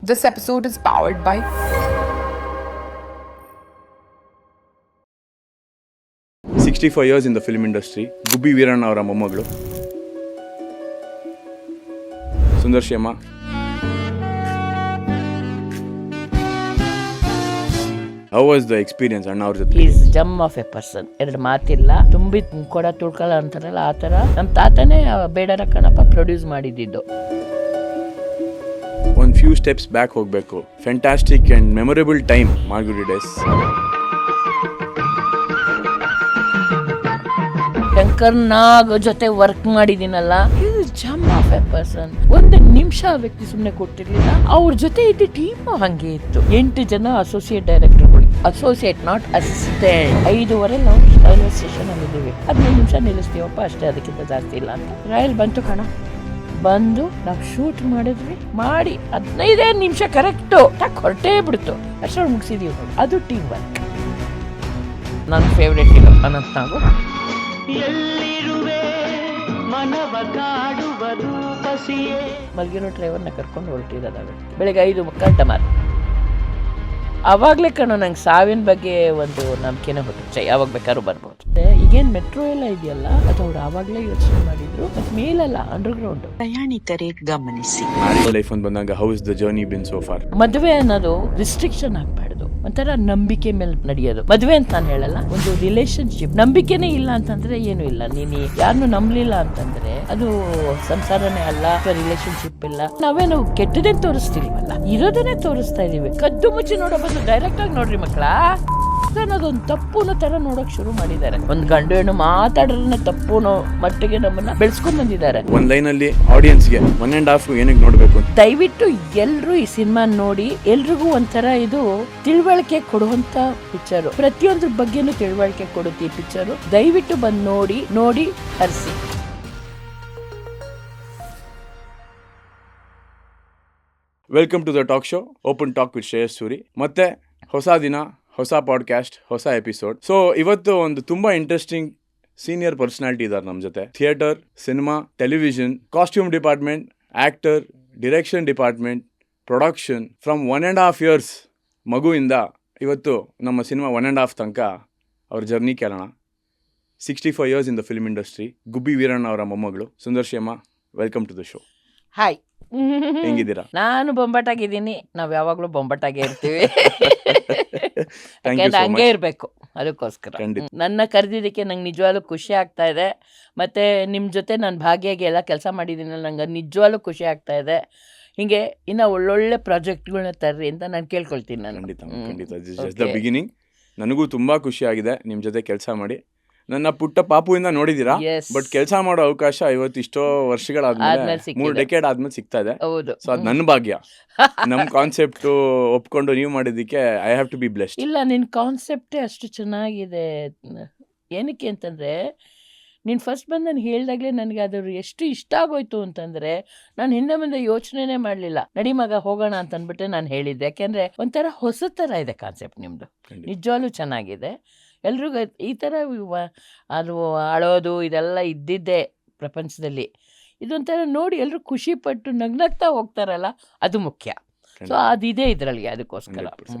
This episode is powered by 65 years in the film industry. ಗುಬ್ಬಿ ವೀರಣ್ಣ ಅವರ ಮೊಮ್ಮಗಳು ಸುಂದರ್ಶಿಯಮ್ಮ. How was the experience ಅಣ್ಣ ಅವ್ರ ಜೊತೆ? Is gym of a person, ಎರಡು ಮಾತಿಲ್ಲ. ತುಂಬಿ ಕೊಡ ತುಳ್ಕಲ್ಲ ಅಂತಾರಲ್ಲ ಆ ಥರ. ನಮ್ಮ ತಾತನೇ ಬೇಡರ ಕಣಪ್ಪ ಪ್ರೊಡ್ಯೂಸ್ ಮಾಡಿದ್ದು. ಒಂದು ಫ್ಯೂ ಸ್ಟೆಪ್ಸ್ ಬ್ಯಾಕ್ ಹೋಗಬೇಕು. Fantastic and memorable time Malgudi days. Shankar Nag ಜೊತೆ ವರ್ಕ್ ಮಾಡಿದ್ದೀನಲ್ಲ, ಜಮ್ ಆಫ್ ಎ ಪರ್ಸನ್. ಒಂದು ನಿಮಿಷ ಆ ವ್ಯಕ್ತಿ ಸುಮ್ಮನೆ ಕೊಟ್ಟಿರ್ಲಿಲ್ಲ. ಅವ್ರ ಜೊತೆ ಇದ್ದ ಟೀಮ್ ಹಂಗೆ ಇತ್ತು. 8 ಜನ ಅಸೋಸಿಯೇಟ್ ಡೈರೆಕ್ಟರ್ಗಳು, ಅಸೋಸಿಯೇಟ್ ನಾಟ್ ಅಸಿಸ್ಟೆಂಟ್. 5:15 ನಾವು ರೈಲ್ವೆ ಸ್ಟೇಷನ್ ಅಲ್ಲಿ ಇದ್ದೀವಿ. 15 ನಿಮಿಷ ನಿಲ್ಲಿಸ್ತೀವಪ್ಪ ಅಷ್ಟೇ, ಅದಕ್ಕಿಂತ ಜಾಸ್ತಿ ಇಲ್ಲ ಅಂತ. ರೈಲ್ ಬಂತು ಕಣ, ಬಂದು ನಾವು ಶೂಟ್ ಮಾಡಿದ್ವಿ. ಮಾಡಿ 15 ನಿಮಿಷ ಕರೆಕ್ಟು ಹೊರಟೇ ಬಿಡ್ತು. ಅಷ್ಟೊಂದು ಮುಗಿಸಿದೀವಿ ನೋಡಿ. ಅದು ಟೀಮ್ ವರ್ಕ್. ನನ್ನ ಫೇವ್ರೆಟ್ ಹೀರೋ ಅನಂತ್ ನಾಗು. ಮಲ್ಗಿರೋ ಡ್ರೈವರ್ನ ಕರ್ಕೊಂಡು ಹೊರಟಿರೋದಾವೆ. ಬೆಳಗ್ಗೆ 5:30 ಡಮಾರ್. ಅವಾಗಲೇ ಕಣೋ ನಂಗೆ ಸಾವಿನ ಬಗ್ಗೆ ಒಂದು ನಂಬಿಕೆನೇ ಹೊರಟು. ಯಾವಾಗ ಬೇಕಾದ್ರೂ ಬರ್ಬೋದು. ಈಗೇನು ಮೆಟ್ರೋ ಎಲ್ಲ ಇದೆಯಲ್ಲ, ಅದು ಅವ್ರು ಆವಾಗಲೇ ಯೋಚನೆ ಮಾಡಿದ್ರು. ಮತ್ತು ಮೇಲಲ್ಲ, ಅಂಡರ್ಗ್ರೌಂಡ್. ಪ್ರಯಾಣಿಕರೇ ಗಮನಿಸಿ. ಲೈಫ್ ಅಂತ ಬಂದಾಗ how is the journey bin so for? ಮದುವೆ ಅನ್ನೋದು ರಿಸ್ಟ್ರಿಕ್ಷನ್ ಆಗ್ಬಾರ್ದು, ಒಂಥರ ನಂಬಿಕೆ ಮೇಲೆ ನಡೆಯೋದು. ಮದುವೆ ಅಂತ ನಾನು ಹೇಳಲ್ಲ, ಒಂದು ರಿಲೇಶನ್ಶಿಪ್. ನಂಬಿಕೆನೇ ಇಲ್ಲ ಅಂತಂದ್ರೆ ಏನು ಇಲ್ಲ. ನೀನು ಯಾರನ್ನು ನಂಬಲಿಲ್ಲ ಅಂತಂದ್ರೆ ಅದು ಸಂಸಾರನೇ ಅಲ್ಲ, ರಿಲೇಶನ್ಶಿಪ್ ಇಲ್ಲ. ನಾವೇನು ಕೆಟ್ಟದೇ ತೋರಿಸ್ತಿಲ್ವಲ್ಲ, ಇರೋದನ್ನೇ ತೋರಿಸ್ತಾ ಇದೀವಿ. ಕದ್ದು ಮುಚ್ಚಿ ನೋಡೋ ಬದಲು ಡೈರೆಕ್ಟ್ ಆಗಿ ನೋಡ್ರಿ ಮಕ್ಕಳ. ಅನ್ನೋದೊಂದು ತಪ್ಪುನ ತರ ನೋಡಕ್ ಶುರು ಮಾಡಿದ್ದಾರೆ. ಒಂದು ಗಂಡು ಹೆಣ್ಣು ಮಾತಾಡ್ರೆ ತಪ್ಪುನೋ ಮಟ್ಟಿಗೆ ನಮ್ಮನ್ನ ಬೆಳೆಸ್ಕೊಂಡ್ ಬಂದಿದ್ದಾರೆ. ಒಂದ್ ಲೈನ್ ಅಲ್ಲಿ ಆಡಿಯನ್ಸ್ಗೆ 1.5 ಏನಕ್ಕೆ ನೋಡ್ಬೇಕು ಅಂತ ದಯವಿಟ್ಟು ಎಲ್ರು ಈ ಸಿನಿಮಾ ನೋಡಿ. ಎಲ್ರಿಗೂ ಒಂಥರ ಇದು ತಿಳುವಳಿಕೆ ಕೊಡುವಂತ ಪಿಕ್ಚರು. ಪ್ರತಿಯೊಂದ್ರ ಬಗ್ಗೆನೂ ತಿಳುವಳಿಕೆ ಕೊಡುತ್ತೆ ಈ ಪಿಕ್ಚರು. ದಯವಿಟ್ಟು ಬಂದು ನೋಡಿ ಹರಿಸಿ. Welcome to the talk show open talk with Shreyas Suri. ಮತ್ತೆ ಹೊಸ ದಿನ, ಹೊಸ ಪಾಡ್ಕಾಸ್ಟ್, ಹೊಸ ಎಪಿಸೋಡ್. ಸೊ ಇವತ್ತು ಒಂದು ತುಂಬಾ ಇಂಟ್ರೆಸ್ಟಿಂಗ್ ಸೀನಿಯರ್ ಪರ್ಸನಾಲಿಟಿ ಇದ್ದಾರೆ ನಮ್ಮ ಜೊತೆ. Theatre, cinema, television, costume department, actor, direction department, production. From 1.5 years ಮಗುವಿಂದ ಇವತ್ತು ನಮ್ಮ ಸಿನಿಮಾ 1.5 ತನಕ ಅವ್ರ ಜರ್ನಿ ಕೇಳೋಣ. 65 years in the film industry. Gubbi Veeranna ಅವರ ಮೊಮ್ಮಗಳು ಸುಂದರ್ಶಿಯಮ್ಮ. Welcome to the show. Hi, ಹೆಂಗಿದ್ದೀರಾ? ನಾನು ಬೊಂಬಾಟಾಗಿದ್ದೀನಿ. ನಾವ್ ಯಾವಾಗ್ಲೂ ಬೊಂಬಾಟಾಗೆ ಇರ್ತೀವಿ. Thank you so ಹಂಗೆ much. ಇರ್ಬೇಕು. ಅದಕ್ಕೋಸ್ಕರ ಖಂಡಿತ. ನನ್ನ ಕರೆದಿದ್ದಕ್ಕೆ ನಂಗೆ ನಿಜವಾಗ್ಲೂ ಖುಷಿ ಆಗ್ತಾ ಇದೆ. ಮತ್ತೆ ನಿಮ್ಮ ಜೊತೆ ನಾನು ಭಾಗಿಯಾಗಿ ಎಲ್ಲ ಕೆಲಸ ಮಾಡಿದ್ದೀನಿ. ನಂಗೆ ನಿಜವಾಗ್ಲೂ ಖುಷಿ ಆಗ್ತಾ ಇದೆ. ಹಿಂಗೆ ಇನ್ನು ಒಳ್ಳೊಳ್ಳೆ ಪ್ರಾಜೆಕ್ಟ್ಗಳನ್ನ ತರ್ರಿ ಅಂತ ನಾನು ಕೇಳ್ಕೊಳ್ತೀನಿ. ನಾನು ಖಂಡಿತ ಜಸ್ಟ್ ದ ಬಿಗಿನಿಂಗ್. ನನಗೂ ತುಂಬಾ ಖುಷಿ ಆಗಿದೆ ನಿಮ್ಮ ಜೊತೆ ಕೆಲಸ ಮಾಡಿ. ನನ್ನ ಪುಟ್ಟ ಪಾಪುವಿಂದ ನೋಡಿದೀರಾ, Yes. ಬಟ್ ಕೆಲಸ ಮಾಡೋ ಅವಕಾಶ ಇವತ್ತು ಇಷ್ಟೋ ವರ್ಷಗಳಾದ್ಮೇಲೆ, ಆದ್ಮೇಲೆ ಸಿಕ್ಕಿದೆ. 3 ಡೆಕೆಡ್ ಆದ್ಮೇಲೆ ಸಿಗ್ತಾ ಇದೆ. ಹೌದು. ಸೊ ಅದು ನನ್ನ ಭಾಗ್ಯ. ನಮ್ಮ ಕಾನ್ಸೆಪ್ಟ್ ಒಪ್ಕೊಂಡು ನೀವು ಮಾಡಿದ್ದಕ್ಕೆ I have to be blessed. ಇಲ್ಲ, ನಿನ್ನ ಕಾನ್ಸೆಪ್ಟೇ ಅಷ್ಟು ಚೆನ್ನಾಗಿದೆ. ಏನಕ್ಕೆ ಅಂತಂದರೆ, ನೀನು ಫಸ್ಟ್ ಬಂದು ನಾನು ಹೇಳ್ದಾಗಲೇ ನನಗೆ ಅದು ಎಷ್ಟು ಇಷ್ಟ ಆಗೋಯ್ತು ಅಂತಂದರೆ, ನಾನು ಹಿಂದೆ ಮುಂದೆ ಯೋಚನೆನೇ ಮಾಡಲಿಲ್ಲ. ನಡಿ ಮಗ ಹೋಗೋಣ ಅಂತ ಅಂದ್ಬಿಟ್ಟೆ ನಾನು ಹೇಳಿದ್ದೆ. ಯಾಕೆಂದರೆ ಒಂಥರ ಹೊಸ ಥರ ಇದೆ ಕಾನ್ಸೆಪ್ಟ್ ನಿಮ್ಮದು. ನಿಜವಾಗ್ಲೂ ಚೆನ್ನಾಗಿದೆ. ಎಲ್ರಿಗೂ ಈ ಥರ ಅದು ಅಳೋದು ಇದೆಲ್ಲ ಇದ್ದಿದ್ದೇ ಪ್ರಪಂಚದಲ್ಲಿ. ಇದೊಂಥರ ನೋಡಿ ಎಲ್ಲರೂ ಖುಷಿ ಪಟ್ಟು ನಗ್ನಗ್ತಾ ಹೋಗ್ತಾರಲ್ಲ, ಅದು ಮುಖ್ಯ. ಸೊ ಅದಿದೆ ಇದರಲ್ಲಿ, ಅದಕ್ಕೋಸ್ಕರ.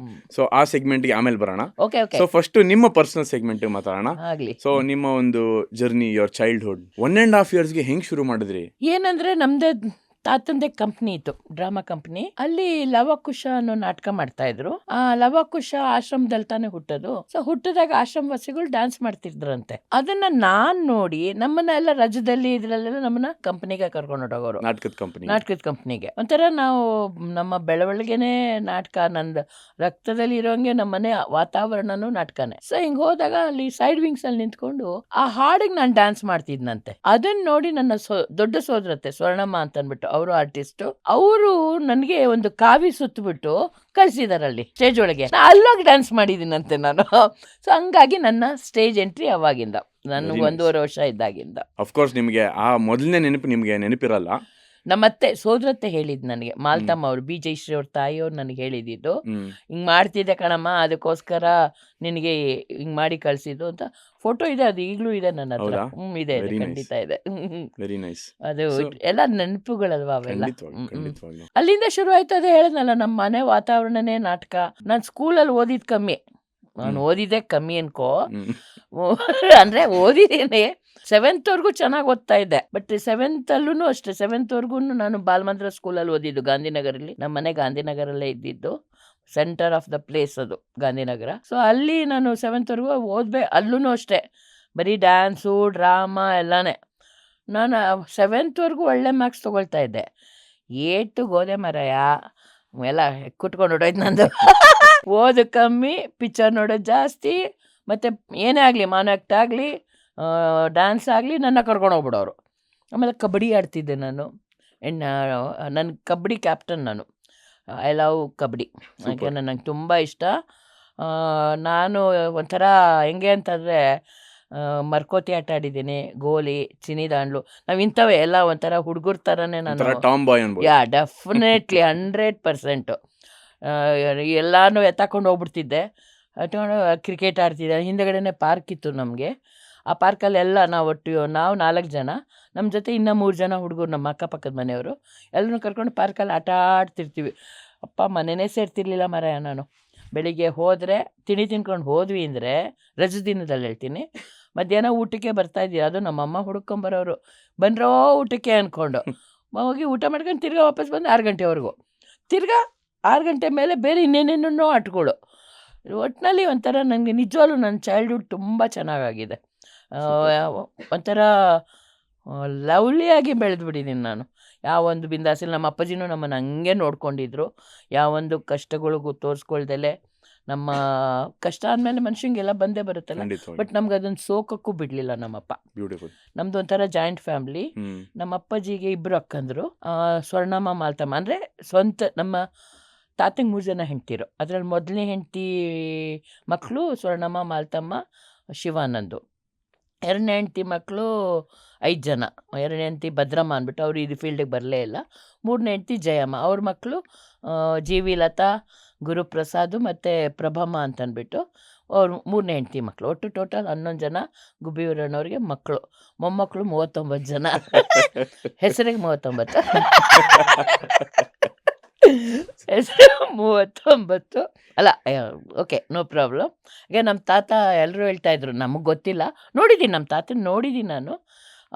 ಸೊ ಆ ಸೆಗ್ಮೆಂಟ್ಗೆ ಆಮೇಲೆ ಬರೋಣ. ಓಕೆ ಓಕೆ, ಸೊ ಫಸ್ಟ್ ನಿಮ್ಮ ಪರ್ಸನಲ್ ಸೆಗ್ಮೆಂಟ್ ಮಾತಾಡೋಣ. ಆಗಲಿ. ಸೊ ನಿಮ್ಮ ಒಂದು ಜರ್ನಿ, ಯುವರ್ ಚೈಲ್ಡ್ಹುಡ್ 1.5 yearsಗೆ ಹೆಂಗ್ ಶುರು ಮಾಡಿದ್ರಿ? ಏನಂದ್ರೆ ನಮ್ದೇ ತಾತಂದೆ ಕಂಪ್ನಿ ಇತ್ತು, ಡ್ರಾಮಾ ಕಂಪ್ನಿ. ಅಲ್ಲಿ ಲವಕುಶ ಅನ್ನೋ ನಾಟಕ ಮಾಡ್ತಾ ಇದ್ರು. ಆ ಲವಕುಶ ಆಶ್ರಮದಲ್ಲಿ ತಾನೇ ಹುಟ್ಟೋದು. ಸೊ ಹುಟ್ಟಿದಾಗ ಆಶ್ರಮವಾಸಿಗಳು ಡ್ಯಾನ್ಸ್ ಮಾಡ್ತಿದ್ರಂತೆ. ಅದನ್ನ ನಾನ್ ನೋಡಿ ನಮ್ಮನ್ನ ಎಲ್ಲ ರಜದಲ್ಲಿ ಇದ್ರಲ್ಲೆಲ್ಲ ನಮ್ಮನ್ನ ಕಂಪ್ನಿಗೆ ಕರ್ಕೊಂಡು ಹೋಗೋರು. ನಾಟಕದ ಕಂಪ್ನಿಗೆ ಒಂಥರ ನಾವು ನಮ್ಮ ಬೆಳವಣಿಗೆನೆ ನಾಟಕ. ನಂದು ರಕ್ತದಲ್ಲಿ ಇರೋಂಗೆ ನಮ್ಮನೆ ವಾತಾವರಣನೂ ನಾಟಕನೇ. ಸೊ ಹಿಂಗ್ ಹೋದಾಗ ಅಲ್ಲಿ ಸೈಡ್ ವಿಂಗ್ಸ್ ಅಲ್ಲಿ ನಿಂತ್ಕೊಂಡು ಆ ಹಾಡಿಗೆ ನಾನು ಡ್ಯಾನ್ಸ್ ಮಾಡ್ತಿದ್ನಂತೆ. ಅದನ್ನ ನೋಡಿ ನನ್ನ ದೊಡ್ಡ ಸೋದರತ್ತೆ ಸ್ವರ್ಣಮ್ಮ ಅಂತ ಅಂದ್ಬಿಟ್ಟು, ಅವರು ಆರ್ಟಿಸ್ಟ್, ಅವರು ನನಗೆ ಒಂದು ಕಾವಿ ಸುತ್ತಬಿಟ್ಟು ಕಳ್ಸಿದಾರಲ್ಲಿ ಸ್ಟೇಜ್ ಒಳಗೆ. ಅಲ್ಲೋಗಿ ಡ್ಯಾನ್ಸ್ ಮಾಡಿದ್ದೀನಂತೆ ನಾನು. ಸೊ ಹಂಗಾಗಿ ನನ್ನ ಸ್ಟೇಜ್ ಎಂಟ್ರಿ ಅವಾಗಿಂದ, ನಾನು 1.5 ವರ್ಷ ಇದ್ದಾಗಿಂದ. ಅಫ್ಕೋರ್ಸ್ ನಿಮಗೆ ಆ ಮೊದಲನೇ ನೆನಪು ನಿಮಗೆ ನೆನಪಿರಲ್ಲ. ನಮ್ಮತ್ತೆ ಸೋದರತ್ತೆ ಹೇಳಿದ್ದು ನನಗೆ, ಮಾಲ್ತಮ್ಮ ಅವರು, ಬಿ ಜಯಶ್ರೀ ಅವ್ರ ತಾಯಿಯವ್ರು ನನಗೆ ಹೇಳಿದ್ದು, ಹ್ಮ್ ಹಿಂಗೆ ಮಾಡ್ತಿದ್ದೆ ಕಣಮ್ಮ, ಅದಕ್ಕೋಸ್ಕರ ನಿನಗೆ ಹಿಂಗೆ ಮಾಡಿ ಕಳಿಸಿದ್ದು ಅಂತ. ಫೋಟೋ ಇದೆ, ಅದು ಈಗಲೂ ಇದೆ ನನ್ನ ಹತ್ರ. ಹೌದಾ? ಇದೆ Very nice. ಖಂಡಿತ ಇದೆ. Very nice. ಅದು So- ಎಲ್ಲ ನೆನಪುಗಳಲ್ವಾ ಅವೆಲ್ಲ. ಖಂಡಿತವಾಗ್ಲು. ಅಲ್ಲಿಂದ ಶುರು ಆಯ್ತು. ಅದೇ ಹೇಳಿದ್ನಲ್ಲ, ನಮ್ಮ ಮನೆ ವಾತಾವರಣನೇ ನಾಟಕ. ನಾನು ಸ್ಕೂಲಲ್ಲಿ ಓದಿದ್ದು ಕಮ್ಮಿ, ನಾನು ಓದಿದ್ದೆ ಕಮ್ಮಿ ಅನ್ಕೋ. ಅಂದರೆ ಓದಿದ್ದೀನಿ, 7th ಚೆನ್ನಾಗಿ ಓದ್ತಾ ಇದ್ದೆ. ಬಟ್ 7th ಅಷ್ಟೇ, 7th ನಾನು ಬಾಲಮಂದಿರ ಸ್ಕೂಲಲ್ಲಿ ಓದಿದ್ದು, ಗಾಂಧಿನಗರಲ್ಲಿ. ನಮ್ಮ ಮನೆ ಗಾಂಧಿನಗರಲ್ಲೇ ಇದ್ದಿದ್ದು, ಸೆಂಟರ್ ಆಫ್ ದ ಪ್ಲೇಸ್ ಅದು ಗಾಂಧಿನಗರ. ಸೊ ಅಲ್ಲಿ ನಾನು 7th ಅಲ್ಲೂ ಅಷ್ಟೇ ಬರೀ ಡ್ಯಾನ್ಸು ಡ್ರಾಮಾ ಎಲ್ಲಾನೇ. ನಾನು 7th ಒಳ್ಳೆ ಮಾರ್ಕ್ಸ್ ತೊಗೊಳ್ತಾ ಇದ್ದೆ. 8th ಹೋದೆ ಮರಯ, ಎಲ್ಲ ಕುಟ್ಕೊಂಡು ಹೊಡೋಯ್ತು ನಂದು. ಓದು ಕಮ್ಮಿ, ಪಿಕ್ಚರ್ ನೋಡೋದು ಜಾಸ್ತಿ, ಮತ್ತು ಏನೇ ಆಗಲಿ, ಮಾನಕ್ಟ್ ಆಗಲಿ, ಡ್ಯಾನ್ಸ್ ಆಗಲಿ, ನನ್ನ ಕರ್ಕೊಂಡು ಹೋಗ್ಬಿಡೋರು. ಆಮೇಲೆ ಕಬಡ್ಡಿ ಆಡ್ತಿದ್ದೆ ನಾನು. ನನ್ನ ಕಬಡ್ಡಿ ಕ್ಯಾಪ್ಟನ್ ನಾನು. ಐ ಲವ್ ಕಬಡ್ಡಿ, ಯಾಕೆಂದರೆ ನಂಗೆ ತುಂಬ ಇಷ್ಟ. ನಾನು ಒಂಥರ ಹೆಂಗೆ ಅಂತಂದರೆ, ಮರ್ಕೋತಿ ಆಟ ಆಡಿದ್ದೀನಿ, ಗೋಲಿ, ಚಿನಿದಾಂಡ್ಲು, ನಾವು ಇಂಥವೇ ಎಲ್ಲ ಒಂಥರ ಹುಡುಗರ ಥರನೇ ನಾನು. ಟಾಮ್ ಬಾಯ್ ಅನ್ಬೋದು. ಯಾ, ಡೆಫಿನೆಟ್ಲಿ 100%. ಎಲ್ಲನೂ ಎತ್ತಾಕೊಂಡು ಹೋಗ್ಬಿಡ್ತಿದ್ದೆ, ಎತ್ಕೊಂಡು ಕ್ರಿಕೆಟ್ ಆಡ್ತಿದ್ದೆ. ಹಿಂದೆಗಡೆನೇ ಪಾರ್ಕ್ ಇತ್ತು ನಮಗೆ. ಆ ಪಾರ್ಕಲ್ಲಿ ಎಲ್ಲ ನಾವು 4 ಜನ, ನಮ್ಮ ಜೊತೆ ಇನ್ನೂ 3 ಜನ ಹುಡುಗರು, ನಮ್ಮ ಅಕ್ಕಪಕ್ಕದ ಮನೆಯವರು, ಎಲ್ಲರೂ ಕರ್ಕೊಂಡು ಪಾರ್ಕಲ್ಲಿ ಆಟ ಆಡ್ತಿರ್ತೀವಿ. ಅಪ್ಪ ಮನೆಯೇ ಸೇರ್ತಿರ್ಲಿಲ್ಲ ಮರ. ನಾನು ಬೆಳಿಗ್ಗೆ ಹೋದರೆ ತಿಂಡಿ ತಿನ್ಕೊಂಡು ಹೋದ್ವಿ ಅಂದರೆ, ರಜೆ ದಿನದಲ್ಲಿ ಹೇಳ್ತೀನಿ, ಮಧ್ಯಾಹ್ನ ಊಟಕ್ಕೆ ಬರ್ತಾಯಿದ್ದೀವಿ. ಅದು ನಮ್ಮಮ್ಮ ಹುಡ್ಕೊಂಬರೋರು, ಬಂದ್ರೋ ಊಟಕ್ಕೆ ಅಂದ್ಕೊಂಡು ಹೋಗಿ ಊಟ ಮಾಡ್ಕೊಂಡು ತಿರ್ಗಾ ವಾಪಸ್ ಬಂದು 6 ಗಂಟೆವರೆಗೂ, ತಿರ್ಗಾ 6 ಗಂಟೆ ಮೇಲೆ ಬೇರೆ ಇನ್ನೇನೇನೋ ಆಟಗಳು. ಒಟ್ಟಿನಲ್ಲಿ ಒಂಥರ ನನಗೆ ನಿಜವಾಗ್ಲೂ ನನ್ನ ಚೈಲ್ಡ್ಹುಡ್ ತುಂಬ ಚೆನ್ನಾಗಾಗಿದೆ. ಒಂಥರ ಲವ್ಲಿಯಾಗಿ ಬೆಳೆದ್ಬಿಟ್ಟಿದ್ದೀನಿ ನಾನು. ಯಾವೊಂದು ಬಿಂದಾಸಿಲ್ಲ. ನಮ್ಮ ಅಪ್ಪಾಜಿನೂ ನಮ್ಮನ್ನು ಹಂಗೆ ನೋಡ್ಕೊಂಡಿದ್ರು, ಯಾವೊಂದು ಕಷ್ಟಗಳಿಗೂ ತೋರಿಸ್ಕೊಳ್ದಲೆ. ನಮ್ಮ ಕಷ್ಟ ಅಂದಮೇಲೆ ಮನುಷ್ಯಂಗೆಲ್ಲ ಬಂದೇ ಬರುತ್ತಲ್ಲ, ಬಟ್ ನಮ್ಗೆ ಅದನ್ನು ಸೋಕಕ್ಕೂ ಬಿಡಲಿಲ್ಲ ನಮ್ಮಪ್ಪ. ಬ್ಯೂಟಿಫುಲ್. ನಮ್ಮದು ಒಂಥರ ಜಾಯಿಂಟ್ ಫ್ಯಾಮ್ಲಿ. ನಮ್ಮ ಅಪ್ಪಾಜಿಗೆ 2 ಅಕ್ಕಂದರು, ಸ್ವರ್ಣಮ್ಮ ಮಾಲ್ತಮ್ಮ. ಅಂದರೆ ಸ್ವಂತ ನಮ್ಮ ತಾತಂಗೆ 3 ಜನ ಹೆಂಡ್ತಿರು. ಅದರಲ್ಲಿ ಮೊದಲನೇ ಹೆಂಡ್ತಿ ಮಕ್ಕಳು ಸ್ವರ್ಣಮ್ಮ ಮಾಲ್ತಮ್ಮ ಶಿವಾನಂದು. 2ನೇ ಹೆಂಡ್ತಿ ಮಕ್ಕಳು 5 ಜನ. 2ನೇ ಹೆಂಡ್ತಿ ಭದ್ರಮ್ಮ ಅಂದ್ಬಿಟ್ಟು, ಅವರು ಇದು ಫೀಲ್ಡಿಗೆ ಬರಲೇ ಇಲ್ಲ. 3ನೇ ಹೆಂಡ್ತಿ ಜಯಮ್ಮ, ಅವ್ರ ಮಕ್ಕಳು ಜಿ ವಿ ಲತಾ, ಗುರುಪ್ರಸಾದ್ ಮತ್ತು ಪ್ರಭಮ್ಮ ಅಂತಂದ್ಬಿಟ್ಟು ಅವ್ರು 3ನೇ ಹೆಂಡ್ತಿ ಮಕ್ಕಳು. ಒಟ್ಟು ಟೋಟಲ್ 11 ಜನ ಗುಬ್ಬಿವರಣ್ಣವ್ರಿಗೆ ಮಕ್ಕಳು. ಮೊಮ್ಮಕ್ಕಳು 39 ಜನ. ಹೆಸರಿಗೆ 39. ಹೆಸರು 39 ಅಲ್ಲ, ಓಕೆ, ನೋ ಪ್ರಾಬ್ಲಮ್. ಈಗ ನಮ್ಮ ತಾತ ಎಲ್ಲರೂ ಹೇಳ್ತಾಯಿದ್ರು, ನಮಗೆ ಗೊತ್ತಿಲ್ಲ, ನೋಡಿದ್ದೀನಿ ನಮ್ಮ ತಾತನ ನೋಡಿದ್ದೀನಿ ನಾನು.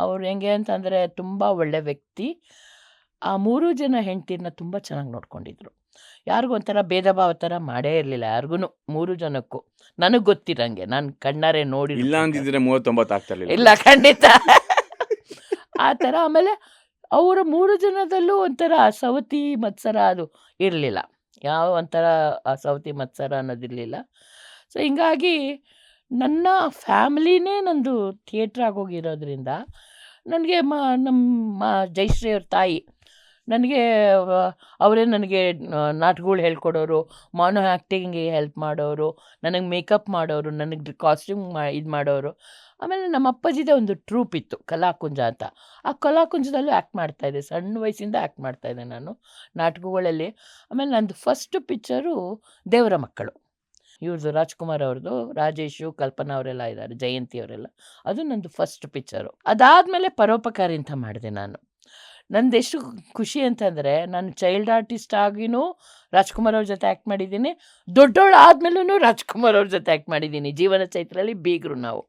ಅವ್ರು ಹೆಂಗೆ ಅಂತಂದರೆ ತುಂಬ ಒಳ್ಳೆ ವ್ಯಕ್ತಿ. ಆ 3 ಜನ ಹೆಂಡ್ತಿರನ್ನ ತುಂಬ ಚೆನ್ನಾಗಿ ನೋಡ್ಕೊಂಡಿದ್ರು. ಯಾರಿಗೂ ಒಂಥರ ಭೇದ ಭಾವ ಥರ ಮಾಡೇ ಇರಲಿಲ್ಲ, ಯಾರಿಗೂ, 3 ಜನಕ್ಕೂ. ನನಗೆ ಗೊತ್ತಿರಂಗೆ, ನಾನು ಕಣ್ಣಾರೆ ನೋಡಿ ಇಲ್ಲ ಅಂದಿದ್ರೆ 39 ಆಗ್ತಿರ್ಲಿಲ್ಲ. ಇಲ್ಲ, ಖಂಡಿತ ಆ ಥರ. ಆಮೇಲೆ ಅವರ 3 ಜನದಲ್ಲೂ ಒಂಥರ ಸವತಿ ಮತ್ಸರ ಅದು ಇರಲಿಲ್ಲ. ಯಾವ ಒಂಥರ ಸವತಿ ಮತ್ಸರ ಅನ್ನೋದಿರಲಿಲ್ಲ. ಸೊ ಹಿಂಗಾಗಿ ನನ್ನ ಫ್ಯಾಮ್ಲಿನೇ ನಂದು ಥಿಯೇಟ್ರ್ ಆಗೋಗಿರೋದ್ರಿಂದ ನನಗೆ ನಮ್ಮ ಜಯಶ್ರೀ ಅವ್ರ ತಾಯಿ ನನಗೆ ಅವರೇ ನನಗೆ ನಾಟಕಗಳು ಹೇಳ್ಕೊಡೋರು, ಮಾನೋ ಆ್ಯಕ್ಟಿಂಗಿಗೆ ಹೆಲ್ಪ್ ಮಾಡೋರು, ನನಗೆ ಮೇಕಪ್ ಮಾಡೋರು, ನನಗೆ ಕಾಸ್ಟ್ಯೂಮ್ ಇದು ಮಾಡೋರು. ಆಮೇಲೆ ನಮ್ಮ ಅಪ್ಪಾಜಿದೆ ಒಂದು ಟ್ರೂಪ್ ಇತ್ತು, ಕಲಾಕುಂಜ ಅಂತ. ಆ ಕಲಾಕುಂಜದಲ್ಲೂ ಆ್ಯಕ್ಟ್ ಮಾಡ್ತಾಯಿದ್ದೆ, ಸಣ್ಣ ವಯಸ್ಸಿಂದ ಆ್ಯಕ್ಟ್ ಮಾಡ್ತಾಯಿದ್ದೆ ನಾನು ನಾಟಕಗಳಲ್ಲಿ. ಆಮೇಲೆ ನಂದು ಫಸ್ಟ್ ಪಿಕ್ಚರು ದೇವರ ಮಕ್ಕಳು. ಇವ್ರದ್ದು ರಾಜ್ಕುಮಾರ್ ಅವ್ರದ್ದು, ರಾಜೇಶು, ಕಲ್ಪನಾ ಅವರೆಲ್ಲ ಇದ್ದಾರೆ, ಜಯಂತಿ ಅವರೆಲ್ಲ. ಅದು ನಂದು ಫಸ್ಟ್ ಪಿಕ್ಚರು. ಅದಾದಮೇಲೆ ಪರೋಪಕಾರಿ ಅಂತ ಮಾಡಿದೆ ನಾನು. ನಂದು ಎಷ್ಟು ಖುಷಿ ಅಂತಂದರೆ, ನಾನು ಚೈಲ್ಡ್ ಆರ್ಟಿಸ್ಟ್ ಆಗಿನೂ ರಾಜ್ಕುಮಾರ್ ಅವ್ರ ಜೊತೆ ಆ್ಯಕ್ಟ್ ಮಾಡಿದ್ದೀನಿ, ದೊಡ್ಡವಳು ಆದಮೇಲೂ ರಾಜ್ಕುಮಾರ್ ಅವ್ರ ಜೊತೆ ಆ್ಯಕ್ಟ್ ಮಾಡಿದ್ದೀನಿ. ಜೀವನ ಚೈತ್ರಲ್ಲಿ ಬೀಗರು ನಾವು.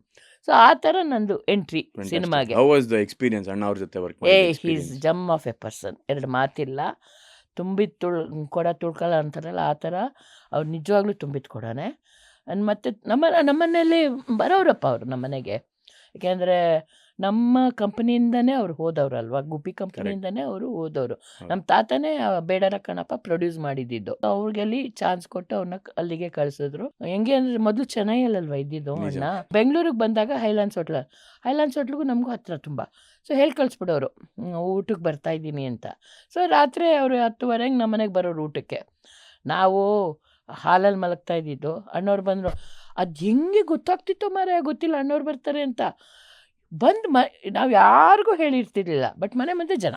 ಸೊ ಆ ಥರ ನಂದು ಎಂಟ್ರಿ ಸಿನಿಮಾಗೆ. ಹೌ ವಾಸ್ ದ ಎಕ್ಸ್ಪೀರಿಯನ್ಸ್ ಅಣ್ಣ ಅವ್ರ ಜೊತೆ work he's gem of a person, 2 ಮಾತಿಲ್ಲ. ತುಂಬಿದ ಕೊಡ ತುಳ್ಕಲ್ಲ ಅಂತಾರಲ್ಲ, ಆ ಥರ ಅವ್ರು ನಿಜವಾಗ್ಲೂ ತುಂಬಿದ ಕೊಡನೆ. ಮತ್ತು ನಮ್ಮನೇಲಿ ಬರೋರಪ್ಪ ಅವರು ನಮ್ಮನೆಗೆ. ಯಾಕೆಂದರೆ ನಮ್ಮ ಕಂಪ್ನಿಯಿಂದನೇ ಅವ್ರು ಹೋದವ್ರಲ್ವ, ಗುಬ್ಬಿ ಕಂಪ್ನಿಯಿಂದನೇ ಅವರು ಹೋದವರು. ನಮ್ಮ ತಾತನೇ ಬೇಡರ ಕಣಪ್ಪ ಪ್ರೊಡ್ಯೂಸ್ ಮಾಡಿದ್ದು. ಅವ್ರಿಗೆಲ್ಲಿ ಚಾನ್ಸ್ ಕೊಟ್ಟು ಅವ್ರನ್ನ ಅಲ್ಲಿಗೆ ಕಳಿಸಿದ್ರು. ಹೆಂಗೆ ಅಂದರೆ, ಮೊದಲು ಚೆನ್ನೈಯಲ್ಲಲ್ವ ಇದ್ದಿದ್ದು ಅಣ್ಣ. ಬೆಂಗಳೂರಿಗೆ ಬಂದಾಗ ಹೈಲಾನ್ಸ್ ಹೋಟ್ಲಿಗೂ ನಮಗೂ ಹತ್ತಿರ ತುಂಬ. ಸೊ ಹೇಳಿ ಕಳಿಸ್ಬಿಡೋರು, ಊಟಕ್ಕೆ ಬರ್ತಾಯಿದ್ದೀನಿ ಅಂತ. ಸೊ ರಾತ್ರಿ ಅವರು 10:30 ನಮ್ಮ ಮನೆಗೆ ಬರೋರು ಊಟಕ್ಕೆ. ನಾವು ಹಾಲಲ್ಲಿ ಮಲಗ್ತಾ ಇದ್ದಿದ್ದು. ಅಣ್ಣವ್ರು ಬಂದರು. ಅದು ಹೆಂಗೆ ಗೊತ್ತಾಗ್ತಿತ್ತು ಮಾರಾಯ, ಗೊತ್ತಿಲ್ಲ ಅಣ್ಣವ್ರು ಬರ್ತಾರೆ ಅಂತ. ಬಂದು ನಾವು ಯಾರಿಗೂ ಹೇಳಿರ್ತಿರ್ಲಿಲ್ಲ, ಬಟ್ ಮನೆ ಮುಂದೆ ಜನ.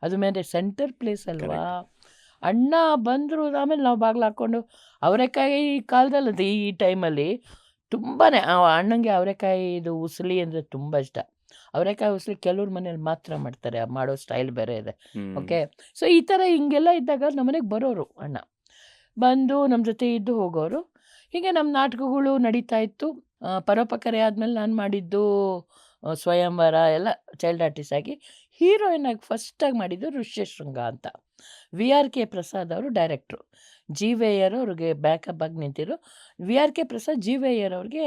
ಅದು ಮೇಲೆ ಸೆಂಟರ್ ಪ್ಲೇಸ್ ಅಲ್ವಾ. ಅಣ್ಣ ಬಂದರು, ಆಮೇಲೆ ನಾವು ಬಾಗಿಲು ಹಾಕ್ಕೊಂಡು ಅವರೆಕಾಯಿ ಕಾಲದಲ್ಲಿ ಅದು ಈ ಟೈಮಲ್ಲಿ ತುಂಬಾ ಅಣ್ಣಂಗೆ ಅವರೆಕಾಯಿ ಇದು ಉಸಲಿ ಅಂದರೆ ತುಂಬ ಇಷ್ಟ. ಅವರೆಕಾಯಿ ಉಸಲಿ ಕೆಲವ್ರ ಮನೇಲಿ ಮಾತ್ರ ಮಾಡ್ತಾರೆ, ಮಾಡೋ ಸ್ಟೈಲ್ ಬೇರೆ ಇದೆ. ಓಕೆ, ಸೊ ಈ ಥರ ಹಿಂಗೆಲ್ಲ ಇದ್ದಾಗ ನಮ್ಮನೆಗೆ ಬರೋರು ಅಣ್ಣ, ಬಂದು ನಮ್ಮ ಜೊತೆ ಇದ್ದು ಹೋಗೋರು. ಹೀಗೆ ನಮ್ಮ ನಾಟಕಗಳು ನಡೀತಾ ಇತ್ತು. ಪರೋಪಕಾರಿ ಆದಮೇಲೆ ನಾನು ಮಾಡಿದ್ದು ಸ್ವಯಂವರ ಎಲ್ಲ ಚೈಲ್ಡ್ ಆರ್ಟಿಸ್ಟ್ ಆಗಿ. ಹೀರೋಯಿನ್ ಆಗಿ ಫಸ್ಟಾಗಿ ಮಾಡಿದ್ದು ಋಷ್ಯಶೃಂಗ ಅಂತ. VRK ಪ್ರಸಾದ್ ಅವರು ಡೈರೆಕ್ಟ್ರು, GVR ಅವ್ರಿಗೆ ಬ್ಯಾಕಪ್ ಆಗಿ ನಿಂತಿರು. VRK ಪ್ರಸಾದ್ GVR ಅವ್ರಿಗೆ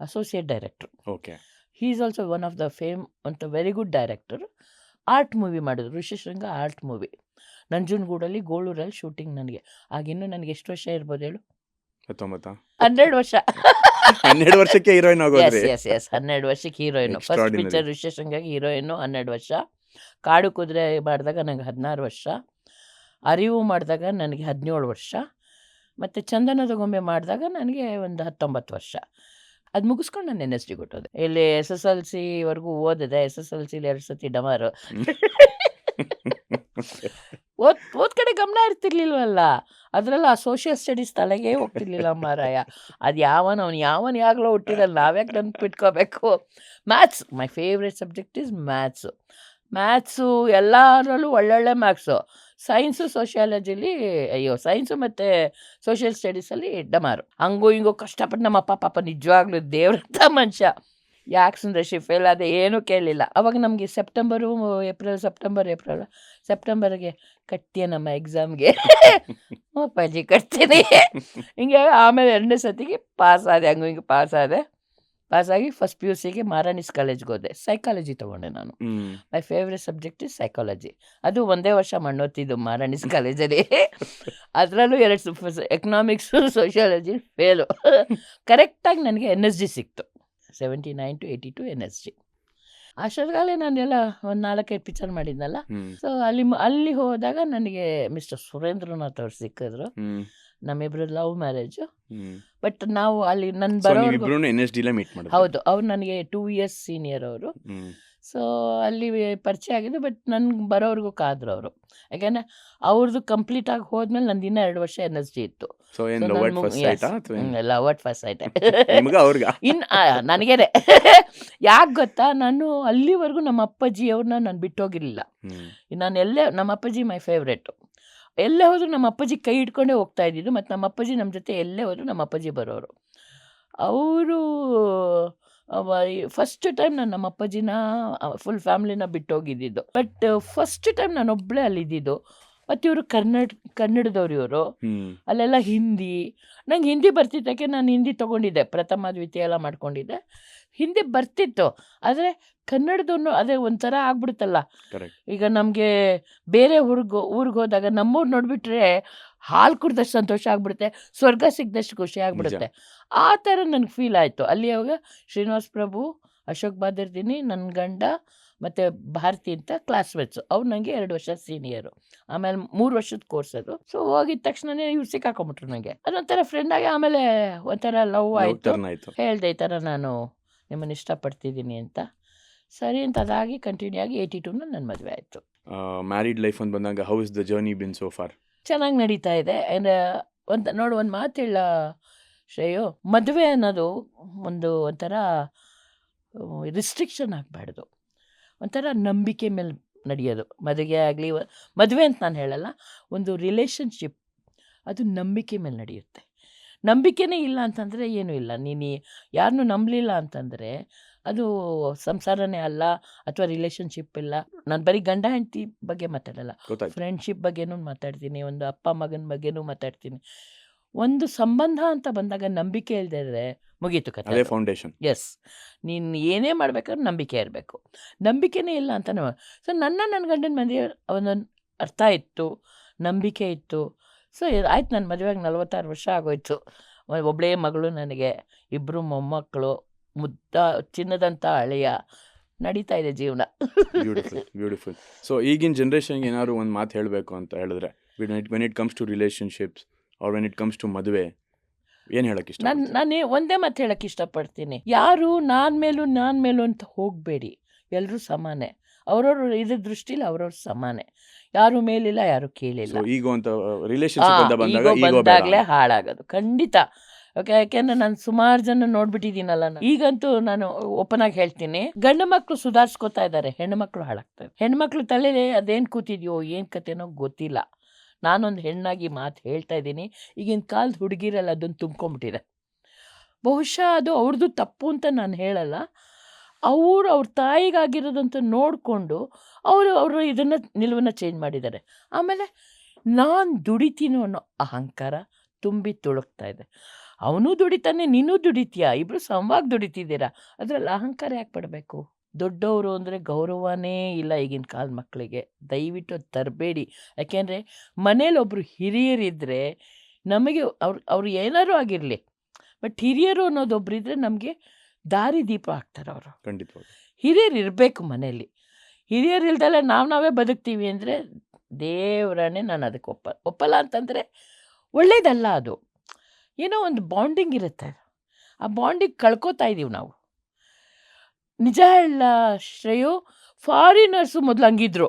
associate director. Okay, he is also one of the fame ಅಂತ very good director. Art movie ಮಾಡಿದ್ರು, ಋಷ್ಯಶೃಂಗ ಆರ್ಟ್ ಮೂವಿ. ನಂಜನಗೂಡಲ್ಲಿ ಗೋಳೂರಲ್ಲಿ ಶೂಟಿಂಗ್. ಆಗಿನ್ನೂ ನನಗೆ ಎಷ್ಟು ವರ್ಷ ಇರ್ಬೋದು ಹೇಳು? 12 ವರ್ಷ. 12 ವರ್ಷಕ್ಕೆ ಹೀರೋಯಿನ್ ಆಗೋದ್ರಿ. ಎಸ್ 12 ವರ್ಷಕ್ಕೆ ಹೀರೋಯಿನು. First Extraordinary. ಪಿಕ್ಚರ್ ಋಷ್ಯಶೃಂಗಾಗಿ ಹೀರೋಯಿನು 12 ವರ್ಷ. ಕಾಡು ಕುದುರೆ ಮಾಡಿದಾಗ ನನಗೆ 16 ವರ್ಷ. ಅರಿವು ಮಾಡಿದಾಗ ನನಗೆ 17 ವರ್ಷ. ಮತ್ತು ಚಂದನದ ಗೊಂಬೆ ಮಾಡಿದಾಗ ನನಗೆ ಒಂದು 19 ವರ್ಷ. ಅದು ಮುಗಿಸ್ಕೊಂಡು ನಾನು NSD ಕೊಟ್ಟೋದೆ. ಇಲ್ಲಿ SSLCವರೆಗೂ ಓದಿದೆ. SSLCಲಿ 2 ಸತಿ ಡಮಾರು. ಓದ್ ಕಡೆ ಗಮನ ಇರ್ತಿರ್ಲಿಲ್ವಲ್ಲ, ಅದರಲ್ಲ ಆ ಸೋಷಿಯಲ್ ಸ್ಟಡೀಸ್ ತಲೆಗೆ ಹೋಗ್ತಿರ್ಲಿಲ್ಲ ಮಾರಾಯ. ಅದು ಯಾವನ್ ಯಾಗಲೋ ಹುಟ್ಟಿರಲ್ಲ, ನಾವ್ಯಾಕೆ ನೆನ್ಪಿಟ್ಕೋಬೇಕು. Maths my favourite subject is maths ಎಲ್ಲರಲ್ಲೂ ಒಳ್ಳೊಳ್ಳೆ ಮಾರ್ಕ್ಸು. ಸೈನ್ಸು ಸೋಷಿಯಾಲಜಿಲಿ ಸೈನ್ಸು ಮತ್ತು ಸೋಷಿಯಲ್ ಸ್ಟಡೀಸಲ್ಲಿ ಡಮಾರು. ಹಂಗೂ ಹಿಂಗೂ ಕಷ್ಟಪಟ್ಟು ನಮ್ಮಪ್ಪ ಪಾಪ ನಿಜವಾಗ್ಲೂ ದೇವ್ರಂಥ ಮನುಷ್ಯ. ಯಾಕೆ ಸುಂದರ್ಶಿ ಫೇಲ್ ಅದೇ ಏನೂ ಕೇಳಲಿಲ್ಲ. ಅವಾಗ ನಮಗೆ ಸೆಪ್ಟೆಂಬರ್ಗೆ ಕಟ್ತೀಯ ನಮ್ಮ ಎಕ್ಸಾಮ್ಗೆ? ಅಪ್ಪಾಜಿ ಕಟ್ತೀನಿ ಹಿಂಗೆ. ಆಮೇಲೆ 2ನೇ ಸತಿಗೆ ಪಾಸ್ ಆದೆ, ಹಂಗೂ ಹಿಂಗೆ ಪಾಸಾಗಿ ಫಸ್ಟ್ PUCಗೆ ಮಾರಾಣಿಸ್ ಕಾಲೇಜ್ಗೆ ಹೋದೆ. ಸೈಕಾಲಜಿ ತೊಗೊಂಡೆ ನಾನು. ಮೈ ಫೇವ್ರೆಟ್ ಸಬ್ಜೆಕ್ಟ್ ಇಸ್ ಸೈಕಾಲಜಿ. ಅದು ಒಂದೇ ವರ್ಷ ಮಣ್ಣೋತಿದ್ದು ಮಾರಾಣಿಸ್ ಕಾಲೇಜಲ್ಲಿ. ಅದರಲ್ಲೂ 2 ಎಕನಾಮಿಕ್ಸು ಸೋಷಿಯಾಲಜಿ ಫೇಲು. ಕರೆಕ್ಟಾಗಿ ನನಗೆ NSD ಸಿಕ್ತು. 79 to 82 NSD. ಅಷ್ಟೊತ್ತಿಗಾಗಲೇ ನಾನೆಲ್ಲ ಒಂದು 4-5 ಪಿಕ್ಚರ್ ಮಾಡಿದ್ನಲ್ಲ. ಸೊ ಅಲ್ಲಿ ಹೋದಾಗ ನನಗೆ ಮಿಸ್ಟರ್ ಸುರೇಂದ್ರನಾಥ್ ಅವ್ರು ಸಿಕ್ಕಿದ್ರು. ನಮ್ಮಿಬ್ರು ಲವ್ ಮ್ಯಾರೇಜು. ಬಟ್ ನಾವು ಅಲ್ಲಿ ನನ್ನ ಬರೋರ್ಗು ಹೌದು, ಅವ್ರು ನನಗೆ 2 years ಸೀನಿಯರ್ ಅವರು. ಸೊ ಅಲ್ಲಿ ಪರಿಚಯ ಆಗಿದ್ದು. ಬಟ್ ನನ್ಗೆ ಬರೋರ್ಗೂ ಕಾದ್ರು ಅವರು, ಯಾಕೆಂದರೆ ಅವ್ರದ್ದು ಕಂಪ್ಲೀಟ್ ಆಗಿ ಹೋದ್ಮೇಲೆ ನಂದು ಇನ್ನೂ 2 ವರ್ಷ NSD ಇತ್ತು. ಲವ್ ಅಟ್ ಫಸ್ಟ್ ಸೈಟ್ ಇನ್ನು ನನಗೇನೆ. ಯಾಕೆ ಗೊತ್ತಾ, ನಾನು ಅಲ್ಲಿವರೆಗೂ ನಮ್ಮ ಅಪ್ಪಾಜಿ ಅವ್ರನ್ನ ನಾನು ಬಿಟ್ಟೋಗಿರಲಿಲ್ಲ. ನಾನು ನಮ್ಮ ಅಪ್ಪಾಜಿ ಮೈ ಫೇವ್ರೇಟು. ಎಲ್ಲೇ ಹೋದರೂ ನಮ್ಮ ಅಪ್ಪಾಜಿ ಕೈ ಹಿಡ್ಕೊಂಡೇ ಹೋಗ್ತಾ ಇದ್ದಿದ್ದು. ಮತ್ತು ನಮ್ಮ ಅಪ್ಪಾಜಿ ನಮ್ಮ ಜೊತೆ ಎಲ್ಲೇ ಹೋದರೂ ನಮ್ಮ ಅಪ್ಪಾಜಿ ಬರೋರು. ಅವರು ಫಸ್ಟ್ ಟೈಮ್ ನಾನು ನಮ್ಮ ಅಪ್ಪಾಜಿನ ಫುಲ್ ಫ್ಯಾಮ್ಲಿನ ಬಿಟ್ಟೋಗಿದ್ದಿದ್ದು. ಬಟ್ ಫಸ್ಟ್ ಟೈಮ್ ನಾನು ಒಬ್ಬಳೇ ಅಲ್ಲಿದ್ದಿದ್ದು. ಮತ್ತು ಇವರು ಕನ್ನಡದವ್ರು ಇವರು. ಅಲ್ಲೆಲ್ಲ ಹಿಂದಿ. ನಂಗೆ ಹಿಂದಿ ಬರ್ತಿದ್ದಕ್ಕೆ ನಾನು ಹಿಂದಿ ತೊಗೊಂಡಿದ್ದೆ, ಪ್ರಥಮ ದ್ವಿತೀಯ ಎಲ್ಲ ಮಾಡ್ಕೊಂಡಿದ್ದೆ. ಹಿಂದಿ ಬರ್ತಿತ್ತು, ಆದರೆ ಕನ್ನಡದವ್ರು ಅದೇ ಒಂಥರ ಆಗ್ಬಿಡುತ್ತಲ್ಲ. ಈಗ ನಮಗೆ ಬೇರೆ ಊರಿಗೆ ಹೋದಾಗ ನಮ್ಮವ್ರು ನೋಡಿಬಿಟ್ರೆ ಹಾಲು ಕುಡ್ದಷ್ಟು ಸಂತೋಷ ಆಗ್ಬಿಡುತ್ತೆ, ಸ್ವರ್ಗ ಸಿಗ್ದಷ್ಟು ಖುಷಿ ಆಗ್ಬಿಡುತ್ತೆ. ಆ ಥರ ನನಗೆ ಫೀಲ್ ಆಯಿತು. ಅಲ್ಲಿ ಅವಾಗ ಶ್ರೀನಿವಾಸ್ ಪ್ರಭು, ಅಶೋಕ್ ಬಾದರ್ದಿನಿ, ನನ್ನ ಗಂಡ ಮತ್ತು ಭಾರತಿ ಅಂತ ಕ್ಲಾಸ್ಮೇಟ್ಸು. ಅವ್ರು ನನಗೆ 2 ವರ್ಷ ಸೀನಿಯರು. ಆಮೇಲೆ 3 ವರ್ಷದ ಕೋರ್ಸ್ ಅದು. ಸೊ ಹೋಗಿದ ತಕ್ಷಣನೇ ಇವ್ರು ಸಿಕ್ಕಾಕೊಂಬಿಟ್ರು ನನಗೆ. ಅದೊಂಥರ ಫ್ರೆಂಡ್ ಆಗಿ ಆಮೇಲೆ ಒಂಥರ ಲವ್ ಆಯಿತು. ಹೇಳಿದೆ ಈ ಥರ ನಾನು ನಿಮ್ಮನ್ನು ಇಷ್ಟಪಡ್ತಿದ್ದೀನಿ ಅಂತ. ಸರಿ ಅಂತ ಅದಾಗಿ ಕಂಟಿನ್ಯೂ ಆಗಿ 82 ನನ್ನ ಮದುವೆ ಆಯಿತು. ಮ್ಯಾರಿಡ್ ಲೈಫ್ ಅಂತ ಬಂದಾಗ how is the journey bin so for? ಚೆನ್ನಾಗಿ ನಡೀತಾ ಇದೆ. ಒಂದು ಮಾತು ಹೇಳ ಶ್ರೇಯು, ಮದುವೆ ಅನ್ನೋದು ಒಂಥರ ರಿಸ್ಟ್ರಿಕ್ಷನ್ ಆಗಬಾರ್ದು, ಒಂಥರ ನಂಬಿಕೆ ಮೇಲೆ ನಡೆಯೋದು. ಮದುವೆ ಅಂತ ನಾನು ಹೇಳಲ್ಲ, ಒಂದು ರಿಲೇಷನ್ಶಿಪ್ ಅದು ನಂಬಿಕೆ ಮೇಲೆ ನಡೆಯುತ್ತೆ. ನಂಬಿಕೆನೇ ಇಲ್ಲ ಅಂತಂದರೆ ಏನೂ ಇಲ್ಲ. ನೀನು ಯಾರನ್ನೂ ನಂಬಲಿಲ್ಲ ಅಂತಂದರೆ ಅದು ಸಂಸಾರನೇ ಅಲ್ಲ, ಅಥವಾ ರಿಲೇಷನ್ಶಿಪ್ ಇಲ್ಲ. ನಾನು ಬರೀ ಗಂಡ ಹೆಂಡತಿ ಬಗ್ಗೆ ಮಾತಾಡಲ್ಲ, ಫ್ರೆಂಡ್ಶಿಪ್ ಬಗ್ಗೆನೂ ಮಾತಾಡ್ತೀನಿ, ಒಂದು ಅಪ್ಪ ಮಗನ ಬಗ್ಗೆನೂ ಮಾತಾಡ್ತೀನಿ. ಒಂದು ಸಂಬಂಧ ಅಂತ ಬಂದಾಗ ನಂಬಿಕೆ ಇಲ್ಲದೆ ಮುಗೀತು ಕಥೆ. ಫೌಂಡೇಶನ್. ಎಸ್, ನೀನು ಏನೇ ಮಾಡ್ಬೇಕಾದ್ರೆ ನಂಬಿಕೆ ಇರಬೇಕು. ನಂಬಿಕೆನೇ ಇಲ್ಲ ಅಂತ. ಸೊ ನನ್ನ ಗಂಡನ ಮದುವೆ ಒಂದೊಂದು ಅರ್ಥ ಇತ್ತು, ನಂಬಿಕೆ ಇತ್ತು. ಸೊ ಆಯ್ತು, ನನ್ನ ಮದುವೆಗೆ 46 ವರ್ಷ ಆಗೋಯ್ತು. ಒಬ್ಬಳೇ ಮಗಳು ನನಗೆ, 2 ಮೊಮ್ಮಕ್ಕಳು, ಚಿನ್ನದಂಥ ಅಳಿಯ. ನಡೀತಾ ಇದೆ ಜೀವನ. ಬ್ಯೂಟಿಫುಲ್. ಸೊ ಈಗಿನ ಜನ್ರೇಷನ್ಗೆ ಏನಾದ್ರು ಒಂದು ಮಾತು ಹೇಳಬೇಕು ಅಂತ ಹೇಳಿದ್ರೆ, when it comes to relationships or when it comes to ಮದುವೆ, ಏನು ಹೇಳಕ್ಕೆ ಇಷ್ಟ? ನಾನು ಒಂದೇ ಮಾತು ಹೇಳಕ್ಕೆ ಇಷ್ಟಪಡ್ತೀನಿ. ಯಾರು ನಾನು ಮೇಲೂ ಅಂತ ಹೋಗಬೇಡಿ, ಎಲ್ಲರೂ ಸಮಾನೆ. ಅವ್ರವ್ರ ಇದ್ರ ದೃಷ್ಟಿಲಿ ಅವ್ರವ್ರ ಸಮಾನೆ, ಯಾರು ಮೇಲಿಲ್ಲ ಯಾರು ಕೇಳಿಲ್ಲ. ಸೊ ಈಗೋ ಅಂತ ರಿಲೇಶನ್ಶಿಪ್ ಅಂತ ಬಂದಾಗ ಈಗೋ ಈಗೋ ಬಂದಾಗಲೇ ಬೇಡ. ಹಾಳಾಗೋದು ಖಂಡಿತ. ಓಕೆ, ಯಾಕೆಂದ್ರೆ ನಾನು ಸುಮಾರು ಜನ ನೋಡ್ಬಿಟ್ಟಿದ್ದೀನಲ್ಲ ಈಗಂತೂ ನಾನು ಓಪನ್ ಆಗಿ ಹೇಳ್ತೀನಿ, ಗಂಡು ಮಕ್ಕಳು ಸುಧಾರಿಸ್ಕೋತಾ ಇದ್ದಾರೆ, ಹೆಣ್ಣು ಮಕ್ಕಳು ಹಾಳಾಗ್ತಾರೆ. ಹೆಣ್ಮಕ್ಳು ತಲೆಯಲ್ಲಿ ಅದೇನು ಕೂತಿದ್ಯೋ ಏನು ಕತೆನೋ ಗೊತ್ತಿಲ್ಲ. ನಾನೊಂದು ಹೆಣ್ಣಾಗಿ ಮಾತು ಹೇಳ್ತಾ ಇದ್ದೀನಿ, ಈಗಿನ ಕಾಲದ ಹುಡುಗಿರಲ್ಲ ಅದನ್ನು ತುಂಬ್ಕೊಂಬಿಟ್ಟಿದೆ. ಬಹುಶಃ ಅದು ಅವ್ರದ್ದು ತಪ್ಪು ಅಂತ ನಾನು ಹೇಳಲ್ಲ, ಅವ್ರ ತಾಯಿಗಾಗಿರೋದಂತ ನೋಡಿಕೊಂಡು ಅವರು ಇದನ್ನು ನಿಲುವನ್ನು ಚೇಂಜ್ ಮಾಡಿದ್ದಾರೆ. ಆಮೇಲೆ ನಾನು ದುಡಿತೀನೋ ಅನ್ನೋ ಅಹಂಕಾರ ತುಂಬಿ ತುಳುಕ್ತಾ ಇದೆ. ಅವನು ದುಡಿತಾನೆ, ನೀನು ದುಡಿತೀಯ, ಇಬ್ಬರು ಸಮವಾಗಿ ದುಡಿತಿದ್ದೀರಾ, ಅದರಲ್ಲಿ ಅಹಂಕಾರ ಯಾಕೆ ಪಡಬೇಕು? ದೊಡ್ಡವರು ಅಂದರೆ ಗೌರವನೇ ಇಲ್ಲ ಈಗಿನ ಕಾಲದ ಮಕ್ಕಳಿಗೆ. ದಯವಿಟ್ಟು ಅದು ತರಬೇಡಿ. ಯಾಕೆಂದರೆ ಮನೇಲಿ ಒಬ್ಬರು ಹಿರಿಯರಿದ್ದರೆ ನಮಗೆ ಅವ್ರು ಏನಾರು ಆಗಿರಲಿ, ಬಟ್ ಹಿರಿಯರು ಅನ್ನೋದೊಬ್ರು ಇದ್ದರೆ ನಮಗೆ ದಾರಿ ದೀಪ ಆಗ್ತಾರೆ ಅವರು. ಖಂಡಿತವಾಗಿ ಹಿರಿಯರು ಇರಬೇಕು ಮನೆಯಲ್ಲಿ. ಹಿರಿಯರು ಇಲ್ದಲೆ ನಾವೇ ಬದುಕ್ತೀವಿ ಅಂದರೆ ದೇವರನ್ನೇ ನಾನು ಅದಕ್ಕೆ ಒಪ್ಪಲ್ಲ ಅಂತಂದರೆ ಒಳ್ಳೇದಲ್ಲ. ಅದು ಏನೋ ಒಂದು ಬಾಂಡಿಂಗ್ ಇರುತ್ತೆ, ಆ ಬಾಂಡಿಂಗ್ ಕಳ್ಕೊತಾ ಇದ್ದೀವಿ ನಾವು. ನಿಜ ಹೇಳ ಶ್ರೇಯು, ಫಾರಿನರ್ಸು ಮೊದಲು ಹಂಗಿದ್ರು,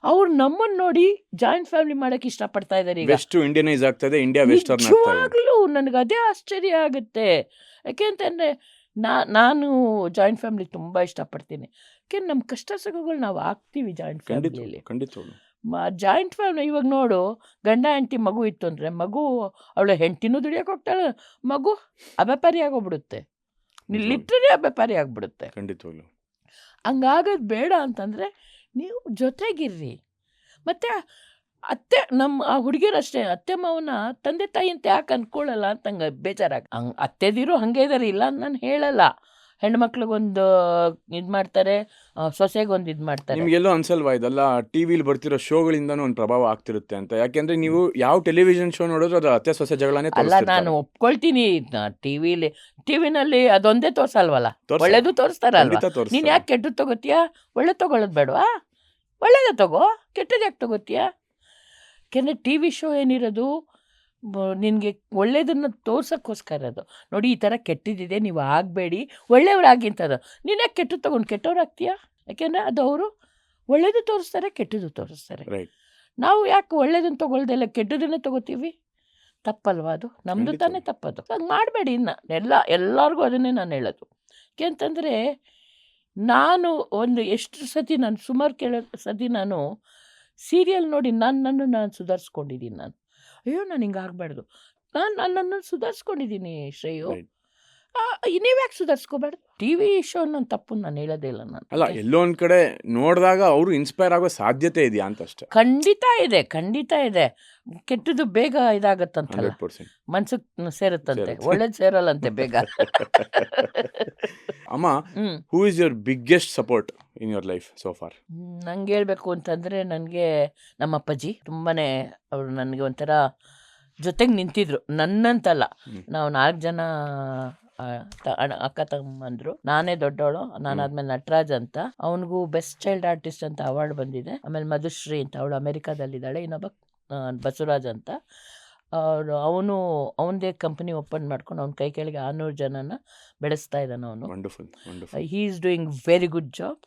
ಅವ್ರು ನಮ್ಮನ್ನು ನೋಡಿ ಜಾಯಿಂಟ್ ಫ್ಯಾಮಿಲಿ ಮಾಡೋಕ್ಕೆ ಇಷ್ಟಪಡ್ತಾ ಇದ್ದಾರೆ ಈಗ. ವೆಸ್ಟ್ ಇಂಡಿಯನೈಸ್ ಆಗ್ತದೆ, ಇಂಡಿಯಾ ವೆಸ್ಟರ್ನ್ ಆಗ್ತದೆ. ನಿಜವಾಗ್ಲೂ ನನಗೆ ಅದೇ ಆಶ್ಚರ್ಯ ಆಗುತ್ತೆ. ಯಾಕೆಂತಂದರೆ ನಾನು ಜಾಯಿಂಟ್ ಫ್ಯಾಮಿಲಿ ತುಂಬ ಇಷ್ಟಪಡ್ತೀನಿ. ಯಾಕೆಂದ್ರೆ ನಮ್ಮ ಕಷ್ಟ ಸುಖಗಳು ನಾವು ಆಗ್ತೀವಿ ಜಾಯಿಂಟ್ ಫ್ಯಾಮಿಲಿಯಲ್ಲಿ. ಖಂಡಿತವಾಗ್ಲು ಜಾಯಿಂಟ್ ಫ್ಯಾಮಿಲಿ ಇವಾಗ ನೋಡು, ಗಂಡ ಹೆಂಡತಿ ಮಗು ಇತ್ತು ಅಂದರೆ ಮಗು ಅವಳ ಹೆಂಡತಿನೂ ದುಡಿಯೋಕೆ ಹೋಗ್ತಾಳೆ, ಮಗು ಅಬೆಪಾರಿ ಆಗೋಗ್ಬಿಡುತ್ತೆ, ಲಿಟ್ರಲಿ ಅಬೆಪಾರಿ ಆಗಿಬಿಡುತ್ತೆ. ಖಂಡಿತವಾಗ್ಲು ಹಂಗಾಗೋದು ಬೇಡ ಅಂತಂದರೆ ನೀವು ಜೊತೆಗಿರ್ರಿ. ಮತ್ತು ಅತ್ತೆ ನಮ್ಮ ಆ ಹುಡುಗಿರಷ್ಟೇ ಅತ್ತೆ ಮಾವನ ತಂದೆ ತಾಯಿ ಅಂತ ಯಾಕೆ ಅಂದ್ಕೊಳ್ಳಲ್ಲ ಅಂತ ಹಂಗೆ ಬೇಜಾರಾಗ. ಹಂಗೆ ಅತ್ತೆದಿರು ಹಾಗೆ ಇದಾರೆ, ಇಲ್ಲ ಅಂತ ನಾನು ಹೇಳಲ್ಲ. ಹೆಣ್ಮಕ್ಳಿಗೊಂದು ಇದು ಮಾಡ್ತಾರೆ, ಸೊಸೆಗೊಂದು ಇದು ಮಾಡ್ತಾರೆ. ನಿಮ್ಗೆಲ್ಲೋ ಅನ್ಸಲ್ವಾ ಇದೆಲ್ಲ ಟಿವಿಲಿ ಬರ್ತಿರೋ ಶೋಗಳಿಂದನೂ ಒಂದು ಪ್ರಭಾವ ಆಗ್ತಿರುತ್ತೆ ಅಂತ? ಯಾಕೆಂದ್ರೆ ನೀವು ಯಾವ ಟೆಲಿವಿಷನ್ ಶೋ ನೋಡಿದ್ರು ಅದು ಅತ್ತೆ ಸೊಸೆ ಜಗಳನೇ ಅಲ್ಲ, ತೋರಿಸ್ತಿರ್ತಾರೆ. ನಾನು ಒಪ್ಕೊಳ್ತೀನಿ, ಟಿವಿನಲ್ಲಿ ಅದೊಂದೇ ತೋರಿಸಲ್ವಲ್ಲ, ಒಳ್ಳೇದು ತೋರಿಸ್ತಾರಲ್ವ. ಖಂಡಿತ ತೋರಿಸ್ತಾರೆ. ನೀನು ಯಾಕೆ ಕೆಟ್ಟದ್ದು ತಗೋತೀಯಾ? ಒಳ್ಳೆ ತಗೊಳ್ಳೋದು ಬೇಡವಾ? ಒಳ್ಳೇದೇ ತಗೋ, ಕೆಟ್ಟದ್ದು ಯಾಕೆ ತಗೋತೀಯಾ? ಯಾಕೆಂದರೆ ಟಿ ವಿ ಶೋ ಏನಿರೋದು ನಿನಗೆ ಒಳ್ಳೇದನ್ನು ತೋರ್ಸೋಕ್ಕೋಸ್ಕರ ಅದು. ನೋಡಿ, ಈ ಥರ ಕೆಟ್ಟದಿದೆ, ನೀವು ಆಗಬೇಡಿ, ಒಳ್ಳೆಯವ್ರಾಗಿ ಅಂತದ್ದು. ನೀನು ಯಾಕೆ ಕೆಟ್ಟದ್ದು ತೊಗೊಂಡು ಕೆಟ್ಟವ್ರಾಗ್ತೀಯಾ? ಯಾಕೆಂದರೆ ಅದು ಅವರು ಒಳ್ಳೇದು ತೋರಿಸ್ತಾರೆ, ಕೆಟ್ಟದ್ದು ತೋರಿಸ್ತಾರೆ. Right. ನಾವು ಯಾಕೆ ಒಳ್ಳೇದನ್ನು ತೊಗೊಳ್ದೆಲ್ಲ ಕೆಟ್ಟದನ್ನೇ ತೊಗೋತೀವಿ? ತಪ್ಪಲ್ವಾ ಅದು? ನಮ್ಮದು ಖಂಡಿತ. ತಾನೇ ತಪ್ಪದು. ಹಂಗೆ ಮಾಡಬೇಡಿ. ಇನ್ನು ಎಲ್ಲರಿಗೂ ಅದನ್ನೇ ನಾನು ಹೇಳೋದು. ಯಾಕೆಂತಂದರೆ ನಾನು ಎಷ್ಟು ಸತಿ ನಾನು ಸುಮಾರು ಸತಿ ನಾನು ಸೀರಿಯಲ್ ನೋಡಿ ನನ್ನನ್ನು ಸುಧಾರಿಸ್ಕೊಂಡಿದ್ದೀನಿ. ಅಯ್ಯೋ, ನಾನು ಹಿಂಗೆ ಆಗಬಾರ್ದು, ನಾನು ನನ್ನನ್ನು ಸುಧಾರಿಸ್ಕೊಂಡಿದ್ದೀನಿ ಶ್ರೇಯು. Right. ನೀವ್ಯಾಕೆ ಸುಧಾರಿಸ್ಕೋಬಾರ್ದು? ಟಿ ವಿ ಶೋ ನನ್ನ ತಪ್ಪು ನಾನು ಹೇಳೋದೇ ಇಲ್ಲ. ನಾನು ಅಲ್ಲ, ಎಲ್ಲೋ ಒಂದ್ ಕಡೆ ನೋಡಿದಾಗ ಅವರು ಇನ್ಸ್ಪೈರ್ ಆಗೋ ಸಾಧ್ಯತೆ ಇದೆಯಾ ಅಂತ ಅಷ್ಟೇ. ಖಂಡಿತ ಇದೆ. ಕೆಟ್ಟದ್ದು ಬೇಗ ಇದಾಗತ್ತಂತಲ್ಲ, 100%. ಮನ್ಸಿಗೆ ಸೇರುತ್ತಂತೆ, ಸೇರುತ್ತೆ. ಒಳ್ಳೇದು ಸೇರಲ್ಲಂತೆ ಬೇಗ. ಅಮ್ಮ, who is your biggest support in your life so for? ನಂಗೆ ಹೇಳ್ಬೇಕು ಅಂತಂದರೆ, ನನಗೆ ನಮ್ಮ ಅಪ್ಪಾಜಿ ತುಂಬಾ, ಅವರು ನನಗೆ ಒಂಥರ ಜೊತೆಗೆ ನಿಂತಿದ್ರು. ನನ್ನಂತಲ್ಲ, ನಾವು 4 ಜನ ಅಕ್ಕ ತಮ್ಮಂದ್ರು, ನಾನೇ ದೊಡ್ಡವಳು. ನಾನಾದ್ಮೇಲೆ ನಟರಾಜ್ ಅಂತ, ಅವನಿಗೂ ಬೆಸ್ಟ್ ಚೈಲ್ಡ್ ಆರ್ಟಿಸ್ಟ್ ಅಂತ ಅವಾರ್ಡ್ ಬಂದಿದೆ. ಆಮೇಲೆ ಮಧುಶ್ರೀ ಅಂತ, ಅವಳು ಅಮೆರಿಕಾದಲ್ಲಿದ್ದಾಳೆ. ಇನ್ನೊಬ್ಬ ಬಸವರಾಜ್ ಅಂತ, ಅವನು ಅವನದೇ ಕಂಪನಿ ಓಪನ್ ಮಾಡ್ಕೊಂಡು ಅವನ ಕೈ ಕೆಳಗೆ 600 ಜನನ ಬೆಳೆಸ್ತಾ ಇದ್ದಾನೆ ಅವನು. Wonderful. He is doing very good job.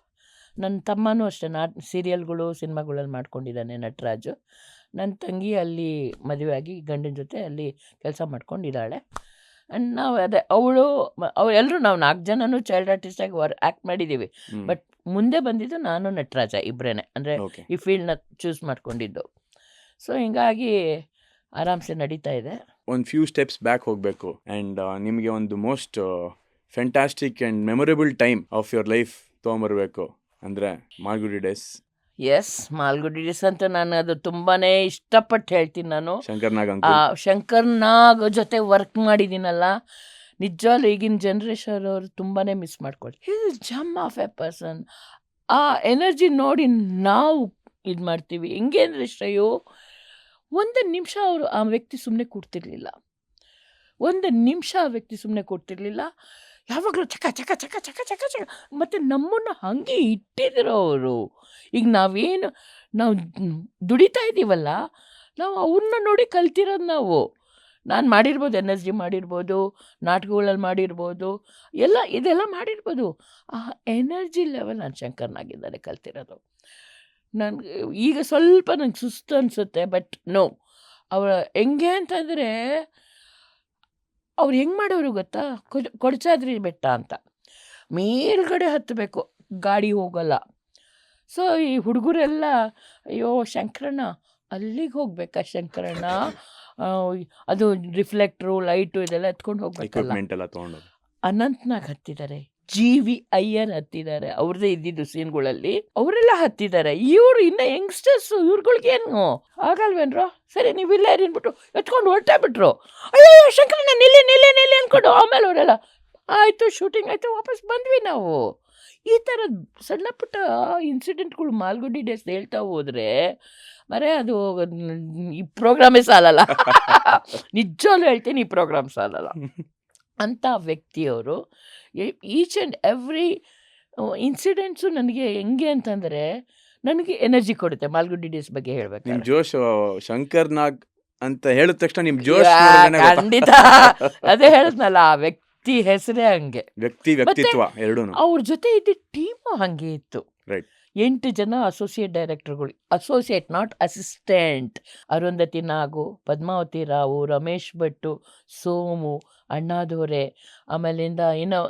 ನನ್ನ ತಮ್ಮನೂ ಅಷ್ಟೇ, ಸೀರಿಯಲ್ಗಳು ಸಿನಿಮಾಗಳಲ್ಲಿ ಮಾಡ್ಕೊಂಡಿದ್ದಾನೆ ನಟರಾಜು. ನನ್ನ ತಂಗಿ ಅಲ್ಲಿ ಮದುವೆ ಆಗಿ ಗಂಡನ ಜೊತೆ ಅಲ್ಲಿ ಕೆಲಸ ಮಾಡ್ಕೊಂಡಿದ್ದಾಳೆ. ಆ್ಯಂಡ್ ನಾವು ಅದೇ ಅವರೆಲ್ಲರೂ ನಾವು 4 ಜನನೂ ಚೈಲ್ಡ್ ಆರ್ಟಿಸ್ಟಾಗಿ ಆ್ಯಕ್ಟ್ ಮಾಡಿದ್ದೀವಿ. ಬಟ್ ಮುಂದೆ ಬಂದಿದ್ದು ನಾನು ನಟರಾಜ ಇಬ್ಬರೇ, ಅಂದರೆ ಓಕೆ. ಈ ಫೀಲ್ಡ್ನ ಚೂಸ್ ಮಾಡ್ಕೊಂಡಿದ್ದು. ಸೊ ಹಿಂಗಾಗಿ ಆರಾಮ್ಸೆ ನಡೀತಾ ಇದೆ. ಒಂದು ಫ್ಯೂ ಸ್ಟೆಪ್ಸ್ ಬ್ಯಾಕ್ ಹೋಗಬೇಕು ಆ್ಯಂಡ್ ನಿಮಗೆ ಒಂದು most fantastic and memorable time of your life ತೊಗೊಂಬರ್ಬೇಕು ಅಂದರೆ Malgudi days. Yes, Malgudi days ಅಂತ ನಾನು ಅದು ತುಂಬಾ ಇಷ್ಟಪಟ್ಟು ಹೇಳ್ತೀನಿ. ನಾನು ಶಂಕರ್ನಾಗ್ ಆ ಅಂಕಲ್. ಶಂಕರ್ನಾಗ್ ಜೊತೆ ವರ್ಕ್ ಮಾಡಿದ್ದೀನಲ್ಲ, ನಿಜವಾಗ್ಲೂ ಈಗಿನ ಜನ್ರೇಷನ್ ಅವರು ತುಂಬಾ ಮಿಸ್ ಮಾಡ್ಕೊಳ್ಳಿ. Is gym of a person. ಆ ಎನರ್ಜಿ ನೋಡಿ ನಾವು ಇದು ಮಾಡ್ತೀವಿ. ಹೆಂಗೆ ಅಂದರೆ ಶ್ರೇಯು, 1 ನಿಮಿಷ ಆ ವ್ಯಕ್ತಿ ಸುಮ್ಮನೆ ಕೂಡ್ತಿರ್ಲಿಲ್ಲ. 1 ನಿಮಿಷ ಆ ವ್ಯಕ್ತಿ ಸುಮ್ಮನೆ ಕೂಡ್ತಿರ್ಲಿಲ್ಲ. ಯಾವಾಗಲೂ ಚಕ ಚಕ ಚಕ ಚಕ ಚಕ ಚಕ. ಮತ್ತು ನಮ್ಮನ್ನು ಹಾಗೆ ಇಟ್ಟಿದ್ರು ಅವರು. ಈಗ ನಾವು ದುಡಿತಾ ಇದ್ದೀವಲ್ಲ, ನಾವು ಅವ್ರನ್ನ ನೋಡಿ ಕಲ್ತಿರೋದು ನಾವು. ನಾನು ಮಾಡಿರ್ಬೋದು, NSD ಮಾಡಿರ್ಬೋದು, ನಾಟಕಗಳಲ್ಲಿ ಮಾಡಿರ್ಬೋದು, ಇದೆಲ್ಲ ಮಾಡಿರ್ಬೋದು. ಆ ಎನರ್ಜಿ ಲೆವೆಲ್ ನಾನು ಶಂಕರ್ನಾಗಿದ್ದಾರೆ ಕಲ್ತಿರೋದು. ನನಗೆ ಈಗ ಸ್ವಲ್ಪ ನಂಗೆ ಸುಸ್ತು ಅನಿಸುತ್ತೆ, ಬಟ್ ನೋ, ಅವರ ಹೆಂಗೆ ಅಂತಂದರೆ ಅವ್ರು ಹೆಂಗೆ ಮಾಡೋರು ಗೊತ್ತಾ, ಕೊಡಚಾದ್ರಿ ಬೆಟ್ಟ ಅಂತ ಮೇಲ್ಗಡೆ ಹತ್ತಬೇಕು, ಗಾಡಿ ಹೋಗಲ್ಲ. ಸೊ ಈ ಹುಡುಗರೆಲ್ಲ ಅಯ್ಯೋ ಶಂಕರಣ್ಣ ಅಲ್ಲಿಗೆ ಹೋಗ್ಬೇಕಾ ಶಂಕರಣ್ಣ, ಅದು ರಿಫ್ಲೆಕ್ಟ್ರು ಲೈಟು ಇದೆಲ್ಲ ಎತ್ಕೊಂಡು ಹೋಗ್ಬೇಕಲ್ಲ. ಎಕ್ವಿಪ್ಮೆಂಟ್ ಎಲ್ಲ ತೊಗೊಂಡು ಅನಂತ್ನಾಗ್ ಹತ್ತಿದ್ದಾರೆ, GV ಅಯ್ಯರ್ ಹತ್ತಿದ್ದಾರೆ, ಅವ್ರದ್ದೇ ಇದ್ದಿದ್ದು ಸೀನ್ಗಳಲ್ಲಿ ಅವರೆಲ್ಲ ಹತ್ತಿದ್ದಾರೆ. ಇವರು ಇನ್ನು ಯಂಗ್ಸ್ಟರ್ಸ್, ಇವ್ರುಗಳ್ಗೇನು ಆಗಲ್ವೇನ್ರೋ, ಸರಿ ನೀವು ಇಲ್ಲೇ ಇನ್ಬಿಟ್ಟು ಎತ್ಕೊಂಡು ಹೊರಟೇ ಬಿಟ್ರು. ಅಯ್ಯೋ ಶಂಕರಣ್ಣ ನಿಲ್ಲಿ ನಿಲ್ಲಿ ನಿಲ್ಲಿ ಅಂದ್ಕೊಂಡು ಆಮೇಲೆ ಅವರೆಲ್ಲ ಆಯಿತು, ಶೂಟಿಂಗ್ ಆಯಿತು, ವಾಪಸ್ ಬಂದ್ವಿ ನಾವು. ಈ ಥರದ ಸಣ್ಣ ಪುಟ್ಟ ಇನ್ಸಿಡೆಂಟ್ಗಳು ಮಾಲ್ಗುಡಿ ಡೇಸ್ ಹೇಳ್ತಾ ಹೋದರೆ ಮರೇ ಅದು ಈ ಪ್ರೋಗ್ರಾಮೇ ಸಾಲಲ್ಲ. ನಿಜವಾಗ್ಲೂ ಹೇಳ್ತೀನಿ, ಈ ಪ್ರೋಗ್ರಾಮ್ ಸಾಲಲ್ಲ. ಅಂಥ ವ್ಯಕ್ತಿಯವರು ಈಚ್ ಆ್ಯಂಡ್ ಎವ್ರಿ ಇನ್ಸಿಡೆಂಟ್ಸು ನನಗೆ ಹೆಂಗೆ ಅಂತಂದರೆ ನನಗೆ ಎನರ್ಜಿ ಕೊಡುತ್ತೆ. ಮಾಲ್ಗುಡಿ ಡೇಸ್ ಬಗ್ಗೆ ನಿಮ್ ಹೇಳ್ಬೇಕಾದ್ರೆ ಜೋಶ್ ಶಂಕರ್ ನಾಗ್ ಅಂತ ಹೇಳಿದ ತಕ್ಷಣ ನಿಮ್ ಜೋಶ್ ಖಂಡಿತ ಅದೇ ಹೇಳಿದ್ನಲ್ಲ, ಆ ವ್ಯಕ್ತಿ ಹೆಸರೇ ಹಂಗೆ, ವ್ಯಕ್ತಿತ್ವ ಎರಡೂ. ಅವ್ರ ಜೊತೆ ಇದ್ದ ಟೀಮು ಹಂಗೆ ಇತ್ತು. ರೈಟ್. 8 ಜನ ಅಸೋಸಿಯೇಟ್ ಡೈರೆಕ್ಟರ್ಗಳು, associate not assistant. Arundhati Nag, Padmavati Rao, Ramesh Bhat, Somu, ಅಣ್ಣಾದೋರೆ, ಆಮೇಲಿಂದ ಇನ್ನು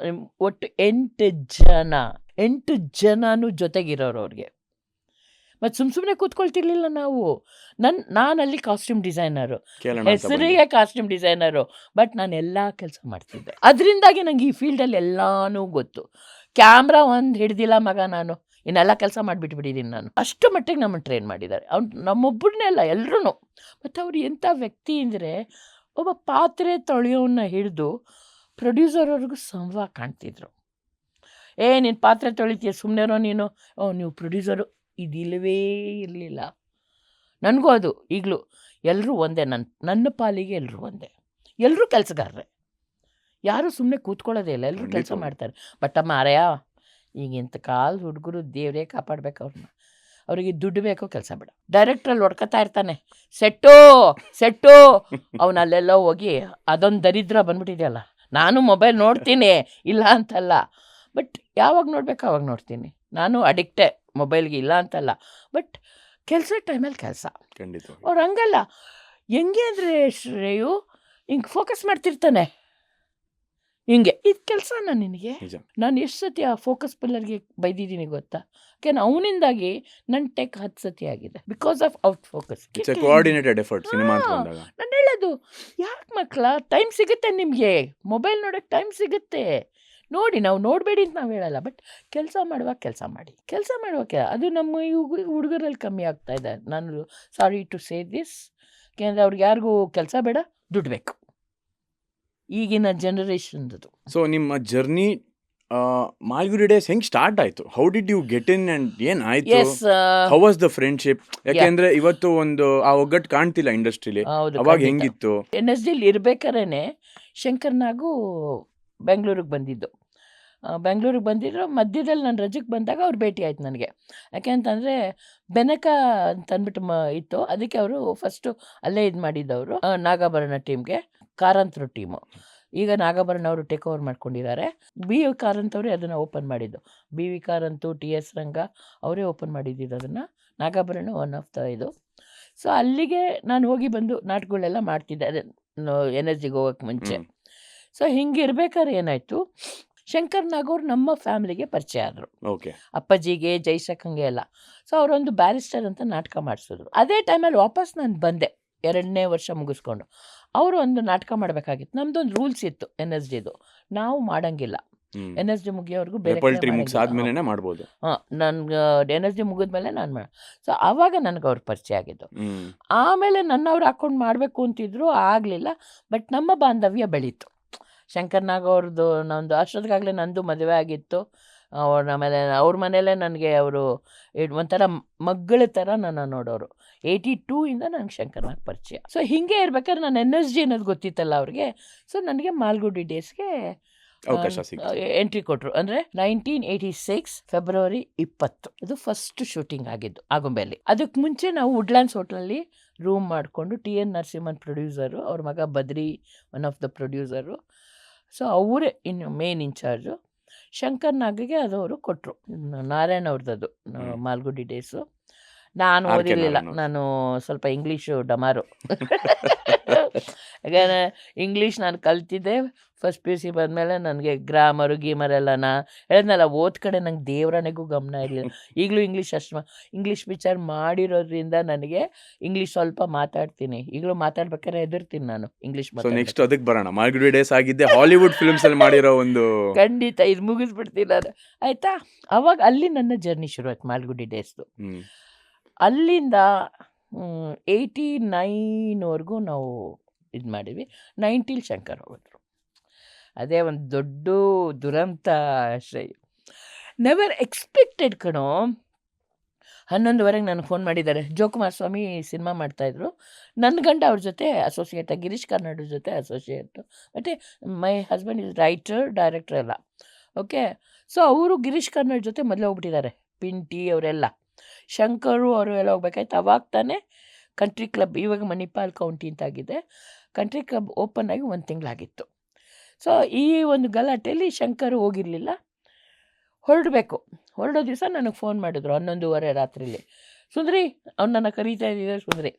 ಒಟ್ಟು 8 ಜನನೂ ಜೊತೆಗಿರೋರು ಅವ್ರಿಗೆ. ಮತ್ತು ಸುಮ್ಮನೆ ಕೂತ್ಕೊಳ್ತಿರ್ಲಿಲ್ಲ ನಾವು. ನಾನಲ್ಲಿ ಕಾಸ್ಟ್ಯೂಮ್ ಡಿಸೈನರು, ಹೆಸರಿಗೆ ಕಾಸ್ಟ್ಯೂಮ್ ಡಿಸೈನರು, ಬಟ್ ನಾನು ಎಲ್ಲ ಕೆಲಸ ಮಾಡ್ತಿದ್ದೆ. ಅದರಿಂದಾಗಿ ನಂಗೆ ಈ ಫೀಲ್ಡಲ್ಲಿ ಎಲ್ಲನೂ ಗೊತ್ತು. ಕ್ಯಾಮ್ರಾ ಒಂದು ಹಿಡ್ದಿಲ್ಲ ಮಗ, ನಾನು ಇನ್ನೆಲ್ಲ ಕೆಲಸ ಮಾಡಿಬಿಟ್ಬಿಟ್ಟಿದ್ದೀನಿ ನಾನು. ಅಷ್ಟು ಮಟ್ಟಿಗೆ ನಮ್ಮನ್ನು ಟ್ರೈನ್ ಮಾಡಿದ್ದಾರೆ. ನಮ್ಮೊಬ್ಬರನ್ನೇ ಅಲ್ಲ, ಎಲ್ಲರೂ. ಮತ್ತು ಅವ್ರು ಎಂಥ ವ್ಯಕ್ತಿ ಅಂದರೆ, ಒಬ್ಬ ಪಾತ್ರೆ ತೊಳೆಯೋನ್ನ ಹಿಡಿದು ಪ್ರೊಡ್ಯೂಸರ್ವರೆಗೂ ಸಮವಾಗಿ ಕಾಣ್ತಿದ್ರು. ನೀನು ಪಾತ್ರೆ ತೊಳಿತೀಯ ಸುಮ್ಮನೆರೋ ನೀನು, ನೀವು ಪ್ರೊಡ್ಯೂಸರು, ಇದಿಲ್ಲವೇ ಇರಲಿಲ್ಲ. ನನಗೂ ಅದು ಈಗಲೂ ಎಲ್ಲರೂ ಒಂದೇ, ನನ್ನ ಪಾಲಿಗೆ ಎಲ್ಲರೂ ಒಂದೇ, ಎಲ್ಲರೂ ಕೆಲಸಗಾರರೇ, ಯಾರೂ ಸುಮ್ಮನೆ ಕೂತ್ಕೊಳ್ಳೋದೇ ಇಲ್ಲ, ಎಲ್ಲರೂ ಕೆಲಸ ಮಾಡ್ತಾರೆ. ಬಟ್ ಮಾರಯ್ಯ, ಈಗಿಂತ ಕಾಲು ಹುಡುಗರು ದೇವರೇ ಕಾಪಾಡ್ಬೇಕು ಅವ್ರನ್ನ. ಅವರಿಗೆ ದುಡ್ಡು ಬೇಕೋ ಕೆಲಸ ಬೇಡ. ಡೈರೆಕ್ಟ್ರಲ್ಲಿ ಹೊಡ್ಕೊತಾ ಇರ್ತಾನೆ, ಸೆಟ್ಟು ಅವನು ಅಲ್ಲೆಲ್ಲ ಹೋಗಿ ಅದೊಂದು ದರಿದ್ರ ಬಂದ್ಬಿಟ್ಟಿದೆಯಲ್ಲ. ನಾನು ಮೊಬೈಲ್ ನೋಡ್ತೀನಿ, ಇಲ್ಲ ಅಂತಲ್ಲ, ಬಟ್ ಯಾವಾಗ ನೋಡ್ಬೇಕು ಅವಾಗ ನೋಡ್ತೀನಿ. ನಾನು ಅಡಿಕ್ಟೇ ಮೊಬೈಲ್ಗೆ, ಇಲ್ಲ ಅಂತಲ್ಲ, ಬಟ್ ಕೆಲಸ ಟೈಮಲ್ಲಿ ಕೆಲಸ. ಖಂಡಿತ. ಅವ್ರು ಹಂಗಲ್ಲ. ಹೆಂಗೆ ಅಂದರೆ ಶ್ರೇಯು ಹಿಂಗೆ ಫೋಕಸ್ ಮಾಡ್ತಿರ್ತಾನೆ, ಹಿಂಗೆ ಇದು ಕೆಲಸನ ನಿನಗೆ. ನಾನು ಎಷ್ಟು ಸತಿ ಆ ಫೋಕಸ್ ಪಿಲ್ಲರ್ಗೆ ಬೈದಿದ್ದೀನಿ ಗೊತ್ತಾ? ಯಾಕೆಂದ್ರೆ ಅವನಿಂದಾಗಿ ನನ್ನ ಟೆಕ್ 10 ಸತಿ ಆಗಿದೆ, because of out focus. Coordinated effort cinema ಅಂತ ಬಂದಾಗ. ನಾನು ಹೇಳೋದು, ಯಾಕೆ ಮಕ್ಕಳ ಟೈಮ್ ಸಿಗುತ್ತೆ ನಿಮಗೆ, ಮೊಬೈಲ್ ನೋಡೋಕ್ಕೆ ಟೈಮ್ ಸಿಗುತ್ತೆ ನೋಡಿ. ನಾವು ನೋಡಬೇಡಿ ಅಂತ ನಾವು ಹೇಳಲ್ಲ, ಬಟ್ ಕೆಲಸ ಮಾಡುವಾಗ ಕೆಲಸ ಮಾಡಿ, ಅದು ನಮ್ಮ ಹುಡುಗರಲ್ಲಿ ಕಮ್ಮಿ ಆಗ್ತಾ ಇದೆ. ನಾನು ಸಾರಿ ಟು ಸೇ ದಿಸ್, ಯಾಕೆಂದರೆ ಅವ್ರಿಗೆ ಯಾರಿಗೂ ಕೆಲಸ ಬೇಡ, ದುಡ್ಡು ಬೇಕು ಈಗಿನ ಜನರೇಷನ್ದು. ಸೊ ನಿಮ್ಮ ಜರ್ನಿ ಮಾಲ್ಗುಡಿ ಡೇಸ್ ಹೆಂಗ್ ಸ್ಟಾರ್ಟ್ ಆಯ್ತು? How did you get in and ಏನಾಯ್ತು? Yes, how was the friendship? ಯಾಕೆಂದ್ರೆ ಇವತ್ತು ಒಂದು ಆ ಒಗ್ಗಟ್ಟು ಕಾಣ್ತಿಲ್ಲ ಇಂಡಸ್ಟ್ರಿಲಿ. ಅವಾಗ ಹೆಂಗಿತ್ತು? NSD ಇರ್ಬೇಕಾರೇನೆ ಶಂಕರ್ನಾಗೂ ಬೆಂಗಳೂರಿಗೆ ಬಂದಿದ್ದು. ಬಂದಿದ್ರು, ಮಧ್ಯದಲ್ಲಿ ನಾನು ರಜಕ್ಕೆ ಬಂದಾಗ ಅವ್ರು ಭೇಟಿ ಆಯ್ತು ನನಗೆ. ಯಾಕೆಂತಂದರೆ ಬೆನಕ ಅಂತ ಅಂದ್ಬಿಟ್ಟು ಇತ್ತು, ಅದಕ್ಕೆ ಅವರು ಫಸ್ಟು ಅಲ್ಲೇ ಇದು ಮಾಡಿದ್ದವರು. ನಾಗಾಭರಣ ಟೀಮ್ಗೆ ಕಾರಂತರು ಟೀಮು. ಈಗ ನಾಗಾಭರಣ ಅವರು ಟೇಕ್ ಓವರ್ ಮಾಡ್ಕೊಂಡಿದ್ದಾರೆ. BV ಕಾರಂತ್ ಅವರೇ ಅದನ್ನು ಓಪನ್ ಮಾಡಿದ್ದು. BV ಕಾರಂತು, TS ರಂಗ ಅವರೇ ಓಪನ್ ಮಾಡಿದ್ದಿದ್ದು ಅದನ್ನು. ನಾಗಾಭರಣ ಒನ್ ಆಫ್ ದ ಇದು. ಸೊ ಅಲ್ಲಿಗೆ ನಾನು ಹೋಗಿ ಬಂದು ನಾಟಕಗಳೆಲ್ಲ ಮಾಡ್ತಿದ್ದೆ, ಅದೇ NSDಗೆ ಹೋಗೋಕ್ಕೆ ಮುಂಚೆ. ಸೊ ಹಿಂಗೆ ಇರ್ಬೇಕಾದ್ರೆ ಏನಾಯಿತು, ಶಂಕರ್ ನಾಗ್ ಅವ್ರು ನಮ್ಮ ಫ್ಯಾಮಿಲಿಗೆ ಪರಿಚಯ ಆದರು. ಓಕೆ. ಅಪ್ಪಾಜಿಗೆ, ಜೈಸಕ್ಕಂಗೆ ಎಲ್ಲ. ಸೊ ಅವರೊಂದು ಬ್ಯಾರಿಸ್ಟರ್ ಅಂತ ನಾಟಕ ಮಾಡಿಸಿದ್ರು. ಅದೇ ಟೈಮಲ್ಲಿ ವಾಪಸ್ ನಾನು ಬಂದೆ 2ನೇ ವರ್ಷ ಮುಗಿಸ್ಕೊಂಡು. ಅವರು ಒಂದು ನಾಟಕ ಮಾಡಬೇಕಾಗಿತ್ತು. ನಮ್ದೊಂದು ರೂಲ್ಸ್ ಇತ್ತು NSDದು, ನಾವು ಮಾಡಂಗಿಲ್ಲ. NSD ಮುಗಿಯೋವರೆಗೂ ಬೇರೆ ಮಾಡ್ಬೋದು. ನನ್ಗೆ NSD ಮುಗಿದ್ಮೇಲೆ ನಾನು ಸೊ ಆವಾಗ ನನಗೆ ಅವ್ರ ಪರಿಚಯ ಆಗಿದ್ದು. ಆಮೇಲೆ ನನ್ನವ್ರು ಹಾಕ್ಕೊಂಡು ಮಾಡಬೇಕು ಅಂತಿದ್ರು, ಆಗಲಿಲ್ಲ. ಬಟ್ ನಮ್ಮ ಬಾಂಧವ್ಯ ಬೆಳೀತು. ಶಂಕರ್ನಾಗ್ ಅವ್ರದ್ದು ನಂದು ಅಷ್ಟೊತ್ತಿಗಾಗಲೇ ನಂದು ಮದುವೆ ಆಗಿತ್ತು. ಆಮೇಲೆ ಅವ್ರ ಮನೇಲೇ ನನಗೆ ಅವರು ಒಂಥರ ಮಗಳ ಥರ ನನ್ನ ನೋಡೋರು. 82 ಇಂದ ನನಗೆ ಶಂಕರ್ನಾಗ್ ಪರಿಚಯ. ಸೊ ಹೀಗೆ ಇರ್ಬೇಕಾದ್ರೆ ನಾನು NSD ಅನ್ನೋದು ಗೊತ್ತಿತ್ತಲ್ಲ ಅವ್ರಿಗೆ. ಸೊ ನನಗೆ ಮಾಲ್ಗುಡಿ ಡೇಸ್ಗೆ ಅವಕಾಶ ಸಿಕ್ತು. ಎಂಟ್ರಿ ಕೊಟ್ಟರು. ಅಂದರೆ 1986 ಫೆಬ್ರವರಿ 20 ಅದು ಫಸ್ಟ್ ಶೂಟಿಂಗ್ ಆಗಿದ್ದು ಆಗುಂಬೆಯಲ್ಲಿ. ಅದಕ್ಕೆ ಮುಂಚೆ ನಾವು ವುಡ್ಲ್ಯಾಂಡ್ಸ್ ಹೋಟ್ಲಲ್ಲಿ ರೂಮ್ ಮಾಡಿಕೊಂಡು TN ನರಸಿಂಹನ್ ಪ್ರೊಡ್ಯೂಸರು, ಅವ್ರ ಮಗ Badri one of the producer. So ಅವರೇ ಇನ್ನು ಮೇನ್ ಇನ್ಚಾರ್ಜು. ಶಂಕರ್ ನಾಗಿಗೆ ಅದು ಅವರು ಕೊಟ್ಟರು. ನಾರಾಯಣ್ ಅವ್ರದ್ದು ಮಾಲ್ಗುಡಿ ಡೇಸು. ನಾನು ಆರ್ ಕೆ ಓದಿರಲಿಲ್ಲ, ನಾರಾಯಣ್. ನಾನು ಸ್ವಲ್ಪ ಇಂಗ್ಲೀಷು ಡಮಾರು. ಯಾಕಂದರೆ ಇಂಗ್ಲೀಷ್ ನಾನು ಕಲ್ತಿದ್ದೆ ಫಸ್ಟ್ PUC ಬಂದಮೇಲೆ. ನನಗೆ ಗ್ರಾಮರು ಗೀಮರೆಲ್ಲ ಹೇಳಿದ್ನಲ್ಲ, ಓದ್ ಕಡೆ ನಂಗೆ ದೇವರಣೆಗೂ ಗಮನ ಇರಲಿಲ್ಲ. ಈಗಲೂ ಇಂಗ್ಲೀಷ್ ಪಿಕ್ಚರ್ ಮಾಡಿರೋದ್ರಿಂದ ನನಗೆ ಇಂಗ್ಲೀಷ್ ಸ್ವಲ್ಪ ಮಾತಾಡ್ತೀನಿ. ಈಗಲೂ ಮಾತಾಡ್ಬೇಕಾದ್ರೆ ಹೆದರ್ತೀನಿ ನಾನು ಇಂಗ್ಲೀಷ್ ಸೊ ನೆಕ್ಸ್ಟ್ ಮಾತಾಡ್ತೀನಿ. ಅದಕ್ಕೆ ಬರೋಣ. ಮಾಲ್ಗುಡಿ ಡೇಸ್ ಆಗಿದ್ದೆ ಹಾಲಿವುಡ್ ಫಿಲ್ಮ್ಸ್ ಅಲ್ಲಿ ಮಾಡಿರೋ ಒಂದು ಖಂಡಿತ ಇದು ಮುಗಿಸ್ಬಿಡ್ತೀನಿ ನಾನು, ಆಯಿತಾ. ಅವಾಗ ಅಲ್ಲಿ ನನ್ನ ಜರ್ನಿ ಶುರು ಆಯ್ತು ಮಾಲ್ಗುಡಿ ಡೇಸ್ದು. ಹ್ಮ್. ಅಲ್ಲಿಂದ 89ವರೆಗೂ ನಾವು ಇದು ಮಾಡಿದ್ವಿ. 90 ಶಂಕರ್ ಹೋದ್ರು. ಅದೇ ಒಂದು ದೊಡ್ಡ ದುರಂತ ಶ್ರೇಯ. ನೆವರ್ ಎಕ್ಸ್ಪೆಕ್ಟೆಡ್ ಕಣೋ. 11:30 ನನಗೆ ಫೋನ್ ಮಾಡಿದ್ದಾರೆ. ಜೋಕುಮಾರ್ ಸ್ವಾಮಿ ಸಿನಿಮಾ ಮಾಡ್ತಾಯಿದ್ರು. ನನ್ನ ಗಂಡ ಅವ್ರ ಜೊತೆ ಅಸೋಸಿಯೇಟ್, ಗಿರೀಶ್ ಕಾರ್ನಾಡ್ ಜೊತೆ ಅಸೋಸಿಯೇಟು. ಮತ್ತು my husband is writer director ಎಲ್ಲ. ಓಕೆ. ಸೊ ಅವರು ಗಿರೀಶ್ ಕಾರ್ನಾಡ್ ಜೊತೆ ಮೊದಲೇ ಹೋಗ್ಬಿಟ್ಟಿದ್ದಾರೆ. ಪಿಂಟಿ ಅವರೆಲ್ಲ, ಶಂಕರು ಅವರು ಎಲ್ಲ ಹೋಗ್ಬೇಕಾಯ್ತು. ಅವಾಗ ತಾನೇ ಕಂಟ್ರಿ ಕ್ಲಬ್, ಇವಾಗ ಮಣಿಪಾಲ್ ಕೌಂಟಿ ಅಂತಾಗಿದೆ, ಕಂಟ್ರಿ ಕ್ಲಬ್ ಓಪನ್ ಆಗಿ 1 ತಿಂಗಳಾಗಿತ್ತು. ಸೊ ಈ ಒಂದು ಗಲಾಟೆಯಲ್ಲಿ ಶಂಕರು ಹೋಗಿರಲಿಲ್ಲ. ಹೊರಡಬೇಕು. ಹೊರಡೋ ದಿವಸ ನನಗೆ ಫೋನ್ ಮಾಡಿದ್ರು 11:30 ರಾತ್ರಿಲಿ. ಸುಂದ್ರಿ, ಅವ್ನು ನನ್ನ ಕರೀತಾ ಇದ್ದಿದ್ದೆ. ಸುಂದ್ರಿ,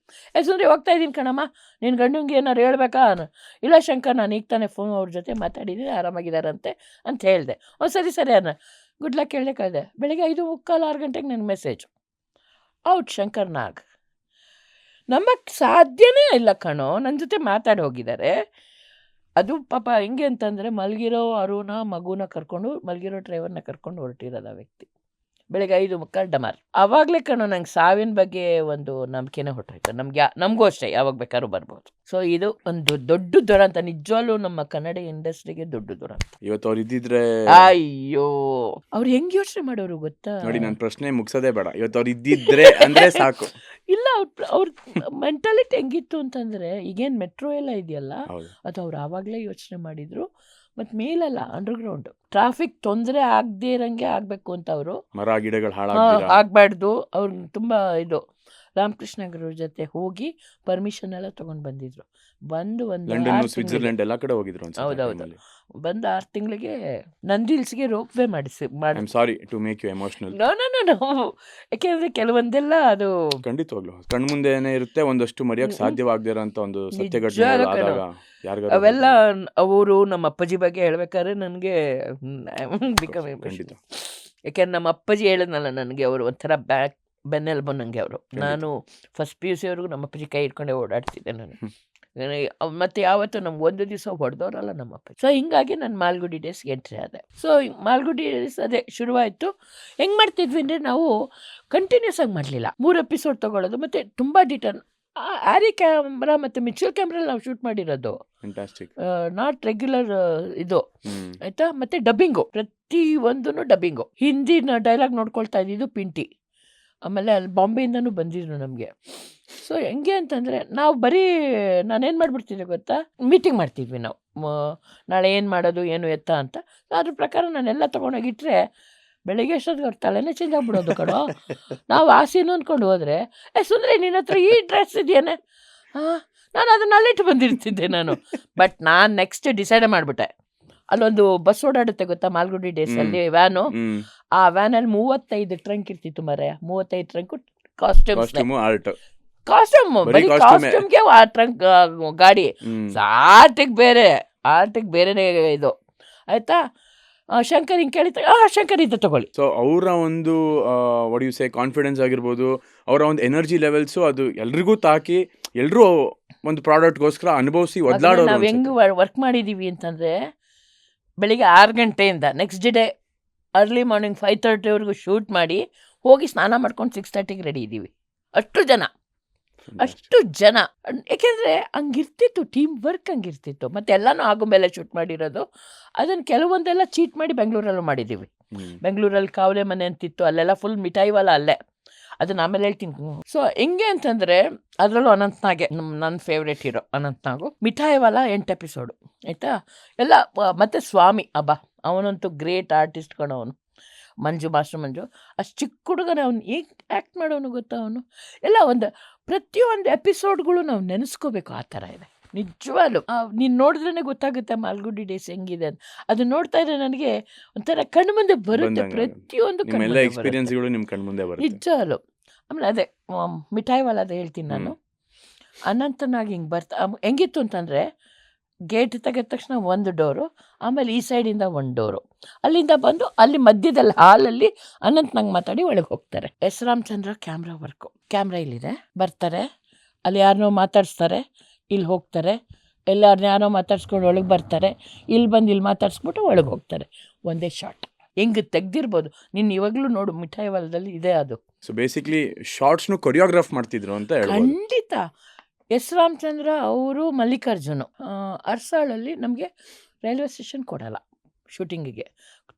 ಸುಂದ್ರಿ ಹೋಗ್ತಾ ಇದ್ದೀನಿ ಕಣಮ್ಮ, ನಿನ್ನ ಗಂಡಂಗೆ ಏನಾರು ಹೇಳ್ಬೇಕಾ? ಇಲ್ಲ ಶಂಕರ್, ನಾನು ಈಗ ತಾನೇ ಫೋನ್ ಅವ್ರ ಜೊತೆ ಮಾತಾಡಿದ್ದೀನಿ, ಆರಾಮಾಗಿದ್ದಾರಂತೆ ಅಂತ ಹೇಳಿದೆ. ಸರಿ ಸರಿ ಗುಡ್ ಲಕ್ ಕೇಳದೆ ಕಳಿದೆ. ಬೆಳಗ್ಗೆ 5:45, 6 ಗಂಟೆಗೆ ನನ್ನ ಮೆಸೇಜು. ಔಟ್ ಶಂಕರ್ ನಾಗ್. ನಂಬಕ್ಕೆ ಸಾಧ್ಯನೇ ಇಲ್ಲ ಕಣೋ, ನನ್ನ ಜೊತೆ ಮಾತಾಡಿ ಹೋಗಿದ್ದಾರೆ. ಅದು ಪಾಪ ಹೆಂಗೆ ಅಂತಂದರೆ, ಮಲಗಿರೋ ಅರುಣ ಮಗುನ ಕರ್ಕೊಂಡು, ಮಲಗಿರೋ ಡ್ರೈವರ್ನ ಕರ್ಕೊಂಡು ಹೊರಟಿರೋದು ಆ ವ್ಯಕ್ತಿ. ಬೆಳಗ್ಗೆ 5:45 ಡಮಾರ್. ಆವಾಗಲೇ ಕಣೋ ನಂಗೆ ಸಾವಿನ ಬಗ್ಗೆ ಒಂದು ನಂಬಿಕೆನೇ ಹೊರಟೋಯ್ತು. ನಮಗೂ ಅಷ್ಟೇ, ಯಾವಾಗ ಬೇಕಾದ್ರೂ ಬರ್ಬೋದು. ಸೊ ಇದು ಒಂದು ದೊಡ್ಡ ದುರಂತ, ನಿಜವಾಗ್ಲೂ ನಮ್ಮ ಕನ್ನಡ ಇಂಡಸ್ಟ್ರಿಗೆ ದೊಡ್ಡ ದುರಂತ. ಇವತ್ತು ಅವ್ರು ಇದ್ದಿದ್ರೆ ಅಯ್ಯೋ, ಅವ್ರು ಹೆಂಗೆ ಯೋಚನೆ ಮಾಡೋರು ಗೊತ್ತಾ? ನೋಡಿ, ನನ್ನ ಪ್ರಶ್ನೆ ಮುಗಿಸೋದೇ ಬೇಡ. ಇವತ್ತು ಅವ್ರು ಇದ್ದಿದ್ರೆ ಅಂದ್ರೆ ಸಾಕು. ಇಲ್ಲ, ಅವ್ರ ಮೆಂಟಾಲಿಟಿ ಹೆಂಗಿತ್ತು ಅಂತಂದರೆ, ಈಗೇನು ಮೆಟ್ರೋ ಎಲ್ಲ ಇದೆಯಲ್ಲ, ಹೌದು. ಅದು ಅವ್ರು ಆವಾಗಲೇ ಯೋಚನೆ ಮಾಡಿದರು. ಮತ್ತು ಮೇಲಲ್ಲ, ಅಂಡರ್ಗ್ರೌಂಡ್ ಟ್ರಾಫಿಕ್ ತೊಂದರೆ ಆಗದೇ ಇರೋಂಗೆ ಆಗಬೇಕು ಅಂತ ಅವರು, ಮರ ಗಿಡಗಳು ಆಗಬಾರ್ದು. ಅವ್ರು ತುಂಬ ಇದು ರಾಮಕೃಷ್ಣ ಗುರು ಜೊತೆ ಹೋಗಿ ಪರ್ಮಿಷನ್ ಎಲ್ಲ ತೊಗೊಂಡು ಬಂದಿದ್ರು. ಬಂದು ಒಂದು ಲಂಡನ್, ಸ್ವಿಟ್ಜರ್ಲೆಂಡ್ ಎಲ್ಲ ಕಡೆ ಹೋಗಿದ್ರು ಅನ್ಸುತ್ತೆ. ಹೌದೌದು. ಬಂದು 6 ತಿಂಗಳಿಗೆ ನಂದಿಲ್ಸ್ಗೆ ರೋಪ್ವೇ ಮಾಡಿ. I am sorry to make you emotional. No, ಯಾಕೆಂದರೆ ಕೆಲವೊಂದೆಲ್ಲ ಅದು ಖಂಡಿತವಾಗ್ಲು ಕಣ್ಮುಂದೆನೇ ಇರುತ್ತೆ. ಒಂದಷ್ಟು ಮರೆಯಕ್ಕೆ ಸಾಧ್ಯವಾಗದೇ ಇರೋಂಥ ಒಂದು ಸತ್ಯ ನಿಜ ಘಟನೆ ಕಣೋ. ಆದಾಗ ಯಾರಿಗಾರು ಅವೆಲ್ಲ ಅವರು ನಮ್ಮ ಅಪ್ಪಾಜಿ ಬಗ್ಗೆ ಹೇಳ್ಬೇಕಾದ್ರೆ ನನಗೆ ಖಂಡಿತ. ಯಾಕೆಂದ್ರೆ ನಮ್ಮ ಅಪ್ಪಾಜಿ ಹೇಳಿದ್ನಲ್ಲ ನನಗೆ, ಅವರು ಒಂಥರ ಬೆನ್ನೆಲುಬು ನನಗೆ. ಅವರು, ನಾನು ಫಸ್ಟ್ PUC ಅವ್ರಿಗೂ ನಮ್ಮ ಅಪ್ಪಾಜಿ ಕೈ ಇಟ್ಕೊಂಡೆ ಓಡಾಡ್ತಿದ್ದೆ ನಾನು. ಮತ್ತು ಯಾವತ್ತೂ ನಮ್ಗೆ ಒಂದು ದಿವಸ ಹೊಡೆದವರಲ್ಲ ನಮ್ಮ ಅಪ್ಪಾಜಿ. ಸೊ ಹಿಂಗಾಗಿ ನಾನು ಮಾಲ್ಗುಡಿ ಡೇಸ್ಗೆ ಎಂಟ್ರಿ ಆದೆ. ಸೊ ಮಾಲ್ಗುಡಿ ಡೇಸ್ ಅದೇ ಶುರುವಾಯಿತು. ಹೆಂಗೆ ಮಾಡ್ತಿದ್ವಿ ಅಂದರೆ, ನಾವು ಕಂಟಿನ್ಯೂಸ್ ಆಗಿ ಮಾಡಲಿಲ್ಲ. 3 ಎಪಿಸೋಡ್ ತೊಗೊಳ್ಳೋದು, ಮತ್ತು ತುಂಬ ಡೀಟೇಲ್. ಆರಿ ಕ್ಯಾಮ್ರಾ ಮತ್ತು ಮಿಚಲ್ ಕ್ಯಾಮ್ರಲ್ಲಿ ನಾವು ಶೂಟ್ ಮಾಡಿರೋದು. ಫ್ಯಾಂಟಾಸ್ಟಿಕ್. ನಾಟ್ ರೆಗ್ಯುಲರ್ ಇದು, ಆಯಿತಾ. ಮತ್ತು ಡಬ್ಬಿಂಗು, ಪ್ರತಿಯೊಂದೂ ಡಬ್ಬಿಂಗು. ಹಿಂದಿನ ಡೈಲಾಗ್ ನೋಡ್ಕೊಳ್ತಾ ಇದ್ದಿದ್ದು ಪಿಂಟಿ. ಆಮೇಲೆ ಅಲ್ಲಿ ಬಾಂಬೆಯಿಂದನೂ ಬಂದಿದ್ರು ನಮಗೆ. ಸೊ ಹೆಂಗೆ ಅಂತಂದರೆ, ನಾವು ಬರೀ ನಾನೇನು ಮಾಡಿಬಿಡ್ತಿದ್ದೆ ಗೊತ್ತಾ, ಮೀಟಿಂಗ್ ಮಾಡ್ತಿದ್ವಿ ನಾವು, ನಾಳೆ ಏನು ಮಾಡೋದು ಏನು ಎತ್ತ ಅಂತ. ಅದ್ರ ಪ್ರಕಾರ ನಾನೆಲ್ಲ ತೊಗೊಂಡೋಗಿಟ್ರೆ ಬೆಳಗ್ಗೆ ಅಷ್ಟೊತ್ತಿಗೆ ಅವ್ರ ತಲೆನೇ ಚೇಂಜ್ ಆಗ್ಬಿಡೋದು ಕಣೋ. ನಾವು ಆ ಸೀನು ಅಂದ್ಕೊಂಡು ಹೋದರೆ, ಸುಂದ್ರಿ ನಿನ್ನ ಹತ್ರ ಈ ಡ್ರೆಸ್ ಇದೆಯೇನೆ, ನಾನು ಅದನ್ನ ಅಲ್ಲಿಟ್ಟು ಬಂದಿರ್ತಿದ್ದೆ ನಾನು. ಬಟ್ ನಾನು ನೆಕ್ಸ್ಟ್ ಡಿಸೈಡ್ ಮಾಡಿಬಿಟ್ಟೆ, ಅಲ್ಲೊಂದು ಬಸ್ ಓಡಾಡುತ್ತೆ ಗೊತ್ತಾ ಮಾಲ್ಗುಡಿ ಡೇಸಲ್ಲಿ, ವ್ಯಾನು. ಆ ವ್ಯಾನಲ್ಲಿ 35 ಟ್ರಂಕ್ ಇರ್ತಿತ್ತು ಮರೆ. 35 ಟ್ರಂಕು ಕಾಸ್ಟ್ಯೂಮ್, ಆರ್ಟ್, ಕಾಸ್ಟ್ಯೂಮ್, ಬರೀ ಕಾಸ್ಟ್ಯೂಮ್ಗೆ ಆ ಟ್ರಂಕ್ ಗಾಡಿ. ಆರ್ಟಿಗೆ ಬೇರೆನೇ ಇದು, ಆಯಿತಾ. ಶಂಕರ್ ಹಿಂಗೆ ಕೇಳಿದ, ಶಂಕರ್ ಇದ್ದ ತಗೊಳ್ಳಿ. ಸೊ ಅವರ ಒಂದು ವಾಟ್ ಯು ಸೇ ಕಾನ್ಫಿಡೆನ್ಸ್ ಆಗಿರ್ಬೋದು, ಅವರ ಒಂದು ಎನರ್ಜಿ ಲೆವೆಲ್ಸು, ಅದು ಎಲ್ರಿಗೂ ತಾಕಿ ಎಲ್ಲರೂ ಒಂದು ಪ್ರಾಡಕ್ಟ್ಗೋಸ್ಕರ ಅನುಭವಿಸಿ ಒದ್ದಾಡೋರು. ನಾವು ಹೆಂಗೆ ವರ್ಕ್ ಮಾಡಿದ್ದೀವಿ ಅಂತಂದರೆ, ಬೆಳಿಗ್ಗೆ 6 ಗಂಟೆಯಿಂದ ನೆಕ್ಸ್ಟ್ ಡೇ ಅರ್ಲಿ ಮಾರ್ನಿಂಗ್ 5:30ವರೆಗೂ ಶೂಟ್ ಮಾಡಿ ಹೋಗಿ ಸ್ನಾನ ಮಾಡ್ಕೊಂಡು 6:30ಗೆ ರೆಡಿ ಇದ್ದೀವಿ. ಅಷ್ಟು ಜನ. ಯಾಕೆಂದರೆ ಹಂಗಿರ್ತಿತ್ತು, ಟೀಮ್ ವರ್ಕ್ ಹಂಗಿರ್ತಿತ್ತು. ಮತ್ತು ಎಲ್ಲನೂ ಆಗುಂಬೆಲ್ಲ ಶೂಟ್ ಮಾಡಿರೋದು. ಅದನ್ನು ಕೆಲವೊಂದೆಲ್ಲ ಚೀಟ್ ಮಾಡಿ ಬೆಂಗಳೂರಲ್ಲೂ ಮಾಡಿದ್ದೀವಿ. ಬೆಂಗಳೂರಲ್ಲಿ ಕಾವಲೆ ಮನೆ ಅಂತಿತ್ತು, ಅಲ್ಲೆಲ್ಲ ಫುಲ್ ಮಿಠಾಯಿ ವಾಲ ಅಲ್ಲೇ. ಅದನ್ನ ಆಮೇಲೆ ಹೇಳ್ತೀನಿ. ಸೊ ಹೆಂಗೆ ಅಂತಂದರೆ ಅದರಲ್ಲೂ ಅನಂತ್ನಾಗೆ ನನ್ನ ಫೇವ್ರೇಟ್ ಹೀರೋ ಅನಂತ್ನಾಗು. ಮಿಠಾಯಿವಾಲ 8 ಎಪಿಸೋಡು ಆಯಿತಾ ಎಲ್ಲ. ಮತ್ತು ಸ್ವಾಮಿ ಅಬ್ಬಾ ಅವನಂತೂ ಗ್ರೇಟ್ ಆರ್ಟಿಸ್ಟ್ ಕಣವನು. ಮಂಜು ಮಾಸ್ಟರ್ ಮಂಜು ಅಷ್ಟು ಚಿಕ್ಕ ಹುಡುಗನ ಅವ್ನು ಹೇಗೆ ಆ್ಯಕ್ಟ್ ಮಾಡೋನು ಗೊತ್ತಾ ಅವನು. ಎಲ್ಲ ಒಂದು ಪ್ರತಿಯೊಂದು ಎಪಿಸೋಡ್ಗಳು ನಾವು ನೆನೆಸ್ಕೋಬೇಕು, ಆ ಥರ ಇದೆ ನಿಜವಾಗ್ಲು. ನೀನು ನೋಡಿದ್ರೇ ಗೊತ್ತಾಗುತ್ತೆ ಮಾಲ್ಗುಡಿ ಡೇಸ್ ಹೆಂಗಿದೆ ಅಂತ. ಅದು ನೋಡ್ತಾ ಇದ್ರೆ ನನಗೆ ಒಂಥರ ಕಣ್ಣು ಮುಂದೆ ಬರುತ್ತೆ, ಪ್ರತಿಯೊಂದು ಎಕ್ಸ್ಪೀರಿಯನ್ಸ್ಗಳು ನಿಮ್ಮ ಕಣ್ಣು ಮುಂದೆ ಬರುತ್ತೆ ನಿಜವಾಗ್ಲು. ಆಮೇಲೆ ಅದೇ ಮಿಠಾಯಿವಾಲದ ಹೇಳ್ತೀನಿ ನಾನು. ಅನಂತನಾಗಿ ಹಿಂಗೆ ಹೆಂಗಿತ್ತು ಅಂತಂದರೆ ಗೇಟ್ ತೆಗೆದ ತಕ್ಷಣ ಒಂದು ಡೋರು, ಆಮೇಲೆ ಈ ಸೈಡಿಂದ ಒಂದು ಡೋರು, ಅಲ್ಲಿಂದ ಬಂದು ಅಲ್ಲಿ ಮಧ್ಯದಲ್ಲಿ ಹಾಲಲ್ಲಿ ಅನಂತ್ನಾಗ ಮಾತಾಡಿ ಒಳಗೆ ಹೋಗ್ತಾರೆ. S Ramachandra camera work. Camera ಇಲ್ಲಿದೆ, ಬರ್ತಾರೆ, ಅಲ್ಲಿ ಯಾರನ್ನೋ ಮಾತಾಡಿಸ್ತಾರೆ, ಇಲ್ಲಿ ಹೋಗ್ತಾರೆ, ಯಾರನ್ನೋ ಮಾತಾಡ್ಸ್ಕೊಂಡು ಒಳಗೆ ಬರ್ತಾರೆ, ಇಲ್ಲಿ ಬಂದು ಇಲ್ಲಿ ಮಾತಾಡ್ಸ್ಬಿಟ್ಟು ಒಳಗೆ ಹೋಗ್ತಾರೆ. ಒಂದೇ ಶಾಟ್ ಹೆಂಗೆ ತೆಗ್ದಿರ್ಬೋದು ನೀನು ಇವಾಗಲೂ ನೋಡು. ಮಿಠಾಯಿವಾಲದಲ್ಲಿ ಇದೆ ಅದು. ಸೊ ಬೇಸಿಕ್ಲಿ ಶಾರ್ಟ್ಸ್ನು ಕೊರಿಯೋಗ್ರಾಫ್ ಮಾಡ್ತಿದ್ರು ಅಂತ ಹೇಳ್ಬೋದು. ಖಂಡಿತ. ಎಸ್ ರಾಮಚಂದ್ರ ಅವರು ಮಲ್ಲಿಕಾರ್ಜುನು ಅರ್ಸಾಳಲ್ಲಿ ನಮಗೆ ರೈಲ್ವೆ ಸ್ಟೇಷನ್ ಕೊಡಲ್ಲ ಶೂಟಿಂಗಿಗೆ.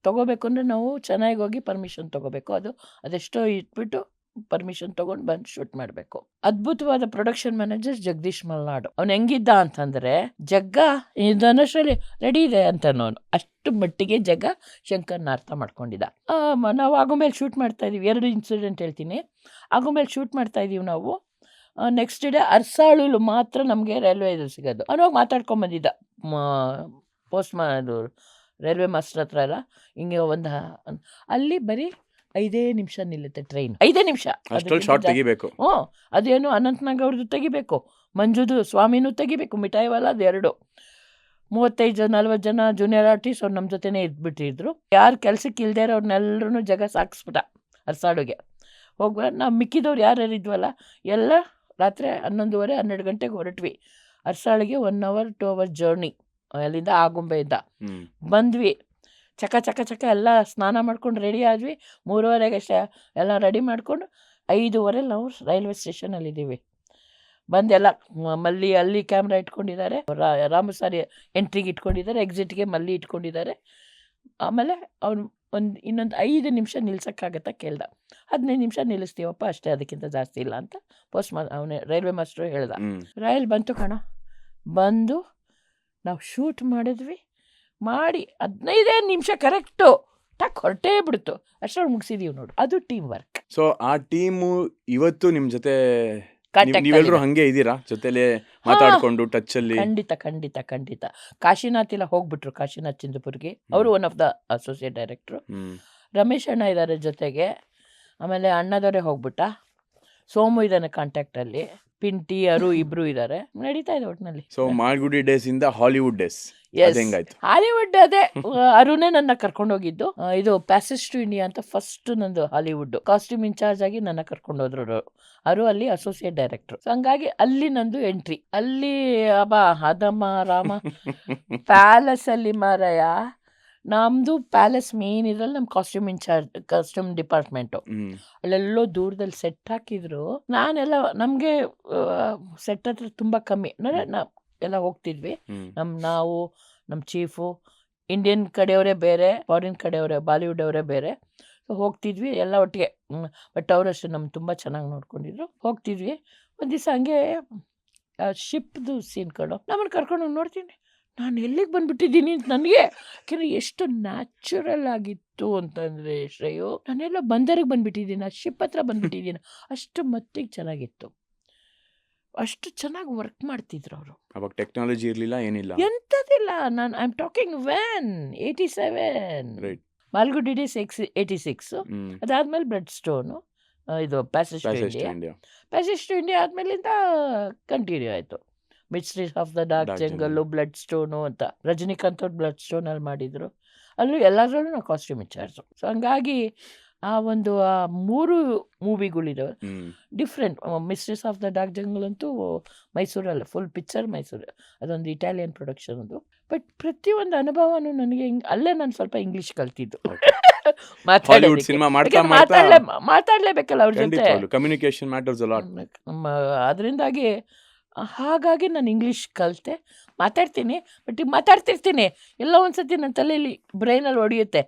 ತೊಗೋಬೇಕು ಅಂದರೆ ನಾವು ಚೆನ್ನಾಗಿ ಹೋಗಿ ಪರ್ಮಿಷನ್ ತೊಗೋಬೇಕು. ಅದೆಷ್ಟೋ ಇಟ್ಬಿಟ್ಟು ಪರ್ಮಿಷನ್ ತೊಗೊಂಡು ಬಂದು ಶೂಟ್ ಮಾಡಬೇಕು. ಅದ್ಭುತವಾದ ಪ್ರೊಡಕ್ಷನ್ ಮ್ಯಾನೇಜರ್ ಜಗದೀಶ್ ಮಲ್ನಾಡು. ಅವ್ನು ಹೆಂಗಿದ್ದ ಅಂತಂದರೆ ಜಗ್ಗ ಇದನ್ನಷ್ಟರಲ್ಲಿ ರೆಡಿ ಇದೆ ಅಂತನೋನು, ಅಷ್ಟು ಮಟ್ಟಿಗೆ ಜಗ್ಗ ಶಂಕರ್ನ ಅರ್ಥ ಮಾಡ್ಕೊಂಡಿದ್ದ. ನಾವು ಆಗೋಮೇಲೆ ಶೂಟ್ ಮಾಡ್ತಾಯಿದ್ದೀವಿ. 2 ಇನ್ಸಿಡೆಂಟ್ ಹೇಳ್ತೀನಿ. ಆಗೋಮೇಲೆ ಶೂಟ್ ಮಾಡ್ತಾಯಿದ್ದೀವಿ ನಾವು. ನೆಕ್ಸ್ಟ್ ಡೇ ಅರ್ಸಾಳಲು ಮಾತ್ರ ನಮಗೆ ರೈಲ್ವೆ ಇದು ಸಿಗೋದು. ಅವನೋಗಿ ಮಾತಾಡ್ಕೊಂಬಂದಿದ್ದ ಅದು ರೈಲ್ವೆ ಮಾಸ್ಟರ್ ಹತ್ರ ಎಲ್ಲ. ಹಿಂಗೆ ಅಲ್ಲಿ ಬರೀ 5 ನಿಮಿಷ ನಿಲ್ಲುತ್ತೆ ಟ್ರೈನ್, 5 ನಿಮಿಷ. ಶಾರ್ಟ್ ತೆಗಿಬೇಕು. ಅದೇನು ಅನಂತ್ನಾಗ್ ಅವ್ರದ್ದು ತೆಗಿಬೇಕು, ಮಂಜುದು ಸ್ವಾಮಿನೂ ತೆಗಿಬೇಕು, ಮಿಠಾಯಿವಾಲ ಅದು 2. 35-40 ಜನ ಜೂನಿಯರ್ ಆರ್ಟಿಸ್ಟ್ ಅವ್ರು ನಮ್ಮ ಜೊತೆನೇ ಇದ್ಬಿಟ್ಟಿದ್ರು. ಯಾರು ಕೆಲ್ಸಕ್ಕೆ ಇಲ್ದೇ ಇರೋರ್ನೆಲ್ಲರೂ ಜಗ ಸಾಕಿಸ್ಬಿಟ್ಟ ಅರ್ಸಾಳುಗೆ. ನಾವು ಮಿಕ್ಕಿದವ್ರು ಯಾರ್ಯಾರು ಇದ್ವಲ್ಲ ಎಲ್ಲ ರಾತ್ರಿ 11:30-12 ಗಂಟೆಗೆ ಹೊರಟ್ವಿ. ಅರ್ಸಾಳಿಗೆ 1 hour 2 hour ಜರ್ನಿ ಅಲ್ಲಿಂದ ಆಗುಂಬೆಯಿಂದ ಬಂದ್ವಿ. ಚಕ ಚಕ ಚಕ ಎಲ್ಲ ಸ್ನಾನ ಮಾಡ್ಕೊಂಡು ರೆಡಿ ಆದ್ವಿ. 3:30ಗೆ ಅಷ್ಟೇ ಎಲ್ಲ ರೆಡಿ ಮಾಡ್ಕೊಂಡು 5:30 ನಾವು ರೈಲ್ವೆ ಸ್ಟೇಷನಲ್ಲಿದ್ದೀವಿ. ಬಂದೆಲ್ಲ ಅಲ್ಲಿ ಕ್ಯಾಮ್ರಾ ಇಟ್ಕೊಂಡಿದ್ದಾರೆ, ರಾಮು ಸಾರಿ ಎಂಟ್ರಿಗೆ ಇಟ್ಕೊಂಡಿದ್ದಾರೆ, ಎಕ್ಸಿಟ್ಗೆ ಮಲ್ಲಿ ಇಟ್ಕೊಂಡಿದ್ದಾರೆ. ಆಮೇಲೆ ಅವನು ಇನ್ನೊಂದು 5 ನಿಮಿಷ ನಿಲ್ಸೋಕ್ಕಾಗತ್ತಾ ಕೇಳ್ದ. 15 ನಿಮಿಷ ನಿಲ್ಲಿಸ್ತೀವಪ್ಪ ಅಷ್ಟೇ, ಅದಕ್ಕಿಂತ ಜಾಸ್ತಿ ಇಲ್ಲ ಅಂತ ಅವನೇ ರೈಲ್ವೆ ಮಾಸ್ಟ್ರು ಹೇಳ್ದ. ರೈಲ್ ಬಂತು ಕಣ. ಬಂದು ನಾವು ಶೂಟ್ ಮಾಡಿದ್ವಿ. ಮಾಡಿ 15 ನಿಮಿಷ ಕರೆಕ್ಟು ಹೊರಟೇ ಬಿಡ್ತು. ಅಷ್ಟೊಳಗೆ ಮುಗಿಸಿದೀವಿ ನೋಡು. ಅದು ಟೀಮ್ ವರ್ಕ್. ಸೊ ಆ ಟೀಮು ಇವತ್ತು ನಿಮ್ಮ ಜೊತೆ ನೀವೆಲ್ಲರೂ ಹಂಗೆ ಇದ್ದೀರಾ, ಜೊತೆಲೆ ಮಾತಾಡ್ಕೊಂಡು ಟಚ್ ಅಲ್ಲಿ? ಖಂಡಿತ ಖಂಡಿತ ಖಂಡಿತ. ಕಾಶಿನಾಥ್ ಇಲ್ಲ ಹೋಗ್ಬಿಟ್ರು, ಕಾಶಿನಾಥ್ ಚಿಂದಪುರ್ಗೆ. ಅವರು one of the associate director. Ramesh ಅಣ್ಣ ಇದ್ದಾರೆ ಜೊತೆಗೆ. ಆಮೇಲೆ ಅಣ್ಣದವರೇ ಹೋಗ್ಬಿಟ್ಟ. ಸೋಮು ಇದ್ದಾನೆ ಕಾಂಟ್ಯಾಕ್ಟಲ್ಲಿ. ಪಿಂಟಿ ಅರು ಇಬ್ರು ಇದ್ದಾರೆ. ನಡೀತಾ ಇದೆ ಒಟ್ಟಿನಲ್ಲಿ. ಸೊ ಮಾಲ್ಗುಡಿ ಡೇಸ್ ಇಂದ ಹಾಲಿವುಡ್ ಡೇಸ್ ಹೆಂಗಾಯ್ತು? ಹಾಲಿವುಡ್ ಅದೇ ಅರುಣೇ ನನ್ನ ಕರ್ಕೊಂಡೋಗಿದ್ದು. ಇದು ಪ್ಯಾಸೇಜ್ ಟು ಇಂಡಿಯಾ ಅಂತ ಫಸ್ಟ್ ನಂದು ಹಾಲಿವುಡ್ ಕಾಸ್ಟ್ಯೂಮ್ ಇನ್ಚಾರ್ಜ್ ಆಗಿ ನನ್ನ ಕರ್ಕೊಂಡೋದ್ರು. ಅರು ಅಲ್ಲಿ ಅಸೋಸಿಯೇಟ್ ಡೈರೆಕ್ಟರ್. ಹಂಗಾಗಿ ಅಲ್ಲಿ ನಂದು ಎಂಟ್ರಿ. ಅಲ್ಲಿ ಅದಮ್ಮ ರಾಮ ಪ್ಯಾಲೇಸ್ ಅಲ್ಲಿ ಮಾರಾಯ. ನಮ್ದು ಪ್ಯಾಲೇಸ್ ಮೇನ್ ಇದ್ರಲ್ಲಿ ನಮ್ಮ ಕಾಸ್ಟ್ಯೂಮ್ ಇನ್ಚಾರ್ಜ್, ಕಾಸ್ಟ್ಯೂಮ್ ಡಿಪಾರ್ಟ್ಮೆಂಟು. ಅಲ್ಲೆಲ್ಲೋ ದೂರದಲ್ಲಿ ಸೆಟ್ ಹಾಕಿದ್ರು. ನಾನೆಲ್ಲ ನಮಗೆ ಸೆಟ್ ಹತ್ರ ತುಂಬ ಕಮ್ಮಿ ಎಲ್ಲ ಹೋಗ್ತಿದ್ವಿ. ನಾವು ನಮ್ಮ ಚೀಫು ಇಂಡಿಯನ್ ಕಡೆಯವರೇ ಬೇರೆ, ಫಾರಿನ್ ಕಡೆಯವರೇ, ಬಾಲಿವುಡ್ ಅವರೇ ಬೇರೆ. ಸೊ ಹೋಗ್ತಿದ್ವಿ ಎಲ್ಲ ಒಟ್ಟಿಗೆ. ಬಟ್ ಅವರಷ್ಟು ನಮ್ಗೆ ತುಂಬ ಚೆನ್ನಾಗಿ ನೋಡ್ಕೊಂಡಿದ್ರು. ಹೋಗ್ತಿದ್ವಿ. ಒಂದು ದಿವಸ ಹಂಗೆ ಶಿಪ್ದು ಸೀನ್ ನಮ್ಮನ್ನು ಕರ್ಕೊಂಡು ನೋಡ್ತೀನಿ. ನಾನು ಎಲ್ಲಿಗೆ ಬಂದುಬಿಟ್ಟಿದ್ದೀನಿ ಅಂತ ನನಗೆ. ಯಾಕೆಂದರೆ ಎಷ್ಟು ನ್ಯಾಚುರಲ್ ಆಗಿತ್ತು ಅಂತಂದರೆ ಶ್ರೇಯು, ನಾನೆಲ್ಲ ಬಂದರಿಗೆ ಬಂದುಬಿಟ್ಟಿದ್ದೀನಿ, ಶಿಪ್ ಹತ್ರ ಬಂದುಬಿಟ್ಟಿದ್ದೀನಿ. ಅಷ್ಟು ಮಟ್ಟಿಗೆ ಚೆನ್ನಾಗಿತ್ತು. ಅಷ್ಟು ಚೆನ್ನಾಗಿ ವರ್ಕ್ ಮಾಡ್ತಿದ್ರು ಅವರು. ಅವಾಗ ಟೆಕ್ನಾಲಜಿ ಇರಲಿಲ್ಲ, ಏನಿಲ್ಲ, ಎಂಥದಿಲ್ಲ. ನಾನು I am talking 87 Malgudi days 86. ಅದಾದಮೇಲೆ ಬ್ಲಡ್ ಸ್ಟೋನು, ಇದು passage to India. Passage to India ಆದಮೇಲಿಂದ ಕಂಟಿನ್ಯೂ ಆಯಿತು. Mysteries of the dark jungle, blood stone ಅಂತ ರಜನಿಕಾಂತ್ ಅವ್ರು ಬ್ಲಡ್ ಸ್ಟೋನಲ್ಲಿ ಮಾಡಿದರು. ಅಲ್ಲೂ ಎಲ್ಲದರಲ್ಲೂ ನಾವು ಕಾಸ್ಟ್ಯೂಮ್ ಇನ್ಚಾರ್ಜು. ಸೊ ಹಂಗಾಗಿ ಆ 3 ಮೂವಿಗಳಿದ್ದಾವೆ different. Mysteries of the dark jungle ಅಂತೂ ಮೈಸೂರಲ್ಲ, ಫುಲ್ ಪಿಕ್ಚರ್ ಮೈಸೂರು. ಅದೊಂದು ಇಟಾಲಿಯನ್ ಪ್ರೊಡಕ್ಷನ್ ಅದು. ಬಟ್ ಪ್ರತಿಯೊಂದು ಅನುಭವನೂ ನನಗೆ ಅಲ್ಲೇ ನಾನು ಸ್ವಲ್ಪ ಇಂಗ್ಲೀಷ್ ಕಲ್ತಿದ್ದು. ಮಾತಾಡಲೇಬೇಕಲ್ಲ ಅವ್ರ ಜೊತೆ, ಕಮ್ಯುನಿಕೇಶನ್ ಮ್ಯಾಟರ್ಸ್ ಅ ಲಾಟ್. ಅದರಿಂದಾಗಿ ಹಾಗಾಗಿ ನಾನು ಇಂಗ್ಲೀಷ್ ಕಲಿತೆ. ಮಾತಾಡ್ತೀನಿ, ಬಟ್ ಈಗ ಮಾತಾಡ್ತಿರ್ತೀನಿ, ಎಲ್ಲ ಒಂದ್ಸತಿ ನನ್ನ ತಲೆಯಲ್ಲಿ ಬ್ರೈನಲ್ಲಿ ಹೊಡೆಯುತ್ತೆ,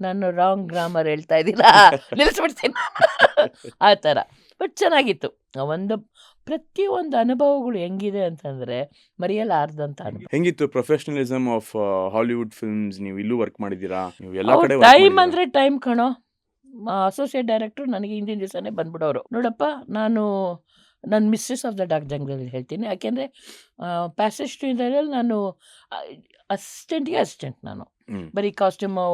ನಾನು ರಾಂಗ್ ಗ್ರಾಮರ್ ಹೇಳ್ತಾ ಇದ್ದೀರಾ, ನಿಲ್ಲಿಸ್ಬಿಡ್ತೀನಿ. ಆ ಥರ. ಬಟ್ ಚೆನ್ನಾಗಿತ್ತು. ಒಂದು ಪ್ರತಿಯೊಂದು ಅನುಭವಗಳು ಹೆಂಗಿದೆ ಅಂತಂದರೆ ಮರೆಯಲಾರ್ದಂಥ ಅನುಭವ. ಹೆಂಗಿತ್ತು ಪ್ರೊಫೆಷನಲಿಸಮ್ ಆಫ್ ಹಾಲಿವುಡ್ ಫಿಲ್ಮ್ಸ್? ನೀವು ಇಲ್ಲೂ ವರ್ಕ್ ಮಾಡಿದ್ದೀರಾ, ನೀವು ಎಲ್ಲ ಅವ್ರ ಕಡೆ ಟೈಮ್ ಅಂದರೆ ಟೈಮ್ ಕಣೋ. ಅಸೋಸಿಯೇಟ್ ಡೈರೆಕ್ಟ್ರು ನನಗೆ ಹಿಂದಿನ ದಿವಸನೇ ಬಂದ್ಬಿಡೋರು, ನೋಡಪ್ಪ ನಾನು ಮಿಸ್ಟ್ರೆಸ್ ಆಫ್ ದ ಡಾರ್ಕ್ ಜಂಗಲಲ್ಲಿ ಹೇಳ್ತೀನಿ. ಯಾಕೆಂದರೆ ಪ್ಯಾಸೇಜ್ ಟು ಇಂಡಿಯಾದಲ್ಲಿ ನಾನು ಅಸಿಸ್ಟೆಂಟ್ ನಾನು. ಬರೀ ಕಾಸ್ಟ್ಯೂಮು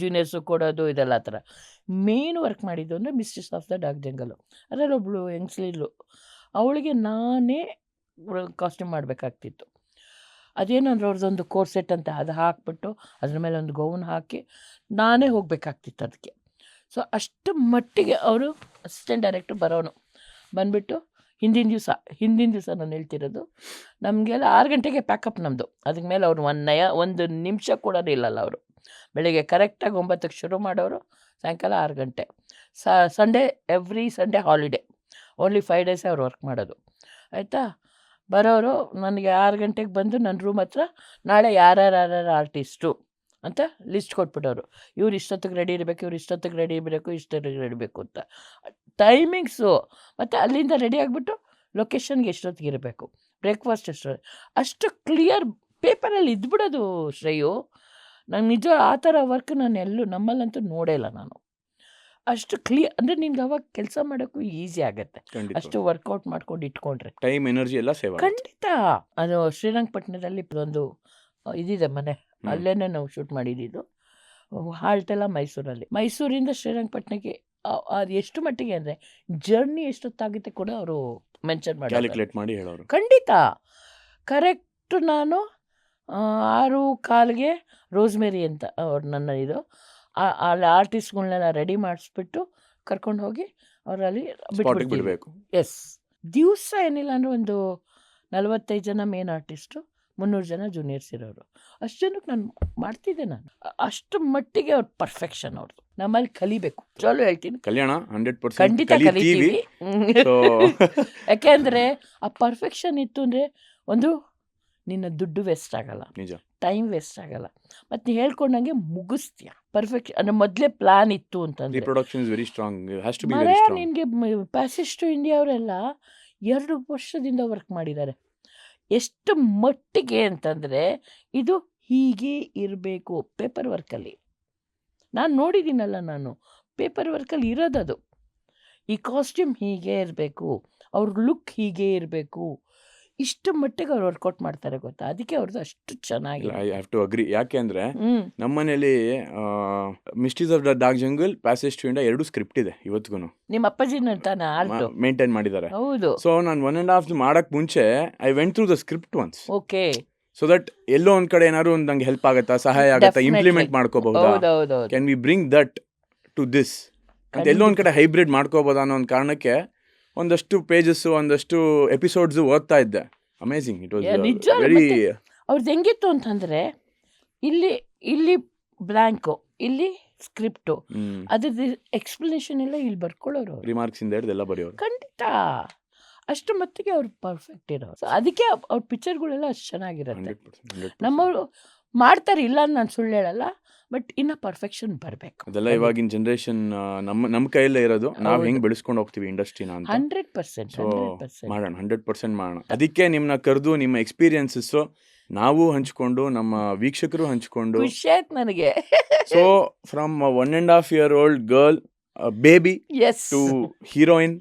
ಜೂನಿಯರ್ಸು ಕೊಡೋದು ಇದೆಲ್ಲ ಆ ಥರ. ಮೇನ್ ವರ್ಕ್ ಮಾಡಿದ್ದು ಅಂದರೆ ಮಿಸ್ಟ್ರೆಸ್ ಆಫ್ ದ ಡಾರ್ಕ್ ಜಂಗಲು. ಅದರಲ್ಲಿ ಒಬ್ಬಳು ಹೆಂಗ್ಸ್ಲಿದ್ಲು, ಅವಳಿಗೆ ನಾನೇ ಕಾಸ್ಟ್ಯೂಮ್ ಮಾಡಬೇಕಾಗ್ತಿತ್ತು. ಅದೇನಂದ್ರೆ ಅವ್ರದ್ದೊಂದು ಕೋರ್ ಸೆಟ್ ಅಂತ ಅದು ಹಾಕ್ಬಿಟ್ಟು ಅದ್ರ ಮೇಲೆ ಒಂದು ಗೌನ್ ಹಾಕಿ ನಾನೇ ಹೋಗಬೇಕಾಗ್ತಿತ್ತು ಅದಕ್ಕೆ. ಸೊ ಅಷ್ಟು ಮಟ್ಟಿಗೆ ಅವರು ಅಸಿಸ್ಟೆಂಟ್ ಡೈರೆಕ್ಟ್ರು ಬರೋನು ಬಂದುಬಿಟ್ಟು ಹಿಂದಿನ ದಿವಸ ನಾನು ಹೇಳ್ತಿರೋದು, ನಮಗೆಲ್ಲ 6 ಗಂಟೆಗೆ ಪ್ಯಾಕಪ್ ನಮ್ಮದು. ಅದಕ್ಕೆ ಮೇಲೆ ಅವ್ರು ಒಂದು ನಿಮಿಷ ಕೂಡ ನಿಲ್ಲಲ್ಲ ಅವರು. ಬೆಳಿಗ್ಗೆ ಕರೆಕ್ಟಾಗಿ 9ಕ್ಕೆ ಶುರು ಮಾಡೋರು, ಸಾಯಂಕಾಲ 6 ಗಂಟೆ. ಎವ್ರಿ ಸಂಡೇ ಹಾಲಿಡೇ, ಓನ್ಲಿ 5 ಡೇಸೇ ಅವ್ರು ವರ್ಕ್ ಮಾಡೋದು. ಆಯಿತಾ, ಬರೋರು ನನಗೆ 6 ಗಂಟೆಗೆ ಬಂದು ನನ್ನ ರೂಮ್ ಹತ್ರ ನಾಳೆ ಯಾರ್ಯಾರು ಆರ್ಟಿಸ್ಟು ಅಂತ ಲಿಸ್ಟ್ ಕೊಟ್ಬಿಟ್ಟವರು. ಇವ್ರು ಇಷ್ಟೊತ್ತಿಗೆ ರೆಡಿ ಇರಬೇಕು, ಇಷ್ಟೊತ್ತಿಗೆ ರೆಡಿ ಬೇಕು ಅಂತ ಟೈಮಿಂಗ್ಸು. ಮತ್ತು ಅಲ್ಲಿಂದ ರೆಡಿ ಆಗಿಬಿಟ್ಟು ಲೊಕೇಶನ್ಗೆ ಎಷ್ಟೊತ್ತಿಗೆ ಇರಬೇಕು, ಬ್ರೇಕ್ಫಾಸ್ಟ್ ಅಷ್ಟು ಕ್ಲಿಯರ್ ಪೇಪರಲ್ಲಿ ಇದ್ಬಿಡೋದು ಶ್ರೇಯು. ನಂಗೆ ನಿಜ ಆ ಥರ ವರ್ಕ್ ನಾನು ನಮ್ಮಲ್ಲಂತೂ ನೋಡೇ ಇಲ್ಲ ನಾನು. ಅಷ್ಟು ಕ್ಲಿಯರ್ ಅಂದರೆ ನಿನ್ಗೆ ಅವಾಗ ಕೆಲಸ ಮಾಡೋಕ್ಕೂ ಈಸಿ ಆಗುತ್ತೆ, ಅಷ್ಟು ವರ್ಕೌಟ್ ಮಾಡ್ಕೊಂಡು ಇಟ್ಕೊಂಡ್ರೆ. ಟೈಮ್ ಎನರ್ಜಿ ಎಲ್ಲ ಸೇವ್ ಖಂಡಿತ. ಅದು ಶ್ರೀರಂಗಪಟ್ಟಣದಲ್ಲಿ ಒಂದು ಇದಿದೆ ಮನೆ, ಅಲ್ಲೇ ನಾವು ಶೂಟ್ ಮಾಡಿದ್ದು. ಹಾಲ್ಟೆಲ್ಲ ಮೈಸೂರಿಂದ ಶ್ರೀರಂಗಪಟ್ಟಣಕ್ಕೆ ಅದು ಎಷ್ಟು ಮಟ್ಟಿಗೆ ಅಂದರೆ ಜರ್ನಿ ಎಷ್ಟೊತ್ತಾಗುತ್ತೆ ಕೂಡ ಅವರು ಮೆನ್ಷನ್ ಮಾಡಿ ಹೇಳೋರು. ಖಂಡಿತ ಕರೆಕ್ಟ್. ನಾನು 6:15ಗೆ ರೋಸ್ಮೇರಿ ಅಂತ ಅವ್ರು ನನ್ನ ಅಲ್ಲಿ ಆರ್ಟಿಸ್ಟ್ಗಳನ್ನೆಲ್ಲ ರೆಡಿ ಮಾಡಿಸ್ಬಿಟ್ಟು ಕರ್ಕೊಂಡು ಹೋಗಿ ಅವರಲ್ಲಿ ಬಿಟ್ಬಿಡ್ಬೇಕು. ಎಸ್, ದಿವಸ ಏನಿಲ್ಲ ಅಂದರೆ ಒಂದು 45 ಜನ ಮೇನ್ ಆರ್ಟಿಸ್ಟು, 300 ಜನ ಜೂನಿಯರ್ಸ್ ಇರೋರು. ಅಷ್ಟು ಜನಕ್ಕೆ ನಾನು ಮಾಡ್ತಿದ್ದೆ. ನಾನು ಅಷ್ಟು ಮಟ್ಟಿಗೆ ಅವ್ರ ಪರ್ಫೆಕ್ಷನ್ ಅವ್ರದ್ದು. ನಮ್ಮಲ್ಲಿ ಕಲಿಬೇಕು. ಚಲೋ ಹೇಳ್ತೀನಿ, ಕಲ್ಯಾಣ 100% ಖಂಡಿತ ಕಲಿತೀವಿ. ಯಾಕೆಂದರೆ ಆ ಪರ್ಫೆಕ್ಷನ್ ಇತ್ತು ಅಂದರೆ ಒಂದು ನಿನ್ನ ದುಡ್ಡು ವೇಸ್ಟ್ ಆಗಲ್ಲ, ನಿಜ, ಟೈಮ್ ವೇಸ್ಟ್ ಆಗಲ್ಲ, ಮತ್ತು ಹೇಳ್ಕೊಂಡಂಗೆ ಮುಗಿಸ್ತೀಯ. ಪರ್ಫೆಕ್ಷನ್ ಅಂದರೆ ಮೊದಲೇ ಪ್ಲಾನ್ ಇತ್ತು ಅಂತಂದರೆ ನಿನಗೆ. ಪ್ಯಾಸೇಜ್ ಟು ಇಂಡಿಯಾ ಅವರೆಲ್ಲ 2 ವರ್ಷದಿಂದ ವರ್ಕ್ ಮಾಡಿದ್ದಾರೆ. ಎಷ್ಟು ಮಟ್ಟಿಗೆ ಅಂತಂದರೆ ಇದು ಹೀಗೆ ಇರಬೇಕು ಪೇಪರ್ ವರ್ಕಲ್ಲಿ. ನಾನು ನೋಡಿದ್ದೀನಲ್ಲ, ನಾನು ಪೇಪರ್ ವರ್ಕಲ್ಲಿ ಇರೋದದು. ಈ ಕಾಸ್ಟ್ಯೂಮ್ ಹೀಗೆ ಇರಬೇಕು, ಅವ್ರ ಲುಕ್ ಹೀಗೆ ಇರಬೇಕು, ಇಷ್ಟು ಮಟ್ಟಿಗೆ ಅವ್ರು ವರ್ಕೌಟ್ ಮಾಡ್ತಾರೆ ಗೊತ್ತಾ. ಅದಕ್ಕೆ ಅವ್ರದ್ದು ಅಷ್ಟು ಚೆನ್ನಾಗಿ. I have to agree. ಯಾಕೆ ಅಂದರೆ ನಮ್ಮ ಮನೇಲಿ mysteries of the dark jungle, passage to India 2 script ಇದೆ ಇವತ್ತಿಗೂ. ನಿಮ್ಮ ಅಪ್ಪಾಜಿನ ತಾನೆ ಆಲ್ಟು ಮೇಂಟೈನ್ ಮಾಡಿದ್ದಾರೆ. ಹೌದು. ಸೊ ನಾನು 1.5 ಮಾಡಕ್ ಮುಂಚೆ I went through the script once. Okay. So that ಎಲ್ಲೋ ಒಂದ್ ಕಡೆ ಏನಾದ್ರು ಒಂದು ನಂಗೆ ಹೆಲ್ಪ್ ಆಗುತ್ತಾ, ಸಹಾಯ ಆಗುತ್ತಾ, ಇಂಪ್ಲಿಮೆಂಟ್ ಮಾಡ್ಕೋಬಹುದಾ, can we bring that to this ಅಂತ ಎಲ್ಲೋ ಒಂದ್ ಕಡೆ ಹೈಬ್ರಿಡ್ ಮಾಡ್ಕೋಬೋದಾ ಅನ್ನೋ ಒಂದು ಕಾರಣಕ್ಕೆ ಒಂದಷ್ಟು ಪೇಜಸ್, ಒಂದಷ್ಟು ಎಪಿಸೋಡ್ಸ್ ಓದ್ತಾ ಇದ್ದೆ. ಅಮೇಝಿಂಗ್. It was very. ಅವ್ರದ್ದು ಹೆಂಗಿತ್ತು ಅಂತಂದರೆ ಇಲ್ಲಿ ಬ್ಲ್ಯಾಂಕು, ಇಲ್ಲಿ ಸ್ಕ್ರಿಪ್ಟು, ಅದ್ರದ್ದು ಎಕ್ಸ್ಪ್ಲನೇಷನ್ ಎಲ್ಲ ಇಲ್ಲಿ ಬರ್ಕೊಳ್ಳೋರು, ರಿಮಾರ್ಕ್ಸ್ ಇಂದ ಹಿಡಿದು ಎಲ್ಲ ಬರೆಯೋರು. ಖಂಡಿತ ಅಷ್ಟು ಮಟ್ಟಿಗೆ ಅವ್ರು ಪರ್ಫೆಕ್ಟ್ ಇರೋರು. ಸೊ ಅದಕ್ಕೆ ಅವ್ರ ಪಿಕ್ಚರ್ಗಳೆಲ್ಲ ಅಷ್ಟು ಚೆನ್ನಾಗಿರುತ್ತೆ. ನಮ್ಮವರು ಮಾಡ್ತಾರೆ, ಇಲ್ಲ ಅಂತ ನಾನು ಸುಳ್ಳು ಹೇಳಲ್ಲ, ಬಟ್ ಇನ್ನು ಪರ್ಫೆಕ್ಷನ್ ಬರಬೇಕು. ಅದೆಲ್ಲ ಇವಾಗಿನ ಜನರೇಷನ್ ನಮ್ಮ ಕೈಯಲ್ಲೇ ಇರೋದು. ನಾವು ಹೆಂಗೆ ಬೆಳೆಸ್ಕೊಂಡು ಹೋಗ್ತೀವಿ ಇಂಡಸ್ಟ್ರಿನ ಅಂತ 100% ಮಾಡೋಣ. 100% ಮಾಡೋಣ. ಅದಕ್ಕೆ ನಿಮ್ಮನ್ನ ಕರೆದು ನಿಮ್ಮ ಎಕ್ಸ್ಪೀರಿಯನ್ಸಸ್ ನಾವು ಹಂಚ್ಕೊಂಡು, ನಮ್ಮ ವೀಕ್ಷಕರು ಹಂಚ್ಕೊಂಡು ಖುಷಿ ಆಯ್ತು ನನಗೆ. So from 1.5 year old girl, baby, to heroine,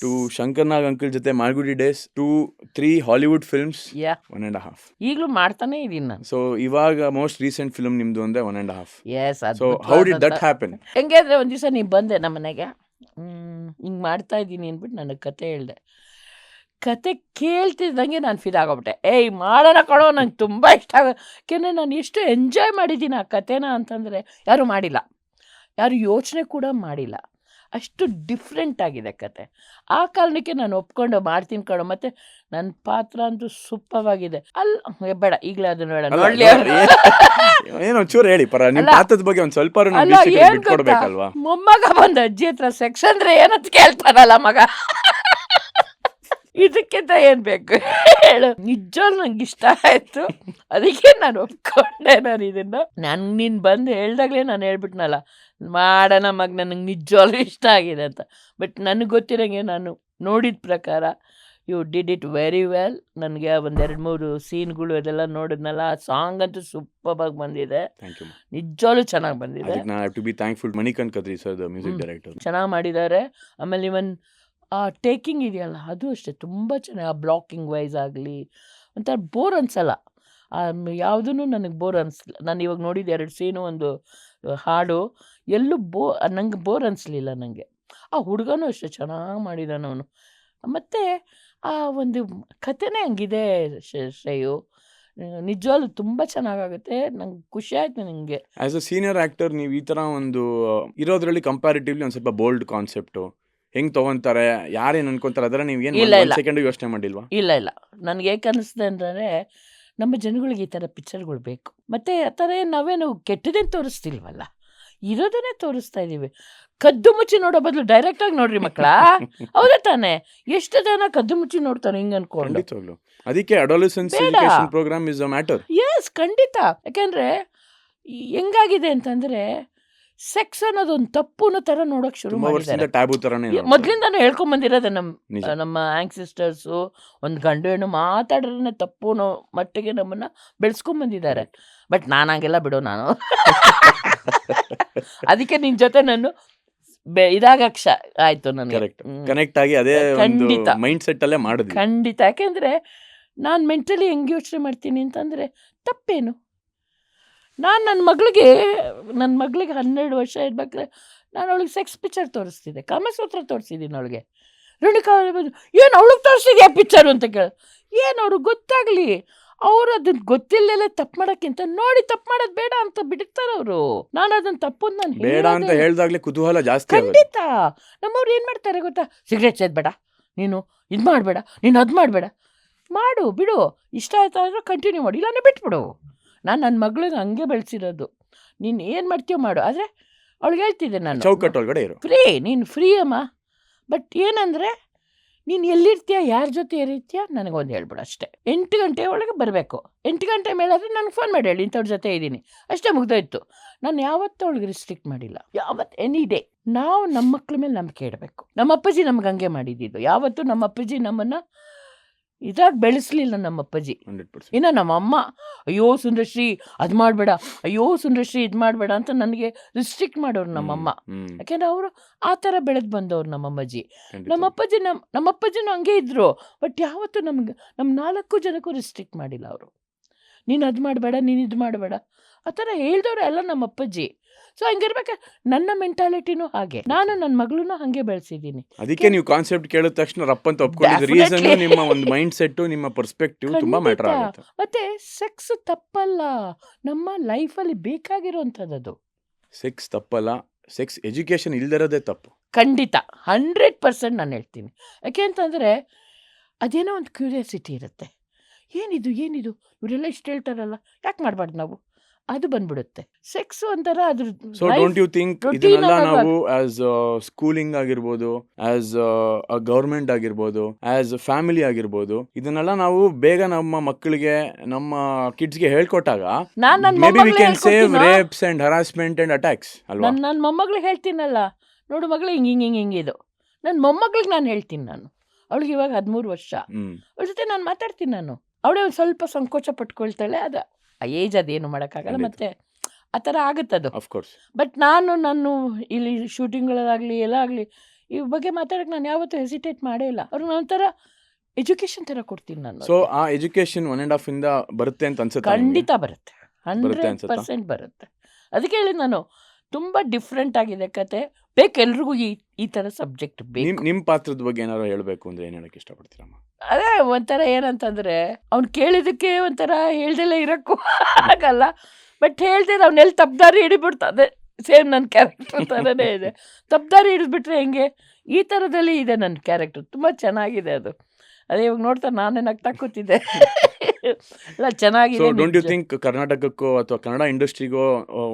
to Shankar Nag uncle ಜೊತೆ Malgudi days, to 3 Hollywood films, 1.5 ಈಗಲೂ ಮಾಡ್ತಾನೆ ಇದೀನಿ ನಾನು. ಸೊ ಇವಾಗ ಮೋಸ್ಟ್ ರೀಸೆಂಟ್ ಫಿಲ್ಮ್ ನಿಮ್ದು ಅಂದ್ರೆ 1.5. Yes. So how did that happen? ಹೆಂಗೆ ಅಂದರೆ ಒಂದು ದಿವಸ ನೀವು ಬಂದೆ ನಮ್ಮ ಮನೆಗೆ, ಹಿಂಗೆ ಮಾಡ್ತಾ ಇದ್ದೀನಿ ಅಂದ್ಬಿಟ್ಟು ನನಗೆ ಕತೆ ಹೇಳಿದೆ. ಕತೆ ಕೇಳ್ತಿದ್ದಂಗೆ ನಾನು ಫಿದಾಗೋಗ್ಬಿಟ್ಟೆ. ಏಯ್ ಮಾಡೋಣ ಕಣೋ, ನಂಗೆ ತುಂಬ ಇಷ್ಟ ಯಾಕೆಂದರೆ ನಾನು ಎಷ್ಟು ಎಂಜಾಯ್ ಮಾಡಿದ್ದೀನಿ ಆ ಕತೆನ ಅಂತಂದರೆ ಯಾರೂ ಮಾಡಿಲ್ಲ, ಯಾರು ಯೋಚನೆ ಕೂಡ ಮಾಡಿಲ್ಲ. ಅಷ್ಟು ಡಿಫ್ರೆಂಟ್ ಆಗಿದೆ ಕತೆ. ಆ ಕಾರಣಕ್ಕೆ ನಾನು ಒಪ್ಕೊಂಡು ಮಾಡ್ತೀನಿ ಕಣೋ. ಮತ್ತು ನನ್ನ ಪಾತ್ರ ಅಂತೂ ಸೂಪರ್ ಆಗಿದೆ. ಬೇಡ ಈಗಲೇ ಅದನ್ನ ಬೇಡ, ನೋಡಲಿ ಏನೋ ಚೂರು ಹೇಳಿ ಪರ, ನಿಮ್ಮ ಪಾತ್ರದ ಬಗ್ಗೆ ಒಂದು ಸ್ವಲ್ಪ ಬಿಟ್ಕೊಡ್ಬೇಕಲ್ವಾ. ಮೊಮ್ಮಗ ಬಂದ ಅಜ್ಜಿ ಹತ್ರ ಸೆಕ್ಸ್ ಅಂದರೆ ಏನಂತ ಕೇಳ್ತಾನಲ್ಲ ಮಗ. ಇದಕ್ಕಿಂತ ಏನ್ ಬೇಕು ಹೇಳು. ನಿಜವಾಗ್ಲೂ ನಂಗೆ ಇಷ್ಟ ಆಯ್ತು, ಅದಕ್ಕೆ ನಾನು ಒಪ್ಕೊಂಡೆ. ನಾನು ಇದನ್ನ ನೀನ್ ಬಂದು ಹೇಳ್ದಾಗ್ಲೇ ನಾನು ಹೇಳ್ಬಿಟ್ನಲ್ಲ, ಮಾಡೋಣ ಮಗ, ನನಗೆ ನಿಜವಾಗ್ಲೂ ಇಷ್ಟ ಆಗಿದೆ ಅಂತ. ಬಟ್ ನನಗೆ ಗೊತ್ತಿರಂಗೆ ನಾನು ನೋಡಿದ ಪ್ರಕಾರ you did it very well. ನನಗೆ 2-3 ಸೀನ್ಗಳು ಅದೆಲ್ಲ ನೋಡಿದ್ನಲ್ಲ, ಆ ಸಾಂಗ್ ಅಂತೂ ಸೂಪರ್ ಆಗಿ ಬಂದಿದೆ, ಥ್ಯಾಂಕ್ ಯು. ನಿಜವಾಗ್ಲೂ ಚೆನ್ನಾಗಿ ಬಂದಿದೆ. ಅದಕ್ಕೆ ನಾ have to be thankful Manikanth Kadri sir, the music director. ಚೆನ್ನಾಗಿ ಮಾಡಿದ್ದಾರೆ. ಆಮೇಲೆ ಇವನ್ ಆ ಟೇಕಿಂಗ್ ಇದೆಯಲ್ಲ ಅದು ಅಷ್ಟೇ ತುಂಬ ಚೆನ್ನಾಗಿ. ಆ ಬ್ಲಾಕಿಂಗ್ ವೈಸ್ ಆಗಲಿ ಒಂಥರ ಬೋರ್ ಅನ್ಸಲ್ಲ, ಯಾವುದೂ ನನಗೆ ಬೋರ್ ಅನಿಸ್ಲಿಲ್ಲ. ನಾನು ಇವಾಗ ನೋಡಿದ್ದು 2 ಸೀನು, ಒಂದು ಹಾಡು, ಎಲ್ಲೂ ನಂಗೆ ಬೋರ್ ಅನಿಸ್ಲಿಲ್ಲ ನನಗೆ. ಆ ಹುಡುಗನೂ ಅಷ್ಟೇ ಚೆನ್ನಾಗಿ ಮಾಡಿದ್ದಾನೆ ಅವನು. ಮತ್ತು ಆ ಒಂದು ಕಥೆನೇ ಹಂಗಿದೆ ಶ್ರೇಯು, ನಿಜವಾಗ್ಲೂ ತುಂಬ ಚೆನ್ನಾಗಾಗುತ್ತೆ. ನಂಗೆ ಖುಷಿ ಆಯ್ತು ನನಗೆ. ಆ್ಯಸ್ ಅ ಸೀನಿಯರ್ ಆ್ಯಕ್ಟರ್ ನೀವು ಈ ಥರ ಒಂದು ಇರೋದ್ರಲ್ಲಿ ಕಂಪ್ಯಾರಿಟಿವ್ಲಿ ಒಂದು ಸ್ವಲ್ಪ ಬೋಲ್ಡ್ ಕಾನ್ಸೆಪ್ಟು ಹೆಂಗೆ ತೊಗೊತಾರೆ, ಯಾರೇನು ಅನ್ಕೊಂತಾರೆ, ಅದರ ನೀವು ಏನು ಇಲ್ಲ, ಇಲ್ಲ. ಸೆಕೆಂಡ್ ಯೋಚನೆ ಮಾಡಿಲ್ವಾ? ಇಲ್ಲ ನನಗೆ ಏಕೆ ಅನ್ನಿಸ್ದೆ ಅಂದರೆ, ನಮ್ಮ ಜನಗಳಿಗೆ ಈ ಥರ ಪಿಕ್ಚರ್ಗಳು ಬೇಕು. ಮತ್ತು ಆ ಥರ ನಾವೇನು ಕೆಟ್ಟದೇನು ತೋರಿಸ್ತಿಲ್ವಲ್ಲ, ಇರೋದನ್ನೇ ತೋರಿಸ್ತಾ ಇದ್ದೀವಿ. ಕದ್ದು ಮುಚ್ಚಿ ನೋಡೋ ಬದಲು ಡೈರೆಕ್ಟಾಗಿ ನೋಡ್ರಿ ಮಕ್ಕಳ, ಹೌದಾ ತಾನೇ? ಎಷ್ಟು ಜನ ಕದ್ದು ಮುಚ್ಚಿ ನೋಡ್ತಾರೆ ಹಿಂಗೆ ಅನ್ಕೊಂಡು. ಖಂಡಿತವಾಗ್ಲು. ಅದಕ್ಕೆ ಅಡೋಲೆಸೆನ್ಸ್ ಬೇಡ. Education programme is a matter. Yes, ಖಂಡಿತ. ಯಾಕೆಂದರೆ ಹೆಂಗಾಗಿದೆ ಅಂತಂದರೆ, ಸೆಕ್ಸ್ ಅನ್ನೋದು ಒಂದು ತಪ್ಪು ಅನ್ನೋ ಥರ ನೋಡೋಕೆ ಶುರು ತುಂಬಾ ಮಾಡಿದ್ದಾರೆ. ವರ್ಷದಿಂದ ಟ್ಯಾಬು ಥರನೇ ಮೊದಲಿಂದಾನು ಹೇಳ್ಕೊಂಬಂದಿರೋದೆ ನಿಜ. ನಮ್ಮ ಆ್ಯಂಕ್ಸಿಸ್ಟರ್ಸು. ಒಂದು ಗಂಡು ಹೆಣ್ಣು ಮಾತಾಡ್ರೆ ತಪ್ಪು ಅನ್ನೋ ಮಟ್ಟಿಗೆ ನಮ್ಮನ್ನು ಬೆಳೆಸ್ಕೊಂಬಂದಿದ್ದಾರೆ. ಬಟ್ ನಾನು ಹಂಗೆಲ್ಲ ಬಿಡು, ನಾನು ಅದಕ್ಕೆ ನಿನ್ನ ಜೊತೆ ನಾನು ಇದಾಗಕ್ಷ ಆಯಿತು ನನಗೆ. ಕರೆಕ್ಟ್, ಕನೆಕ್ಟ್ ಆಗಿ ಅದೇ ಒಂದು ಖಂಡಿತ. ಮೈಂಡ್ ಸೆಟ್ ಅಲ್ಲೇ ಮಾಡಿದ್ವಿ. ಖಂಡಿತ. ಯಾಕೆಂದರೆ ನಾನು ಮೆಂಟಲಿ ಹೆಂಗೆ ಯೋಚನೆ ಮಾಡ್ತೀನಿ ಅಂತಂದರೆ, ತಪ್ಪೇನು? ನಾನು ನನ್ನ ಮಗಳಿಗೆ 12 ವರ್ಷ ಇರ್ಬೇಕಾದ್ರೆ ನಾನು ಅವಳಿಗೆ ಸೆಕ್ಸ್ ಪಿಕ್ಚರ್ ತೋರಿಸ್ತಿದ್ದೆ, ಕಾಮಸೂತ್ರ ತೋರಿಸಿದ್ದೀನಿ ಅವಳಿಗೆ. ರೇಣುಕಾ ಬಂದು, ಏನು ಅವಳಿಗೆ ತೋರಿಸಿದ್ಯಾ ಪಿಕ್ಚರು ಅಂತ ಕೇಳಿ, ಏನು ಅವ್ರಿಗೆ ಗೊತ್ತಾಗಲಿ. ಅವರು ಅದನ್ನ ಗೊತ್ತಿಲ್ಲದೆ ತಪ್ಪು ಮಾಡೋಕ್ಕಿಂತ ನೋಡಿ ತಪ್ಪು ಮಾಡೋದು ಬೇಡ ಅಂತ ಬಿಡ್ತಾರೆ ಅವರು. ನಾನು ಅದನ್ನು ತಪ್ಪು ನಾನು ಬೇಡ ಅಂತ ಹೇಳ್ದಾಗ್ಲೇ ಕುತೂಹಲ ಜಾಸ್ತಿ ಆಗುತ್ತೆ. ಖಂಡಿತ. ನಮ್ಮವ್ರು ಏನು ಮಾಡ್ತಾರೆ ಗೊತ್ತಾ, ಸಿಗರೇಟ್ ಸೇದಬೇಡ, ನೀನು ಇದು ಮಾಡಬೇಡ, ನೀನು ಅದು ಮಾಡಬೇಡ, ಮಾಡು ಬಿಡು, ಇಷ್ಟ ಆಯ್ತಾ ಅಂದರೆ ಕಂಟಿನ್ಯೂ ಮಾಡಿ, ಇಲ್ಲಾಂದ್ರೆ ಬಿಟ್ಬಿಡು. ನಾನು ನನ್ನ ಮಗಳಿಗೆ ಹಂಗೆ ಬೆಳೆಸಿರೋದು. ನೀನು ಏನು ಮಾಡ್ತೀಯೋ ಮಾಡು, ಆದರೆ ಅವಳಿಗೆ ಹೇಳ್ತಿದ್ದೆ ನಾನು, ಚೌಕಟ್ಟು ಒಳಗಡೆ ಇರು. ನೀನು ಫ್ರೀ ಅಮ್ಮ. ಬಟ್ ಏನಂದರೆ, ನೀನು ಎಲ್ಲಿರ್ತೀಯ, ಯಾರ ಜೊತೆ ಇರ್ತೀಯ, ನನಗೊಂದು ಹೇಳ್ಬಿಡು ಅಷ್ಟೇ. 8 ಗಂಟೆ ಒಳಗೆ ಬರಬೇಕು. 8 ಗಂಟೆ ಮೇಲಾದರೆ ನನಗೆ ಫೋನ್ ಮಾಡಿ ಹೇಳಿ, ಇಂಥವ್ರ ಜೊತೆ ಇದ್ದೀನಿ, ಅಷ್ಟೇ, ಮುಗ್ದೋಯ್ತು. ನಾನು ಯಾವತ್ತೂ ಅವಳಿಗೆ ರಿಸ್ಟ್ರಿಕ್ಟ್ ಮಾಡಿಲ್ಲ, ಯಾವತ್ತು, ಎನಿ ಡೇ. ನಾವು ನಮ್ಮ ಮಕ್ಳ ಮೇಲೆ ನಂಬಿಕೆ ಇಡಬೇಕು. ನಮ್ಮ ಅಪ್ಪಾಜಿ ನಮ್ಗೆ ಹಂಗೆ ಮಾಡಿದ್ದು. ಯಾವತ್ತೂ ನಮ್ಮ ಅಪ್ಪಾಜಿ ನಮ್ಮನ್ನು ಇದಾಗಿ ಬೆಳೆಸಲಿಲ್ಲ, ನಮ್ಮ ಅಪ್ಪಾಜಿ. 100%. ಇನ್ನು ನಮ್ಮ ಅಮ್ಮ, ಅಯ್ಯೋ ಸುಂದರಶ್ರೀ ಅದು ಮಾಡಬೇಡ, ಅಯ್ಯೋ ಸುಂದರಶ್ರೀ ಇದು ಮಾಡಬೇಡ ಅಂತ ನನಗೆ ರಿಸ್ಟ್ರಿಕ್ಟ್ ಮಾಡೋರು ನಮ್ಮಮ್ಮ. ಯಾಕೆಂದರೆ ಅವರು ಆ ಥರ ಬೆಳೆದು ಬಂದವ್ರು ನಮ್ಮ ಅಮ್ಮಾಜಿ. ನಮ್ಮ ಅಪ್ಪಾಜಿನೂ ಹಂಗೆ ಇದ್ದರು. ಬಟ್ ಯಾವತ್ತೂ ನಮ್ಮ 4 ಜನಕ್ಕೂ ರಿಸ್ಟ್ರಿಕ್ಟ್ ಮಾಡಿಲ್ಲ ಅವರು. ನೀನು ಅದು ಮಾಡಬೇಡ, ನೀನು ಇದು ಮಾಡಬೇಡ, ಆ ಥರ ಹೇಳ್ದವ್ರು ಎಲ್ಲ ನಮ್ಮ ಅಪ್ಪಾಜಿ. ಸೊ ಹಂಗಿರ್ಬೇಕಾದ್ರೆ ನನ್ನ ಮೆಂಟಾಲಿಟಿನೂ ಹಾಗೆ, ನಾನು ನನ್ನ ಮಗಳನ್ನೂ ಹಾಗೆ ಬೆಳೆಸಿದ್ದೀನಿ. ಅದಕ್ಕೆ ನೀವು ಕಾನ್ಸೆಪ್ಟ್ ಕೇಳಿದ ತಕ್ಷಣ ರಪ್ಪ ಅಂತ ಒಪ್ಕೊಂಡಿದ್ದ ರೀಸನ್ ನಿಮ್ಮ ಒಂದು ಮೈಂಡ್ ಸೆಟ್, ನಿಮ್ಮ ಪರ್ಸ್ಪೆಕ್ಟಿವ್ ತುಂಬಾ ಮ್ಯಾಟರ್ ಆಗುತ್ತೆ. ಮತ್ತೆ ಸೆಕ್ಸ್ ತಪ್ಪಲ್ಲ, ನಮ್ಮ ಲೈಫಲ್ಲಿ ಬೇಕಾಗಿರೋಂಥದ್ದು. ಸೆಕ್ಸ್ ತಪ್ಪಲ್ಲ, ಸೆಕ್ಸ್ ಎಜುಕೇಶನ್ ಇಲ್ದಿರೋದೇ ತಪ್ಪು. ಖಂಡಿತ 100% ನಾನು ಹೇಳ್ತೀನಿ. ಯಾಕೆ ಅಂತಂದರೆ, ಅದೇನೋ ಒಂದು ಕ್ಯೂರಿಯಾಸಿಟಿ ಇರುತ್ತೆ, ಏನಿದು ಇವರೆಲ್ಲ ಇಷ್ಟು ಹೇಳ್ತಾರಲ್ಲ, ಯಾಕೆ ಮಾಡಬಾರ್ದು ನಾವು, ಅದು ಬಂದ್ಬಿಡುತ್ತೆ. ಸೆಕ್ಸ್ ಒಂಥರ ಅದ್ರ. ಸೊ ಡೋಂಟ್ ಯು ಥಿಂಕ್ ಇದನ್ನೆಲ್ಲ ನಾವು ಆಸ್ ಸ್ಕೂಲಿಂಗ್ ಆಗಿರ್ಬೋದು, ಆಸ್ ಗೌರ್ಮೆಂಟ್ ಆಗಿರ್ಬೋದು, ಆಸ್ ಫ್ಯಾಮಿಲಿ ಆಗಿರ್ಬೋದು, ಇದನ್ನೆಲ್ಲ ನಾವು ಬೇಗ ನಮ್ಮ ಮಕ್ಕಳಿಗೆ, ನಮ್ಮ ಕಿಡ್ಸ್ಗೆ ಹೇಳ್ಕೊಟ್ಟಾಗ maybe we can save rapes and harassment and attacks ಅಲ್ವಾ? ನನ್ನ ಮೊಮ್ಮಗಳಿಗೆ ಹೇಳ್ತೀನಲ್ಲ, ನೋಡು ಮಗಳು ಹಿಂಗಿದು. ನನ್ನ ಮೊಮ್ಮಗಳಿಗೆ ನಾನು ಹೇಳ್ತೀನಿ. ಅವಳಿಗೆ ಇವಾಗ 13 ವರ್ಷ. ಅವಳ ಜೊತೆ ನಾನು ಮಾತಾಡ್ತೀನಿ. ಅವಳೇ ಒಂದು ಸ್ವಲ್ಪ ಸಂಕೋಚ ಪಟ್ಕೊಳ್ತಾಳೆ. ಅದು ಆ ಏಜ್, ಅದೇನು ಮಾಡೋಕ್ಕಾಗಲ್ಲ, ಮತ್ತೆ ಆ ಥರ ಆಗುತ್ತದು. ಬಟ್ ನಾನು ಇಲ್ಲಿ ಶೂಟಿಂಗ್ಗಳಾಗಲಿ ಎಲ್ಲ ಆಗಲಿ ಈ ಬಗ್ಗೆ ಮಾತಾಡೋಕೆ ನಾನು ಯಾವತ್ತೂ ಹೆಸಿಟೇಟ್ ಮಾಡೇ ಇಲ್ಲ. ಅವ್ರಿಗೆ ಒಂಥರ ಎಜುಕೇಷನ್ ಥರ ಕೊಡ್ತೀನಿ ನಾನು. ಸೊ ಆ ಎಜುಕೇಷನ್ 1.5 ಇಂದ ಬರುತ್ತೆ ಅಂತ ಅನ್ಸುತ್ತೆ? ಖಂಡಿತ ಬರುತ್ತೆ, 100% ಬರುತ್ತೆ. ಅದಕ್ಕೆ ಹೇಳಿ ನಾನು, ತುಂಬ ಡಿಫ್ರೆಂಟ್ ಆಗಿದೆ ಕತೆ. ಬೇಕು ಎಲ್ರಿಗೂ ಈ ಥರ ಸಬ್ಜೆಕ್ಟ್ ಬೇಕು. ನಿಮ್ಮ ಪಾತ್ರದ ಬಗ್ಗೆ ಏನಾದ್ರು ಹೇಳಬೇಕು ಅಂದರೆ ಏನು ಹೇಳೋಕ್ಕೆ ಇಷ್ಟಪಡ್ತೀರಮ್ಮ? ಅದೇ ಒಂಥರ ಏನಂತಂದರೆ, ಅವ್ನು ಕೇಳಿದ್ದಕ್ಕೆ ಒಂಥರ ಹೇಳ್ದೆಲ್ಲ ಇರೋಕ್ಕೂ ಆಗಲ್ಲ. ಬಟ್ ಹೇಳ್ದಿರ ಅವನ್ನೆಲ್ಲಿ ತಪ್ಪದಾರಿ ಹಿಡಿಬಿಡ್ತದೆ. ಸೇಮ್ ನನ್ನ ಕ್ಯಾರೆಕ್ಟರ್ ಥರನೇ ಇದೆ. ತಪ್ಪದಾರಿ ಹಿಡಿದ್ಬಿಟ್ರೆ ಹೆಂಗೆ, ಈ ಥರದಲ್ಲಿ ಇದೆ ನನ್ನ ಕ್ಯಾರೆಕ್ಟರ್. ತುಂಬ ಚೆನ್ನಾಗಿದೆ ಅದು. ಅದೇ ಇವಾಗ ನೋಡ್ತಾ ನಾನೇ ನಗ್ತಾ ಕೂತಿದ್ದೆ. ಇಲ್ಲ ಸೊ ಚೆನ್ನಾಗಿದೆ ಡೋಂಟ್ ಯು ನಿಜ. ಥಿಂಕ್ ಕರ್ನಾಟಕಕ್ಕೋ ಅಥವಾ ಕನ್ನಡ ಇಂಡಸ್ಟ್ರಿಗೋ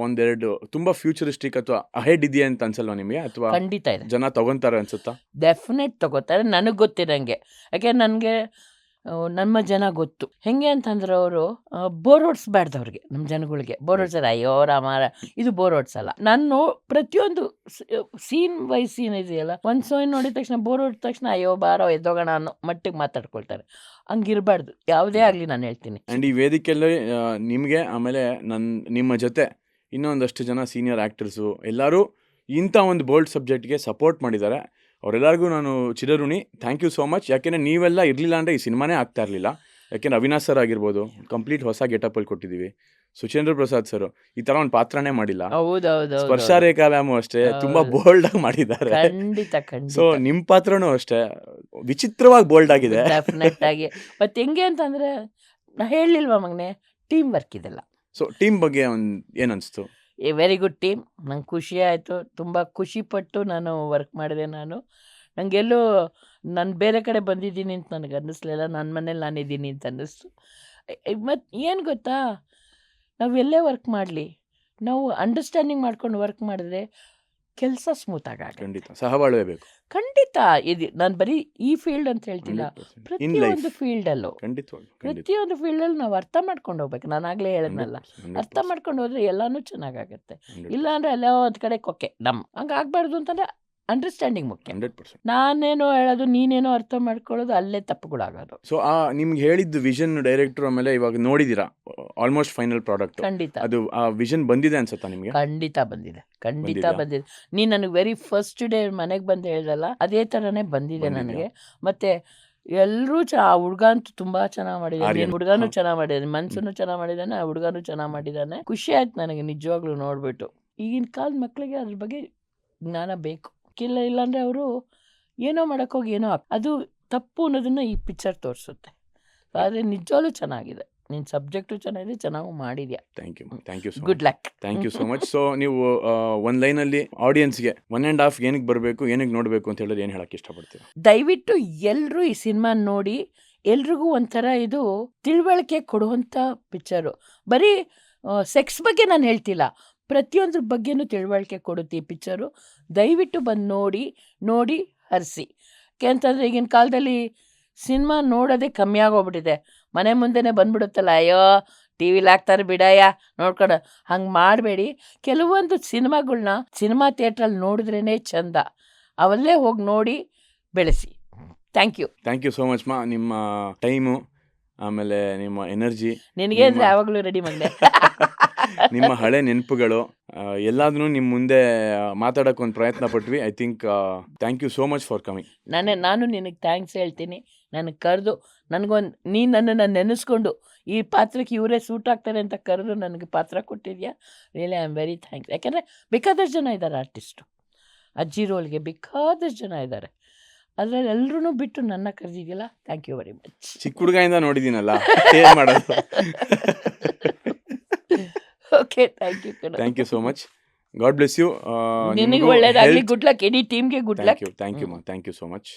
ಒಂದೆರಡು ತುಂಬಾ ಫ್ಯೂಚರಿಸ್ಟಿಕ್ ಅಥವಾ ಅಹೆಡ್ ಇದೆಯಾ ಅಂತ ಅನ್ಸಲ್ವಾ ನಿಮಗೆ, ಅಥವಾ ಖಂಡಿತ ಇದೆ, ಜನ ತಗೊಂತಾರೆ ಅನ್ಸುತ್ತಾ? ಡೆಫಿನೆಟ್ ತಗೋತಾರೆ. ನನಗೆ ಗೊತ್ತಿರಂಗೆ, ಯಾಕೆ ನನಗೆ ನಮ್ಮ ಜನ ಗೊತ್ತು ಹೆಂಗೆ ಅಂತಂದ್ರೆ ಅವರು ಬೋರ್ ಹೊಡ್ಸ್ಬಾರ್ದು ಅವ್ರಿಗೆ, ನಮ್ಮ ಜನಗಳಿಗೆ ಬೋರ್ ಹೊಡ್ಸಾರ. ಅಯ್ಯೋ ರಾಮಾರ, ಇದು ಬೋರ್ ಹೊಡ್ಸಲ್ಲ. ನಾನು ಪ್ರತಿಯೊಂದು ಸೀನ್ ಬೈ ಸೀನ್ ಇದೆಯಲ್ಲ, ಒಂದು ಸೀನ್ ನೋಡಿದ ತಕ್ಷಣ ಬೋರ್ ಹೊಡಿದ ತಕ್ಷಣ ಅಯ್ಯೋ ಬಾರೋ ಎದ್ದೋಗೋಣ ಅನ್ನೋ ಮಟ್ಟಿಗೆ ಮಾತಾಡ್ಕೊಳ್ತಾರೆ. ಹಂಗಿರಬಾರ್ದು ಯಾವುದೇ ಆಗಲಿ, ನಾನು ಹೇಳ್ತೀನಿ. ಆ್ಯಂಡ್ ಈ ವೇದಿಕೆಯಲ್ಲಿ ನಿಮಗೆ ಆಮೇಲೆ ನಿಮ್ಮ ಜೊತೆ ಇನ್ನೊಂದಷ್ಟು ಜನ ಸೀನಿಯರ್ ಆ್ಯಕ್ಟರ್ಸು ಎಲ್ಲರೂ ಇಂಥ ಒಂದು ಬೋಲ್ಡ್ ಸಬ್ಜೆಕ್ಟ್ಗೆ ಸಪೋರ್ಟ್ ಮಾಡಿದ್ದಾರೆ. ಅವರೆಲ್ಲರಿಗೂ ನಾನು ಚಿರಋಣಿ. Thank you so much. ಯಾಕೆಂದರೆ ನೀವೆಲ್ಲ ಇರಲಿಲ್ಲ ಅಂದರೆ ಈ ಸಿನಿಮಾನೇ ಆಗ್ತಾ ಇರಲಿಲ್ಲ. ಯಾಕೆಂದ್ರೆ ಅವಿನಾಶ್ ಸರ್ ಆಗಿರ್ಬೋದು, ಕಂಪ್ಲೀಟ್ ಹೊಸ ಗೆಟಪಲ್ಲಿ ಕೊಟ್ಟಿದ್ದೀವಿ. ಸುಚೇಂದ್ರ ಪ್ರಸಾದ್ ಸರ್ ಈ ಥರ ಒಂದು ಪಾತ್ರನೇ ಮಾಡಿಲ್ಲ. ಹೌದೌದು, ಸ್ಪರ್ಶ ರೇಖಾ ಮ್ಯಾಮು ಅಷ್ಟೇ ತುಂಬ ಬೋಲ್ಡಾಗಿ ಮಾಡಿದ್ದಾರೆ. ಖಂಡಿತ ಸೊ ಖಂಡಿತ ನಿಮ್ಮ ಪಾತ್ರನೂ ಅಷ್ಟೇ ವಿಚಿತ್ರವಾಗಿ ಬೋಲ್ಡ್ ಆಗಿದೆ. ಡೆಫಿನೆಟ್ ಆಗಿ. ಮತ್ತೆ ಹೆಂಗೆ ಅಂತಂದ್ರೆ ನಾ ಹೇಳಲಿಲ್ವಾ ಮಗನೆ, ಟೀಮ್ ವರ್ಕ್ ಇದೆಲ್ಲ. ಸೊ ಟೀಮ್ ಬಗ್ಗೆ ಒಂದು ಏನು ಅನಿಸ್ತು? A very good team. ನಂಗೆ ಖುಷಿ ಆಯಿತು, ತುಂಬ ಖುಷಿಪಟ್ಟು ನಾನು ವರ್ಕ್ ಮಾಡಿದೆ. ನನಗೆಲ್ಲೂ ನಾನು ಬೇರೆ ಕಡೆ ಬಂದಿದ್ದೀನಿ ಅಂತ ನನಗೆ ಅನ್ನಿಸ್ಲಿಲ್ಲ, ನನ್ನ ಮನೇಲಿ ನಾನಿದ್ದೀನಿ ಅಂತ ಅನ್ನಿಸ್ತು. ಮತ್ತು ಏನು ಗೊತ್ತಾ, ನಾವು ಎಲ್ಲೇ ವರ್ಕ್ ಮಾಡಲಿ, ನಾವು ಅಂಡರ್ಸ್ಟ್ಯಾಂಡಿಂಗ್ ಮಾಡ್ಕೊಂಡು ವರ್ಕ್ ಮಾಡಿದ್ರೆ ಕೆಲಸ ಸ್ಮೂತಾಗಿ ಆಗುತ್ತೆ. ಖಂಡಿತ ಸಹಬಾಳ್ವೆ ಬೇಕು. ಖಂಡಿತ. ಇದು ನಾನು ಬರೀ ಈ ಫೀಲ್ಡ್ ಅಂತ ಹೇಳ್ತಿಲ್ಲ, 100%. ಪ್ರತಿಯೊಂದು ಫೀಲ್ಡಲ್ಲೂ ಖಂಡಿತವಾಗ್ಲು ಪ್ರತಿಯೊಂದು ಫೀಲ್ಡಲ್ಲಿ ನಾವು ಅರ್ಥ ಮಾಡ್ಕೊಂಡು ಹೋಗ್ಬೇಕು. ನಾನು ಆಗಲೇ ಹೇಳಿದ್ನಲ್ಲ, 100%. ಅರ್ಥ ಮಾಡ್ಕೊಂಡು ಹೋದ್ರೆ ಎಲ್ಲನೂ ಚೆನ್ನಾಗಾಗತ್ತೆ. ಇಲ್ಲಾಂದ್ರೆ ಎಲ್ಲ ಒಂದು ಕಡೆ ಕೊಕ್ಕೆ ಹಂಗೆ ಆಗಬಾರ್ದು ಅಂತಂದ್ರೆ ಅಂಡರ್ಸ್ಟ್ಯಾಂಡಿಂಗ್ ಮುಖ್ಯ. 100%. ನಾನೇನೋ ಹೇಳೋದು, ನೀನೇನೋ ಅರ್ಥ ಮಾಡ್ಕೊಳ್ಳೋದು, ಅಲ್ಲೇ ತಪ್ಪುಗಳಾಗೋದು. ಸೊ ನಿಮ್ಗೆ ಹೇಳಿದ್ದು ವಿಷನ್ ಡೈರೆಕ್ಟರ್ ಆಮೇಲೆ ಇವಾಗ ನೋಡಿದ್ದೀರಾ ಆಲ್ಮೋಸ್ಟ್ ಫೈನಲ್ ಪ್ರಾಡಕ್ಟ್. ಖಂಡಿತ ಅದು ಆ ವಿಷನ್ ಬಂದಿದೆ ಅನ್ಸುತ್ತಾ ನಿಮಗೆ? ಖಂಡಿತ ಬಂದಿದೆ, ಖಂಡಿತ ಬಂದಿದ್ಯಾ? ಬಂದಿದೆ. ನೀನು ನನಗೆ ವೆರಿ ಫಸ್ಟ್ ಡೇ ಮನೆಗೆ ಬಂದು ಹೇಳ್ದಲ್ಲ, ಅದೇ ಥರನೇ ಬಂದಿದೆ ಬಂದಿದ್ಯಾ? ನನಗೆ. ಮತ್ತು ಎಲ್ಲರೂ ಆ ಹುಡುಗ ಅಂತೂ ತುಂಬ ಚೆನ್ನಾಗಿ ಮಾಡಿದ್ದಾನೆ. ಆರ್ಯನ್. ಹುಡುಗನೂ ಹಾ. ಚೆನ್ನಾಗಿ ಮಾಡಿದ್ದಾನೆ, ಮನ್ಸನ್ನು ಚೆನ್ನಾಗಿ ಮಾಡಿದ್ದಾನೆ, ಆ ಹುಡುಗನೂ ಚೆನ್ನಾಗಿ ಮಾಡಿದ್ದಾನೆ. ಖುಷಿ ಆಯ್ತು ನನಗೆ ನಿಜವಾಗ್ಲೂ ನೋಡಿಬಿಟ್ಟು. ಈಗಿನ ಕಾಲದ ಮಕ್ಕಳಿಗೆ ಅದ್ರ ಬಗ್ಗೆ ಜ್ಞಾನ ಬೇಕು. ಇಲ್ಲಾಂದರೆ ಅವರು ಏನೋ ಮಾಡೋಕ್ಕೋಗಿ ಏನೋ ಅದು ತಪ್ಪು ಅನ್ನೋದನ್ನು ಈ ಪಿಕ್ಚರ್ ತೋರಿಸುತ್ತೆ. ಆದರೆ ನಿಜವಾಗ್ಲೂ ಚೆನ್ನಾಗಿದೆ, ನಿನ್ನ ಸಬ್ಜೆಕ್ಟು ಚೆನ್ನಾಗಿದೆ, ಚೆನ್ನಾಗೂ ಮಾಡಿದ್ಯಾ. Thank you so good luck. Thank you so much. So ನೀವು ಒಂದು ಲೈನಲ್ಲಿ ಆಡಿಯನ್ಸ್ಗೆ 1.5 ಏನಕ್ಕೆ ಬರಬೇಕು, ಏನಕ್ಕೆ ನೋಡಬೇಕು ಅಂತ ಹೇಳಿದ್ರೆ ಏನು ಹೇಳಕ್ಕೆ ಇಷ್ಟಪಡ್ತೀರಾ? ದಯವಿಟ್ಟು ಎಲ್ಲರೂ ಈ ಸಿನಿಮಾ ನೋಡಿ, ಎಲ್ರಿಗೂ ಒಂಥರ ಇದು ತಿಳುವಳಿಕೆ ಕೊಡುವಂಥ ಪಿಕ್ಚರು. ಬರೀ ಸೆಕ್ಸ್ ಬಗ್ಗೆ ನಾನು ಹೇಳ್ತಿಲ್ಲ, ಪ್ರತಿಯೊಂದ್ರ ಬಗ್ಗೆನೂ ತಿಳುವಳಿಕೆ ಕೊಡುತ್ತೆ ಈ ಪಿಕ್ಚರು. ದಯವಿಟ್ಟು ಬಂದು ನೋಡಿ ಹರಿಸಿ. ಯಾಕೆಂತಂದರೆ ಈಗಿನ ಕಾಲದಲ್ಲಿ ಸಿನಿಮಾ ನೋಡೋದೇ ಕಮ್ಮಿ ಆಗೋಗ್ಬಿಟ್ಟಿದೆ. ಮನೆ ಮುಂದೆನೇ ಬಂದ್ಬಿಡುತ್ತಲ್ಲ, ಅಯ್ಯೋ ಟಿ ವಿಲಿ ಹಾಕ್ತಾರೆ ಬಿಡಯ್ಯ ನೋಡ್ಕೊಂಡು, ಹಂಗೆ ಮಾಡಬೇಡಿ. ಕೆಲವೊಂದು ಸಿನಿಮಾಗಳ್ನ ಸಿನಿಮಾ ಥಿಯೇಟ್ರಲ್ಲಿ ನೋಡಿದ್ರೇ ಚಂದ, ಅವಲ್ಲೇ ಹೋಗಿ ನೋಡಿ ಬೆಳೆಸಿ. ಥ್ಯಾಂಕ್ ಯು ಸೋ ಮಚ್ ಮಾ. ನಿಮ್ಮ ಟೈಮು ಆಮೇಲೆ ನಿಮ್ಮ ಎನರ್ಜಿ, ನಿನಗೆ ಅಂದರೆ ಯಾವಾಗಲೂ ರೆಡಿ ಮಗನೆ. ನಿಮ್ಮ ಹಳೆ ನೆನಪುಗಳು ಎಲ್ಲಾದ್ರೂ ನಿಮ್ಮ ಮುಂದೆ ಮಾತಾಡೋಕೆ ಒಂದು ಪ್ರಯತ್ನ ಪಟ್ವಿ. I think thank you so much for coming. ನಾನು ನಿನಗೆ ಥ್ಯಾಂಕ್ಸ್ ಹೇಳ್ತೀನಿ. ನನಗೆ ಕರೆದು ನೀನು ನನ್ನನ್ನು ನೆನೆಸ್ಕೊಂಡು ಈ ಪಾತ್ರಕ್ಕೆ ಇವರೇ ಸೂಟ್ ಆಗ್ತಾರೆ ಅಂತ ಕರೆದು ನನಗೆ ಪಾತ್ರ ಕೊಟ್ಟಿದ್ಯಾ. Really I am very thanks. ಯಾಕೆಂದರೆ ಬೇಕಾದಷ್ಟು ಜನ ಇದ್ದಾರೆ ಆರ್ಟಿಸ್ಟು, ಅಜ್ಜಿ ರೋಲ್ಗೆ ಬೇಕಾದಷ್ಟು ಜನ ಇದ್ದಾರೆ. ಅದರಲ್ಲಿ ಎಲ್ಲರೂ ಬಿಟ್ಟು ನನ್ನ ಕರೆದಿದ್ಯಲ್ಲ, ಥ್ಯಾಂಕ್ ಯು ವೆರಿ ಮಚ್. ಚಿಕ್ಕ ಹುಡುಗಯಿಂದ ನೋಡಿದ್ದೀನಲ್ಲ, ಏನು ಮಾಡೋದು. Okay, thank you. Thank you so much. God bless you. ನಿನಗೆ ಒಳ್ಳೇದಾಗಲಿ. ಗುಡ್ ಲಕ್, ಇಡೀ ಟೀಮ್ಗೆ ಗುಡ್ ಲಕ್. ಥ್ಯಾಂಕ್ ಯು ಮಾ. Thank you so much.